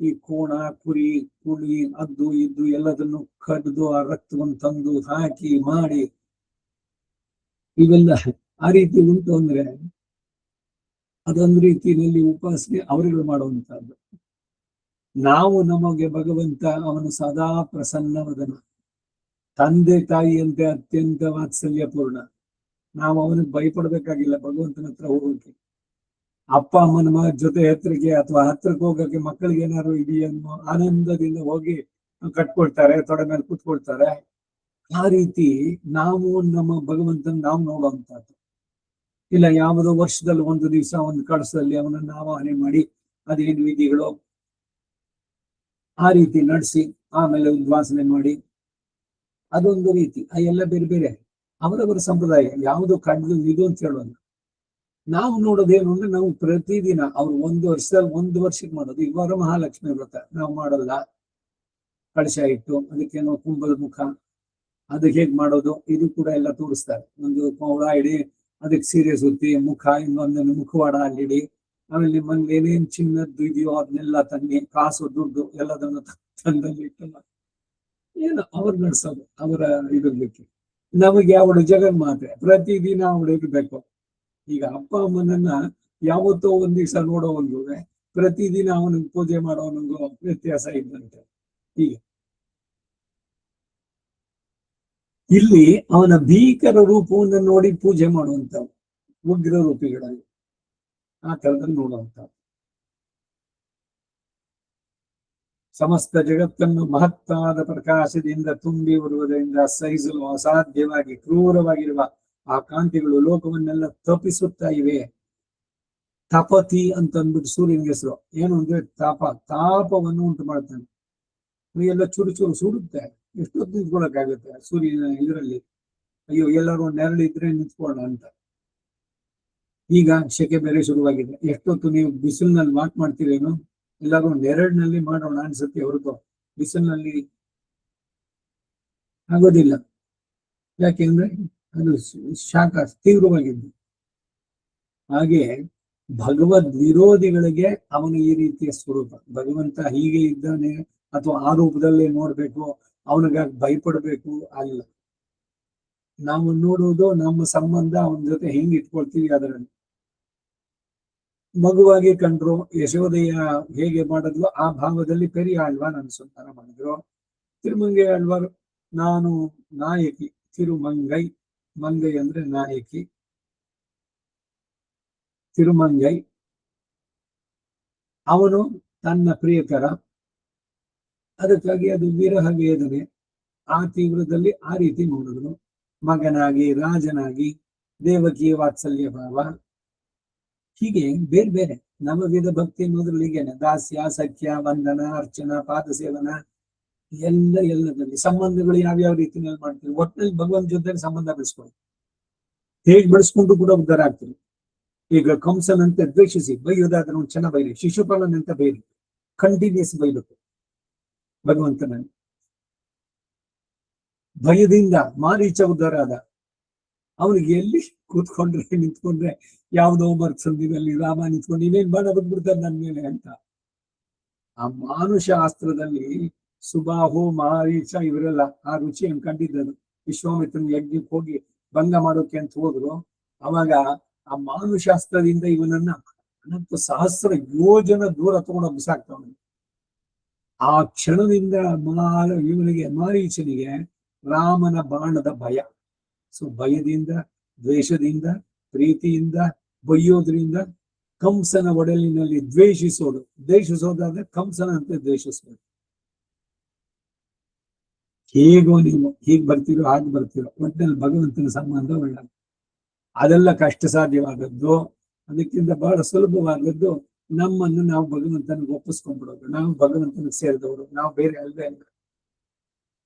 ಈ ಕೋಣ ಕುರಿ ಕುಳಿ ಅದ್ದು ಇದ್ದು ಎಲ್ಲದನ್ನು ಕಡ್ದು ಆ ರಕ್ತವನ್ನು ತಂದು ಹಾಕಿ ಮಾಡಿ ಇವೆಲ್ಲ ಆ ರೀತಿ ಉಂಟು ಅಂದ್ರೆ ಅದೊಂದು ರೀತಿಯಲ್ಲಿ ಉಪಾಸನೆ ಅವರುಗಳು ಮಾಡುವಂತಹದ್ದು. ನಾವು ನಮಗೆ ಭಗವಂತ ಅವನು ಸದಾ ಪ್ರಸನ್ನವದನ, ತಂದೆ ತಾಯಿಯಂತೆ ಅತ್ಯಂತ ವಾತ್ಸಲ್ಯಪೂರ್ಣ. ನಾವು ಅವನಿಗೆ ಭಯಪಡ್ಬೇಕಾಗಿಲ್ಲ ಭಗವಂತನ ಹತ್ರ ಹೋಗೋಕೆ. ಅಪ್ಪ ಅಮ್ಮನ ಜೊತೆ ಹತ್ರಕ್ಕೆ ಅಥವಾ ಹತ್ರಕ್ಕೆ ಹೋಗಕ್ಕೆ ಮಕ್ಕಳಿಗೆ ಏನಾದ್ರು ಇದೆಯನ್ನೋ ಆನಂದದಿಂದ ಹೋಗಿ ಕಟ್ಕೊಳ್ತಾರೆ, ತೊಡೆ ಮೇಲೆ ಕೂತ್ಕೊಳ್ತಾರೆ. ಆ ರೀತಿ ನಾವು ನಮ್ಮ ಭಗವಂತನ ನಾವು ನೋಡುವಂತಹದ್ದು ಇಲ್ಲ. ಯಾವುದೋ ವರ್ಷದಲ್ಲಿ ಒಂದು ದಿವಸ ಒಂದು ಕಳಸದಲ್ಲಿ ಅವನನ್ನು ಆವಾಹನೆ ಮಾಡಿ ಅದೇನು ವಿಧಿಗಳು ಆ ರೀತಿ ನಡೆಸಿ ಆಮೇಲೆ ಉದ್ವಾಸನೆ ಮಾಡಿ ಅದೊಂದು ರೀತಿ. ಆ ಎಲ್ಲ ಬೇರೆ ಬೇರೆ ಅವರವರ ಸಂಪ್ರದಾಯ. ಯಾವುದು ಕಡ್ದು ಇದು ಅಂತ ಹೇಳೋದು. ನಾವು ನೋಡೋದೇನು ಅಂದ್ರೆ, ನಾವು ಪ್ರತಿದಿನ ಅವ್ರು ಒಂದು ವರ್ಷಕ್ಕೆ ಮಾಡೋದು. ಈಗ ವರಮಹಾಲಕ್ಷ್ಮಿ ವ್ರತ ನಾವು ಮಾಡಲ್ಲ, ಕಳಶ ಇಟ್ಟು ಅದಕ್ಕೇನೋ ಕುಂಭದ ಮುಖ ಅದು ಹೇಗ್ ಮಾಡೋದು ಇದು ಕೂಡ ಎಲ್ಲ ತೋರಿಸ್ತಾರೆ. ಒಂದು ಹುಳ ಇಡಿ, ಅದಕ್ಕೆ ಸೀರೆ ಸುತ್ತಿ, ಮುಖ ಇನ್ನೊಂದನ್ನು ಮುಖವಾಡ ಅಲ್ಲಿಡಿ, ಆಮೇಲೆ ನಿಮ್ಮಲ್ಲಿ ಏನೇನ್ ಚಿನ್ನದ್ದು ಇದೆಯೋ ಅದನ್ನೆಲ್ಲ ತನ್ನಿ, ಕಾಸು ದುಡ್ಡು ಎಲ್ಲದನ್ನು ತಂದಲ್ಲಿ ಇಟ್ಟಲ್ಲ. ಏನು ಅವ್ರು ನಡೆಸೋದು ಅವರ ಇರ್ಲಿಕ್ಕೆ. ನಮಗೆ ಅವಳು ಜಗನ್ಮಾತೆ, ಪ್ರತಿದಿನ ಅವಳು ಇರ್ಬೇಕು. ಈಗ ಅಪ್ಪ ಅಮ್ಮನನ್ನ ಯಾವತ್ತೋ ಒಂದ್ ದಿವಸ ನೋಡೋವನ್ಗೂ ಪ್ರತಿದಿನ ಅವನಿಗೆ ಪೂಜೆ ಮಾಡೋವನಿಗೂ ವ್ಯತ್ಯಾಸ ಇದ್ದಂತೆ. ಹೀಗೆ ಇಲ್ಲಿ ಅವನ ಭೀಕರ ರೂಪವನ್ನು ನೋಡಿ ಪೂಜೆ ಮಾಡುವಂಥವು ಉಗ್ರ ರೂಪಿಗಳಲ್ಲಿ ಆ ತರದಲ್ಲಿ ನೋಡುವಂತ. ಸಮಸ್ತ ಜಗತ್ತನ್ನು ಮಹತ್ತಾದ ಪ್ರಕಾಶದಿಂದ ತುಂಬಿ ಬರುವುದರಿಂದ ಸಹಿಸಲು ಅಸಾಧ್ಯವಾಗಿ ಕ್ರೂರವಾಗಿರುವ ಆ ಕಾಂತಿಗಳು ಲೋಕವನ್ನೆಲ್ಲ ತಪಿಸುತ್ತಾ ಇವೆ. ತಪತಿ ಅಂತ ಅಂದ್ಬಿಟ್ಟು ಸೂರ್ಯನಿಗೆ ಹೆಸರು. ಏನು ಅಂದ್ರೆ ತಾಪವನ್ನು ಉಂಟು ಮಾಡ್ತಾನೆ. ಎಲ್ಲ ಚೂರು ಚೂರು ಸುಡುತ್ತೆ. ಎಷ್ಟೊತ್ತು ನಿಂತ್ಕೊಳಕ್ಕಾಗುತ್ತೆ ಸೂರ್ಯನ ಇದರಲ್ಲಿ? ಅಯ್ಯೋ ಎಲ್ಲರೂ ನೆರಳಿದ್ರೆ ನಿಂತ್ಕೊಳ್ಳೋಣ ಅಂತ. ಈಗ ಶೆಕೆ ಬೇರೆ ಶುರುವಾಗಿದೆ. ಎಷ್ಟೊತ್ತು ನೀವು ಬಿಸಿಲಿನಲ್ಲಿ ವಾಕ್ ಮಾಡ್ತೀರೇನು? ಎಲ್ಲರೂ ನೆರಳಿನಲ್ಲಿ ಮಾಡೋಣ ಅನ್ಸುತ್ತೆ ಹೊರತು ಬಿಸಿಲಿನಲ್ಲಿ ಆಗೋದಿಲ್ಲ. ಯಾಕೆಂದ್ರೆ ಅದು ಶಾಖ ತೀವ್ರವಾಗಿದ್ದು. ಹಾಗೆ ಭಗವದ್ ವಿರೋಧಿಗಳಿಗೆ ಅವನು ಈ ರೀತಿಯ ಸ್ವರೂಪ. ಭಗವಂತ ಹೀಗೆ ಇದ್ದಾನೆ ಅಥವಾ ಆ ರೂಪದಲ್ಲೇ ನೋಡ್ಬೇಕು, ಅವನಿಗಾಗಿ ಭಯಪಡ್ಬೇಕು ಅಲ್ಲ. ನಾವು ನೋಡುವುದು ನಮ್ಮ ಸಂಬಂಧ ಅವನ ಜೊತೆ ಹೆಂಗ್ ಇಟ್ಕೊಳ್ತೀವಿ ಅದರಲ್ಲಿ. ಮಗುವಾಗಿ ಕಂಡ್ರು ಯಶೋದೆಯ ಹೇಗೆ ಮಾಡಿದ್ಲು ಆ ಭಾವದಲ್ಲಿ ಪೆರಿಯ ಆಳ್ವಾರ್ ಅನುಸಂಧಾನ ಮಾಡಿದ್ರು. ತಿರುಮಂಗೈ ಆಳ್ವಾರ್ ನಾನು ನಾಯಕಿ, ತಿರುಮಂಗೈ, ಮಂಗೈ ಅಂದ್ರೆ ನಾಯಕಿ, ತಿರುಮಂಗೈ ಅವನು ತನ್ನ ಪ್ರಿಯಕರ. ಅದಕ್ಕಾಗಿ ಅದು ವಿರಹ ವೇದನೆ ಆ ತೀವ್ರದಲ್ಲಿ ಆ ರೀತಿ ನೋಡಿದ್ರು. ಮಗನಾಗಿ, ರಾಜನಾಗಿ, ದೇವಕಿ ವಾತ್ಸಲ್ಯ ಭಾವ, ಹೀಗೆ ಬೇರೆ ಬೇರೆ ನವವಿಧ ಭಕ್ತಿ ಅನ್ನೋದ್ರಲ್ಲಿ ಹೀಗೇನೆ ದಾಸ್ಯ, ಸಖ್ಯ, ವಂದನ, ಅರ್ಚನಾ, ಪಾದ ಸೇವನ ಎಲ್ಲದಲ್ಲಿ ಸಂಬಂಧಗಳು ಯಾವ್ಯಾವ ರೀತಿಯಲ್ಲಿ ಮಾಡ್ತೀವಿ. ಒಟ್ಟಿನಲ್ಲಿ ಭಗವಂತ ಜೊತೆ ಸಂಬಂಧ ಬೆಳೆಸ್ಕೊಳ್ಳಿ. ಹೇಗ್ ಬೆಳೆಸ್ಕೊಂಡು ಕೂಡ ಉದ್ಧಾರ ಆಗ್ತೀವಿ. ಈಗ ಕಂಸನಂತೆ ದ್ವೇಷಿಸಿ ಬೈಯೋದಾದ್ರೆ ಒಂದು ಚೆನ್ನಾಗಿ ಬೈರಿ, ಶಿಶುಪಾಲನಂತ ಬೈರಿ, ಕಂಟಿನ್ಯೂಸ್ ಬೈಬೇಕು ಭಗವಂತನ. ಭಯದಿಂದ ಮಾರೀಚ ಉದ್ಧಾರ ಆದ. ಅವನಿಗೆ ಎಲ್ಲಿ ಕೂತ್ಕೊಂಡ್ರೆ ನಿಂತ್ಕೊಂಡ್ರೆ ಯಾವ್ದೋ ಮರ್ಸಂದಿನಲ್ಲಿ ರಾಮ ನಿಂತ್ಕೊಂಡು ಇನ್ನೇನ್ ಬಾಣ ಬಂದ್ಬಿಡ್ತಾರೆ ನನ್ ಮೇಲೆ ಅಂತ. ಆ ಮಾನುಷ ಅಸ್ತ್ರದಲ್ಲಿ ಸುಬಾಹು, ಮಾರೀಚ ಇವರೆಲ್ಲ ಆ ರುಚಿಯನ್ನು ಕಂಡಿದ್ದರು. ವಿಶ್ವಾಮಿತ್ರನ ಯಜ್ಞಕ್ಕೆ ಹೋಗಿ ಭಂಗ ಮಾಡೋಕೆ ಅಂತ ಹೋದ್ರು. ಅವಾಗ ಆ ಮಾನುಷಾಸ್ತ್ರದಿಂದ ಇವನನ್ನ ಅನಂತ ಸಹಸ್ರ ಯೋಜನ ದೂರ ತಗೊಂಡು ಬಿಸಾಕ್ತವನು. ಆ ಕ್ಷಣದಿಂದ ಇವನಿಗೆ ಮಾರೀಚನಿಗೆ ರಾಮನ ಬಾಣದ ಭಯ. ಸೊ ಭಯದಿಂದ, ದ್ವೇಷದಿಂದ, ಪ್ರೀತಿಯಿಂದ, ಬೈಯೋದ್ರಿಂದ, ಕಂಸನ ಒಡಲಿನಲ್ಲಿ ದ್ವೇಷಿಸೋದಾದ್ರೆ ಕಂಸನ ಅಂತ ದ್ವೇಷಿಸ್ಬೇಕು. ಹೇಗೋ ನೀವು ಹೀಗ್ ಬರ್ತೀರೋ ಹಾಗೆ ಬರ್ತೀರೋ, ಒಟ್ಟಿನಲ್ಲಿ ಭಗವಂತನ ಸಂಬಂಧ ಒಳ್ಳೆ. ಅದೆಲ್ಲ ಕಷ್ಟ ಸಾಧ್ಯವಾದದ್ದು. ಅದಕ್ಕಿಂತ ಬಹಳ ಸುಲಭವಾದದ್ದು ನಮ್ಮನ್ನು ನಾವು ಭಗವಂತನಿಗೆ ಒಪ್ಪಿಸ್ಕೊಂಡ್ಬಿಡೋದು. ನಾವು ಭಗವಂತನಿಗೆ ಸೇರಿದವರು, ನಾವು ಬೇರೆ ಅಲ್ವೇ ಅಲ್ಲ.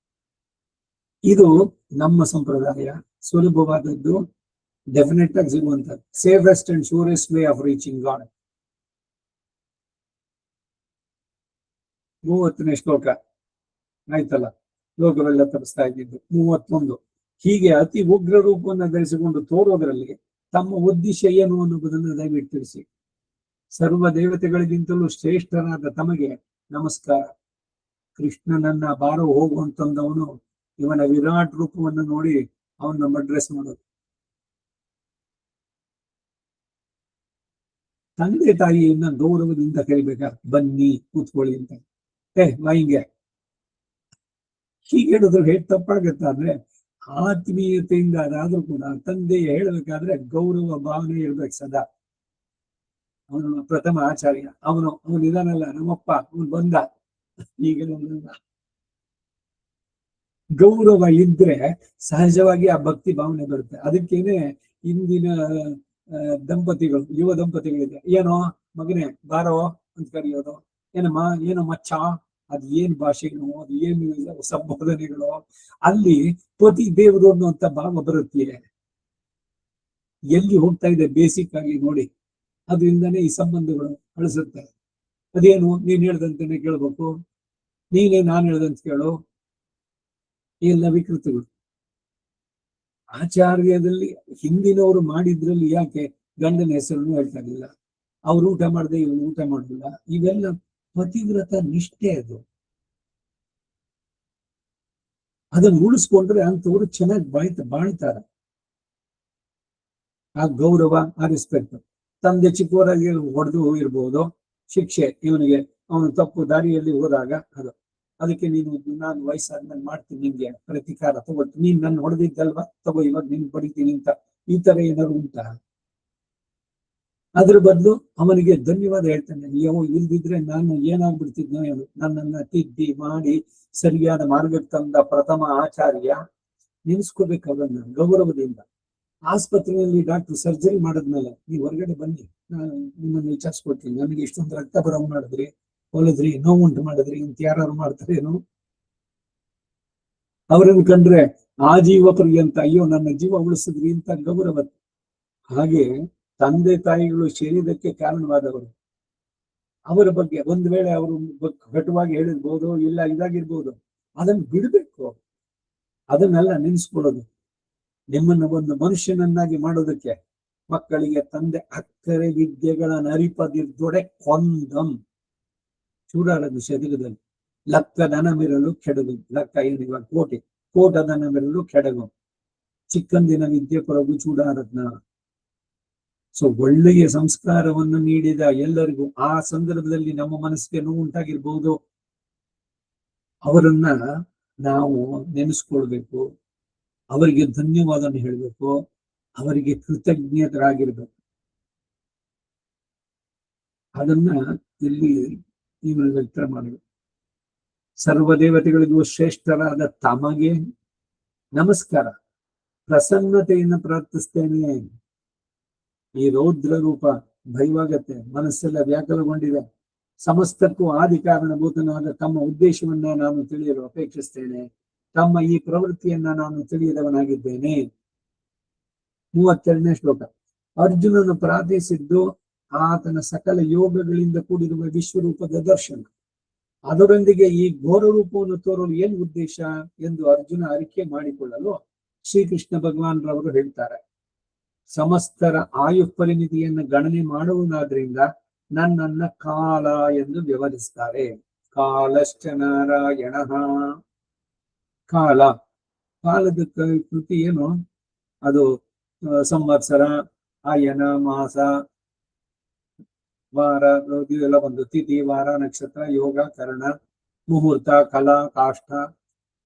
ಇದು ನಮ್ಮ ಸಂಪ್ರದಾಯ. ಸುಲಭವಾದದ್ದು, ಡೆಫಿನೆಟ್ ಆಗಿ ಸಿಗುವಂಥದ್ದು. Safest and surest way of reaching God. 30ನೇ ಶ್ಲೋಕ ಆಯ್ತಲ್ಲ, ಲೋಕವೆಲ್ಲ ತರಿಸ್ತಾ ಇದ್ದಿದ್ದು. 31 ಹೀಗೆ ಅತಿ ಉಗ್ರ ರೂಪವನ್ನು ಧರಿಸಿಕೊಂಡು ತೋರೋದ್ರಲ್ಲಿ ತಮ್ಮ ಉದ್ದೇಶ ಏನು ಅನ್ನುವುದನ್ನು ದಯವಿಟ್ಟು ತಿಳಿಸಿ. ಸರ್ವ ದೇವತೆಗಳಿಗಿಂತಲೂ ಶ್ರೇಷ್ಠರಾದ ತಮಗೆ ನಮಸ್ಕಾರ. ಕೃಷ್ಣನನ್ನ ಬಾರೋ ಹೋಗುವಂತಂದವನು ಇವನ ವಿರಾಟ್ ರೂಪವನ್ನು ನೋಡಿ ಅವನ್ನ ಅಡ್ರೆಸ್ ಮಾಡೋದು. ತಂದೆ ತಾಯಿಯನ್ನ ಗೌರವದಿಂದ ಕರಿಬೇಕಾ, ಬನ್ನಿ ಕೂತ್ಕೊಳ್ಳಿ ಅಂತ. ಹಿಂಗೆ ಹೀಗೆ ಹೇಳಿದ್ರು ಹೇಗೆ ತಪ್ಪಾಗತ್ತ ಅಂದ್ರೆ, ಆತ್ಮೀಯತೆಯಿಂದ ಅದಾದ್ರೂ ಕೂಡ ತಂದೆ ಹೇಳ್ಬೇಕಾದ್ರೆ ಗೌರವ ಭಾವನೆ ಇರ್ಬೇಕು ಸದಾ. ಅವನು ಪ್ರಥಮ ಆಚಾರ್ಯ, ಅವನು ಇದಾನಲ್ಲ ನಮ್ಮಪ್ಪ, ಅವನು ಬಂದ. ಈಗ ಗೌರವ ಇದ್ರೆ ಸಹಜವಾಗಿ ಆ ಭಕ್ತಿ ಭಾವನೆ ಬರುತ್ತೆ. ಅದಕ್ಕೇನೆ ಇಂದಿನ ದಂಪತಿಗಳು, ಯುವ ದಂಪತಿಗಳಿದೆ, ಏನೋ ಮಗನೇ ಬಾರೋ ಅಂತ ಕರೆಯೋದು, ಏನಮ್ಮ, ಏನೋ ಮಚ್ಚ, ಅದ್ ಏನ್ ಭಾಷೆಗಳು, ಅದು ಏನು ಸಂಬೋಧನೆಗಳು. ಅಲ್ಲಿ ಪತಿ ದೇವರು ಅನ್ನುವಂತ ಭಾವ ಬರುತ್ತೆ. ಎಲ್ಲಿ ಹೋಗ್ತಾ ಇದೆ ಬೇಸಿಕ್ ಆಗಿ ನೋಡಿ. ಅದರಿಂದನೇ ಈ ಸಂಬಂಧಗಳು ಅಳಿಸುತ್ತೆ. ಅದೇನು ನೀನ್ ಹೇಳ್ದಂತೆನೆ ಕೇಳ್ಬೇಕು, ನೀನೇ ನಾನು ಹೇಳ್ದಂತ ಕೇಳು, ಎಲ್ಲ ವಿಕೃತಿಗಳು. ಆಚಾರ್ಯದಲ್ಲಿ ಹಿಂದಿನವರು ಮಾಡಿದ್ರಲ್ಲಿ ಯಾಕೆ ಗಂಡನ ಹೆಸರನ್ನು ಹೇಳ್ತಾ ಇರಲಿಲ್ಲ, ಅವ್ರು ಊಟ ಮಾಡದೆ ಇವ್ರು ಊಟ ಮಾಡಲಿಲ್ಲ, ಇವೆಲ್ಲ ಪತಿವ್ರತ ನಿಷ್ಠೆ. ಅದನ್ನು ಉಳಿಸ್ಕೊಂಡ್ರೆ ಅಂತವ್ರು ಚೆನ್ನಾಗಿ ಬಾಳ್ತಾರೆ. ಆ ಗೌರವ, ಆ ರೆಸ್ಪೆಕ್ಟ್. ತಂದೆ ಚಿಕ್ಕವರಾಗಿ ಹೊಡೆದು ಇರ್ಬೋದು, ಶಿಕ್ಷೆ ಇವನಿಗೆ, ಅವನು ತಪ್ಪು ದಾರಿಯಲ್ಲಿ ಹೋದಾಗ ಅದು. ಅದಕ್ಕೆ ನಾನು ವಯಸ್ಸಾದ್ಮೇಲೆ ಮಾಡ್ತೀನಿ, ನಿನ್ಗೆ ಪ್ರತಿಕಾರ ತಗೊಳ್ತೀನಿ, ನೀನ್ ನನ್ನ ಹೊಡೆದಿದ್ದಲ್ವಾ, ತಗೋ ಇವಾಗ ನಿನ್ ಬಡಿತೀನಿ ಅಂತ ಈ ತರ ಏನಾದ್ರು ಉಂಟಾ? ಅದ್ರ ಬದಲು ಅವನಿಗೆ ಧನ್ಯವಾದ ಹೇಳ್ತಾನೆ. ಇಲ್ದಿದ್ರೆ ನಾನು ಏನಾಗ್ಬಿಡ್ತಿದ್ನೋ ಏನು, ನನ್ನನ್ನ ತಿದ್ದಿ ಮಾಡಿ ಸರಿಯಾದ ಮಾರ್ಗಕ್ಕೆ ತಂದ ಪ್ರಥಮ ಆಚಾರ್ಯ, ನೆನೆಸ್ಕೋಬೇಕು ಅವರನ್ನ ಗೌರವದಿಂದ. ಆಸ್ಪತ್ರೆಯಲ್ಲಿ ಡಾಕ್ಟರ್ ಸರ್ಜರಿ ಮಾಡಿದ್ಮೇಲೆ ನೀವು ಹೊರಗಡೆ ಬನ್ನಿ, ನಾನು ನಿಮ್ಮನ್ನು ವಿಚಾರಿಸ್ಕೊಡ್ತೀನಿ, ನನಗೆ ಇಷ್ಟೊಂದು ರಕ್ತ ಬರೋ ಮಾಡಿದ್ರಿ, ಹೊಲದ್ರಿ, ನೋವುಂಟು ಮಾಡಿದ್ರಿ ಅಂತ ಯಾರು ಮಾಡ್ತಾರೇನು? ಅವರನ್ನು ಕಂಡ್ರೆ ಆಜೀವ ಪರ್ಯಂತ ಅಯ್ಯೋ ನನ್ನ ಜೀವ ಉಳಿಸಿದ್ರಿ ಅಂತ ಗೌರವ. ಹಾಗೆ ತಂದೆ ತಾಯಿಗಳು ಶರೀರಕ್ಕೆ ಕಾರಣವಾದವರು, ಅವರ ಬಗ್ಗೆ ಒಂದು ವೇಳೆ ಅವರು ಕಟುವಾಗಿ ಹೇಳಿರ್ಬೋದು, ಇಲ್ಲ ಇದಾಗಿರ್ಬೋದು, ಅದನ್ನು ಬಿಡಬೇಕು. ಅದನ್ನೆಲ್ಲ ನೆನೆಸ್ಕೊಳ್ಳೋದು. ನಿಮ್ಮನ್ನು ಒಂದು ಮನುಷ್ಯನನ್ನಾಗಿ ಮಾಡೋದಕ್ಕೆ ಮಕ್ಕಳಿಗೆ ತಂದೆ ಅಕ್ಕರೆ ವಿದ್ಯೆಗಳನ್ನು ಅರಿಪದಿರ್ದೊಡೆ ಕೊಂದಂ. ಚೂಡಾರದ ಶರೀರದಲ್ಲಿ ಲಕ್ಕ ದನ ಮಿರಲು ಕೆಡಗು. ಲಕ್ಕ ಏನಿವ ಕೋಟೆ, ಕೋಟ ದನ ಮಿರಲು ಕೆಡಗು. ಚಿಕ್ಕಂದಿನ ವಿದ್ಯೆ ಕೊರಗು ಚೂಡಾರತ್ನ. ಸೊ ಒಳ್ಳೆಯ ಸಂಸ್ಕಾರವನ್ನು ನೀಡಿದ ಎಲ್ಲರಿಗೂ ಆ ಸಂದರ್ಭದಲ್ಲಿ ನಮ್ಮ ಮನಸ್ಸಿಗೆ ನೋವು ಉಂಟಾಗಿರ್ಬಹುದು, ಅವರನ್ನ ನಾವು ನೆನೆಸ್ಕೊಳ್ಬೇಕು, ಅವರಿಗೆ ಧನ್ಯವಾದವನ್ನು ಹೇಳಬೇಕು, ಅವರಿಗೆ ಕೃತಜ್ಞತರಾಗಿರ್ಬೇಕು. ಅದನ್ನ ಇಲ್ಲಿ ನೀವು ವ್ಯಕ್ತ ಮಾಡಬೇಕು. ಸರ್ವದೇವತೆಗಳಿಗೂ ಶ್ರೇಷ್ಠರಾದ ತಮಗೆ ನಮಸ್ಕಾರ, ಪ್ರಸನ್ನತೆಯನ್ನು ಪ್ರಾರ್ಥಿಸ್ತೇನೆ. ಈ ರೌದ್ರ ರೂಪ ಭಯವಾಗತ್ತೆ, ಮನಸ್ಸೆಲ್ಲ ವ್ಯಾಕುಲಗೊಂಡಿದೆ. ಸಮಸ್ತಕ್ಕೂ ಆದಿ ಕಾರಣಭೂತನಾದ ತಮ್ಮ ಉದ್ದೇಶವನ್ನ ನಾನು ತಿಳಿಯಲು ಅಪೇಕ್ಷಿಸ್ತೇನೆ. ತಮ್ಮ ಈ ಪ್ರವೃತ್ತಿಯನ್ನ ನಾನು ತಿಳಿಯದವನಾಗಿದ್ದೇನೆ. 32ನೇ ಶ್ಲೋಕ. ಅರ್ಜುನನು ಪ್ರಾರ್ಥಿಸಿದ್ದು ಆತನ ಸಕಲ ಯೋಗಗಳಿಂದ ಕೂಡಿರುವ ವಿಶ್ವರೂಪದ ದರ್ಶನ. ಅದರೊಂದಿಗೆ ಈ ಘೋರ ರೂಪವನ್ನು ತೋರಲು ಏನು ಉದ್ದೇಶ ಎಂದು ಅರ್ಜುನ ಅರಿಕೆ ಮಾಡಿಕೊಳ್ಳಲು ಶ್ರೀಕೃಷ್ಣ ಭಗವಾನ್ರವರು ಹೇಳ್ತಾರೆ. ಸಮಸ್ತರ ಆಯು ಪರಿಮಿತಿಯನ್ನು ಗಣನೆ ಮಾಡುವುದಾದ್ರಿಂದ ನನ್ನನ್ನ ಕಾಲ ಎಂದು ವ್ಯವಹರಿಸ್ತಾರೆ. ಕಾಲಶ್ಚ ನಾರಾಯಣ. ಕಾಲದ ಕೃತಿ ಏನು? ಅದು ಸಂವತ್ಸರ, ಆಯನ, ಮಾಸ, ವಾರ, ಇವೆಲ್ಲ ಬಂದು ತಿಥಿ, ವಾರ, ನಕ್ಷತ್ರ, ಯೋಗ, ಕರ್ಣ, ಮುಹೂರ್ತ, ಕಲಾ, ಕಾಷ್ಠ.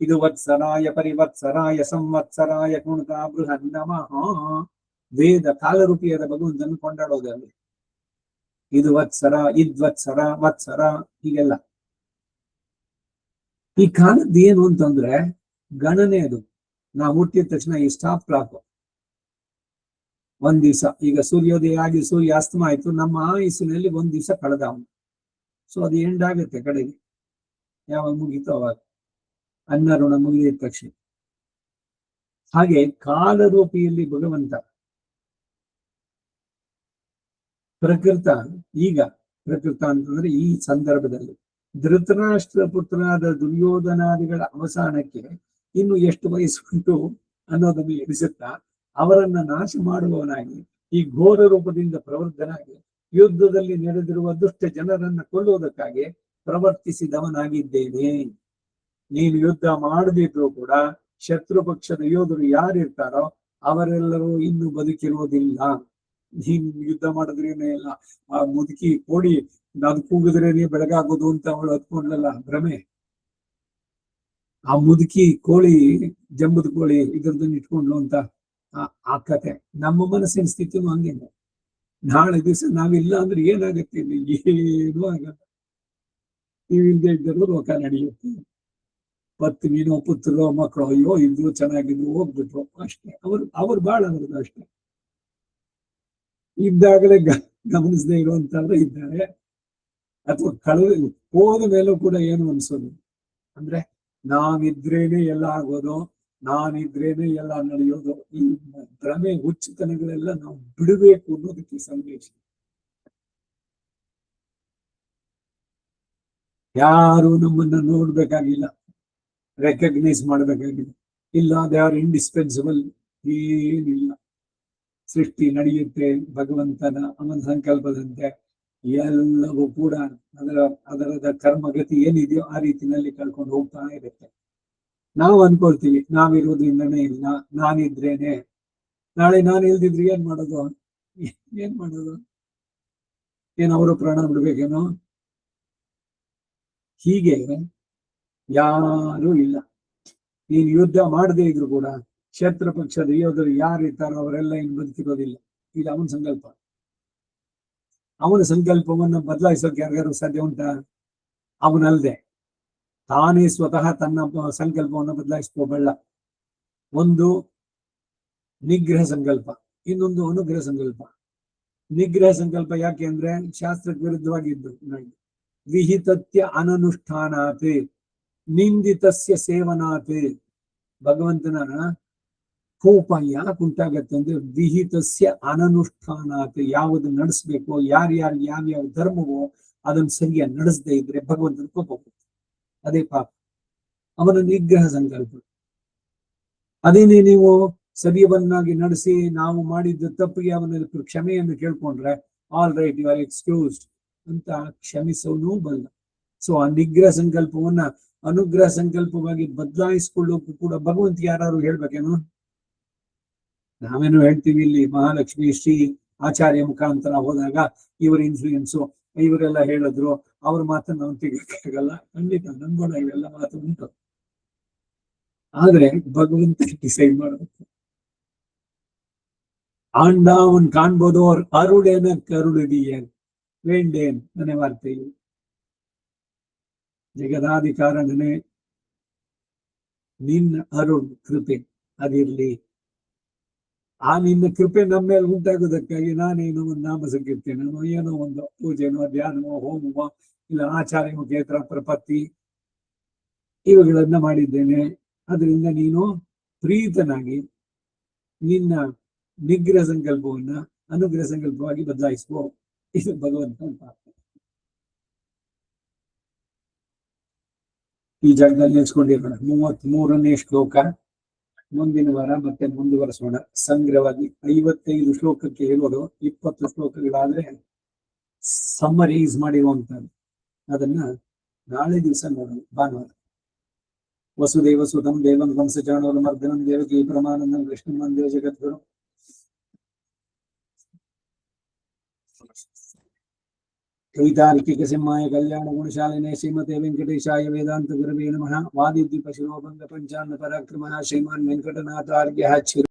ಇದು ವತ್ಸರಾಯ ಪರಿವತ್ಸರಾಯ ಸಂವತ್ಸರಾಯ ಕುಣಿತ ಬೃಹನ್ನಮಃ. ವೇದ ಕಾಲರೂಪಿಯಾದ ಭಗವಂತನ್ನು ಕೊಂಡಾಡೋದಲ್ಲಿ ಇದು ವತ್ಸರ, ಇದ್ವತ್ಸರ, ವತ್ಸರ, ಹೀಗೆಲ್ಲ. ಈ ಕಾಲದ್ದು ಏನು ಅಂತಂದ್ರೆ ಗಣನೆ. ಅದು ನಾವು ಹುಟ್ಟಿದ ತಕ್ಷಣ ಈ ಸ್ಟಾಪ್ ಕ್ಲಾಕ್ ಒಂದ್ ದಿವಸ, ಈಗ ಸೂರ್ಯೋದಯ ಆಗಿ ಸೂರ್ಯ ಅಸ್ತಮ ಆಯ್ತು, ನಮ್ಮ ಆಯುಸ್ಸಿನಲ್ಲಿ ಒಂದ್ ದಿವಸ ಕಳೆದ ಅವನು. ಸೊ ಅದು ಎಂಡ್ ಆಗುತ್ತೆ ಕಡೆಗೆ, ಯಾವಾಗ ಮುಗೀತೋ ಅವಾಗ, ಅನ್ನಋಣ ಮುಗಿದ ತಕ್ಷಣ. ಹಾಗೆ ಕಾಲರೂಪಿಯಲ್ಲಿ ಭಗವಂತ ಪ್ರಕೃತ ಅಂತಂದ್ರೆ ಈ ಸಂದರ್ಭದಲ್ಲಿ ಧೃತರಾಷ್ಟ್ರ ಪುತ್ರನಾದ ದುರ್ಯೋಧನಾದಿಗಳ ಅವಸಾನಕ್ಕೆ ಇನ್ನು ಎಷ್ಟು ವಯಸ್ಸು ಉಂಟು ಅನ್ನೋದನ್ನು ಎಣಿಸುತ್ತಾ ಅವರನ್ನ ನಾಶ ಮಾಡುವವನಾಗಿ ಈ ಘೋರ ರೂಪದಿಂದ ಪ್ರವೃದ್ಧನಾಗಿ ಯುದ್ಧದಲ್ಲಿ ನಡೆದಿರುವ ದುಷ್ಟ ಜನರನ್ನ ಕೊಲ್ಲುವುದಕ್ಕಾಗಿ ಪ್ರವರ್ತಿಸಿದವನಾಗಿದ್ದೇನೆ. ನೀನು ಯುದ್ಧ ಮಾಡದಿದ್ರು ಕೂಡ ಶತ್ರು ಪಕ್ಷದ ಯೋಧರು ಯಾರಿರ್ತಾರೋ ಅವರೆಲ್ಲರೂ ಇನ್ನು ಬದುಕಿರುವುದಿಲ್ಲ. ನೀನ್ ಯುದ್ಧ ಮಾಡಿದ್ರೇನೆ ಇಲ್ಲ, ಆ ಮುದುಕಿ ಕೋಳಿ ಅದು ಕೂಗಿದ್ರೇನೆ ಬೆಳಗಾಗೋದು ಅಂತ ಅವಳು ಹತ್ಕೊಂಡ್ಲಲ್ಲ ಭ್ರಮೆ. ಆ ಮುದುಕಿ ಕೋಳಿ, ಜಂಬದ ಕೋಳಿ ಇದ್ರದನ್ನ ಇಟ್ಕೊಂಡ್ಲು ಅಂತ ಆ ಕತೆ. ನಮ್ಮ ಮನಸ್ಸಿನ ಸ್ಥಿತಿನೂ ಹಂಗೇನೆ. ನಾಳೆ ದಿವಸ ನಾವಿಲ್ಲ ಅಂದ್ರೆ ಏನಾಗತ್ತೆ? ಏನೂ ಆಗಲ್ಲ. ನೀವಿಲ್ದೇ ಇದ್ದರೂ ಲೋಕ ನಡೆಯುತ್ತೆ. ಪತ್ನಿನೋ ಪುತ್ರರೋ ಮಕ್ಕಳು ಅಯ್ಯೋ ಇದ್ರು ಚೆನ್ನಾಗಿದ್ರು ಹೋಗ್ಬಿಟ್ರು ಅಷ್ಟೇ. ಅವ್ರು ಬಾಳ ಅವ್ರದ್ದು ಅಷ್ಟೇ. ಇದ್ದಾಗಲೇ ಗಮನಿಸದೇ ಇರುವಂತವ್ರು ಇದ್ದಾರೆ, ಅಥವಾ ಹೋದ ಮೇಲೂ ಕೂಡ ಏನು ಅನ್ಸೋದು ಅಂದ್ರೆ ನಾವಿದ್ರೇನೆ ಎಲ್ಲ ಆಗೋದು, ನಾನಿದ್ರೇನೆ ಎಲ್ಲ ನಡೆಯೋದು. ಈ ಭ್ರಮೆ ಹುಚ್ಚುತನಗಳೆಲ್ಲ ನಾವು ಬಿಡಬೇಕು ಅನ್ನೋದಕ್ಕೆ ಸಂದೇಶ. ಯಾರು ನಮ್ಮನ್ನ ನೋಡ್ಬೇಕಾಗಿಲ್ಲ, ರೆಕಗ್ನೈಸ್ ಮಾಡ್ಬೇಕಾಗಿಲ್ಲ. ಇಲ್ಲ, ದೇ ಆರ್ ಇಂಡಿಸ್ಪೆನ್ಸಿಬಲ್. ಏನಿಲ್ಲ. ಸೃಷ್ಟಿ ನಡೆಯುತ್ತೆ ಭಗವಂತನ ಅವನ ಸಂಕಲ್ಪದಂತೆ, ಎಲ್ಲವೂ ಕೂಡ ಅದರದ ಕರ್ಮಗತಿ ಏನಿದೆಯೋ ಆ ರೀತಿನಲ್ಲಿ ಕಳ್ಕೊಂಡು ಹೋಗ್ತಾ ಇರುತ್ತೆ. ನಾವು ಅನ್ಕೊಳ್ತೀವಿ ನಾವಿರೋದ್ರಿಂದನೇ ಇಲ್ಲ, ನಾನಿದ್ರೇನೆ. ನಾಳೆ ನಾನು ಇಲ್ದಿದ್ರೆ ಏನ್ ಮಾಡೋದು? ಏನ್ ಮಾಡೋದು? ಏನ್ ಅವರು ಪ್ರಾಣ ಬಿಡ್ಬೇಕೇನೋ? ಹೀಗೆ ಯಾರೂ ಇಲ್ಲ. ನೀನು ಯುದ್ಧ ಮಾಡದೇ ಇದ್ರು ಕೂಡ ಶತ್ರು ಪಕ್ಷದ ಯೋಧರು ಯಾರು ಇರ್ತಾರೋ ಅವರೆಲ್ಲ ಇನ್ನು ಬದುಕಿರೋದಿಲ್ಲ. ಇದು ಅವನ ಸಂಕಲ್ಪ. ಅವನ ಸಂಕಲ್ಪವನ್ನು ಬದಲಾಯಿಸೋಕೆ ಯಾರಿಗಾರು ಸಾಧ್ಯ ಉಂಟಾ? ಅವನಲ್ಲದೆ ತಾನೇ ಸ್ವತಃ ತನ್ನ ಸಂಕಲ್ಪವನ್ನು ಬದಲಾಯಿಸ್ಕೋಬಲ್ಲ. ಒಂದು ನಿಗ್ರಹ ಸಂಕಲ್ಪ, ಇನ್ನೊಂದು ಅನುಗ್ರಹ ಸಂಕಲ್ಪ. ನಿಗ್ರಹ ಸಂಕಲ್ಪ ಯಾಕೆ ಅಂದ್ರೆ ಶಾಸ್ತ್ರಕ್ಕೆ ವಿರುದ್ಧವಾಗಿದ್ದು. ವಿಹಿತತ್ಯ ಅನನುಷ್ಠಾನಾತ್ ನಿಂದಿತಸ್ಯ ಸೇವನಾತ್. ಭಗವಂತನ ಕೋಪ ಯಾಕೆ ಉಂಟಾಗತ್ತೆ ಅಂದ್ರೆ ವಿಹಿತಸ್ಯ ಅನನುಷ್ಠಾನಾತ್. ಯಾವುದು ನಡೆಸ್ಬೇಕೋ, ಯಾರ್ಯಾರು ಯಾವ್ಯಾವ ಧರ್ಮವೋ ಅದನ್ನು ಸರಿಯಾಗಿ ನಡೆಸದೇ ಇದ್ರೆ ಭಗವಂತನ ಕೋಪ ಬರುತ್ತೆ. ಅದೇ ಪಾಪ, ಅವನ ನಿಗ್ರಹ ಸಂಕಲ್ಪ. ಅದೇನೇ ನೀವು ಸರಿಯವನ್ನಾಗಿ ನಡೆಸಿ ನಾವು ಮಾಡಿದ್ದ ತಪ್ಪಿಗೆ ಅವನ ಕ್ಷಮೆಯನ್ನು ಕೇಳ್ಕೊಂಡ್ರೆ ಆಲ್ ರೈಟ್, ಯು ಆರ್ ಎಕ್ಸ್ಕ್ಯೂಸ್ಡ್ ಅಂತ ಕ್ಷಮಿಸೋನು ಬಲ್ಲ. ಸೊ ಆ ನಿಗ್ರಹ ಸಂಕಲ್ಪವನ್ನ ಅನುಗ್ರಹ ಸಂಕಲ್ಪವಾಗಿ ಬದಲಾಯಿಸ್ಕೊಳ್ಳೋಕು ಕೂಡ ಭಗವಂತ ಯಾರು ಹೇಳ್ಬೇಕೇನು? ನಾವೇನು ಹೇಳ್ತೀವಿ, ಇಲ್ಲಿ ಮಹಾಲಕ್ಷ್ಮಿ ಶ್ರೀ ಆಚಾರ್ಯ ಮುಖಾಂತರ ಹೋದಾಗ ಇವರ ಇನ್ಫ್ಲೂಯೆನ್ಸು, ಇವರೆಲ್ಲ ಹೇಳಿದ್ರು, ಅವ್ರ ಮಾತನ್ನ ನಾವು ತೆಗಿಯಕ್ಕಾಗಲ್ಲ. ಖಂಡಿತ ನಂಬೋಣ, ಇವೆಲ್ಲ ಮಾತು ಉಂಟು. ಆದ್ರೆ ಭಗವಂತ ಡಿಸೈಡ್ ಮಾಡಬೇಕು. ஆண்டாவன் காண்பதோர் அருளென கருளுதியன் வேண்டேன் ನನ್ನ ವಾರ್ತೆಯು. ಜಗದಾಧಿಕಾರನೇ ನಿನ್ನ ಅರುಳ್ ಕೃಪೆ ಅದಿರ್ಲಿ. ಆ ನಿನ್ನ ಕೃಪೆ ನಮ್ಮ ಮೇಲೆ ಉಂಟಾಗೋದಕ್ಕಾಗಿ ನಾನೇನೋ ಒಂದು ನಾಮ ಸಂಕೀರ್ತೇನೋ, ಏನೋ ಒಂದು ಪೂಜೆನೋ, ಧ್ಯಾನವೋ, ಹೋಮವೋ, ಇಲ್ಲ ಆಚಾರ್ಯ ಮುಖೇತ್ರ ಪ್ರಪತ್ತಿ ಇವುಗಳನ್ನ ಮಾಡಿದ್ದೇನೆ. ಅದರಿಂದ ನೀನು ಪ್ರೀತನಾಗಿ ನಿನ್ನ ನಿಗ್ರಹ ಸಂಕಲ್ಪವನ್ನ ಅನುಗ್ರಹ ಸಂಕಲ್ಪವಾಗಿ ಬದಲಾಯಿಸುವ. ಇದು ಭಗವಂತನ ಪ್ರಾರ್ಥನೆ. ಈ ಜಾಗದಲ್ಲಿ ನಿಲ್ಸ್ಕೊಂಡಿರೋಣ. 33ನೇ ಶ್ಲೋಕ ಮುಂದಿನ ವಾರ ಮತ್ತೆ ಮುಂದುವರೆಸೋಣ. ಸಂಗ್ರಹವಾಗಿ 55 ಶ್ಲೋಕಕ್ಕೆ ಇರೋದು. 20 ಶ್ಲೋಕಗಳಾದ್ರೆ ಸಮ್ಮರೈಸ್ ಮಾಡಿರುವಂತದ್ದು. ಅದನ್ನ ನಾಳೆ ದಿವಸ ನೋಡೋಣ, ಭಾನುವಾರ. ವಸುದೇವ ಸುತಂ ದೇವಂ ಕಂಸಚಾಣೂರಮರ್ದನಂ ದೇವಕೀ ಪರಮಾನಂದಂ ಕೃಷ್ಣಂ ವಂದೇ ಜಗದ್ಗುರು. ಕವಿತಾರ್ಕಿಕ ಸಿಂಹಾಯ ಕಲ್ಯಾಣ ಗುಣಶಾಲಿನೇ ಶ್ರೀಮತೆ ವೆಂಕಟೇಶಾಯ ವೇದಾಂತ ಗುರವೇ ನಮಃ. ವಾದಿದ್ವಿಪ ಶಿರೋಭಂಗ ಪಂಚಾನ್ನ ಪರಾಕ್ರಮಃ ಶ್ರೀಮಾನ್ ವೆಂಕಟನಾಥಾರ್ಯ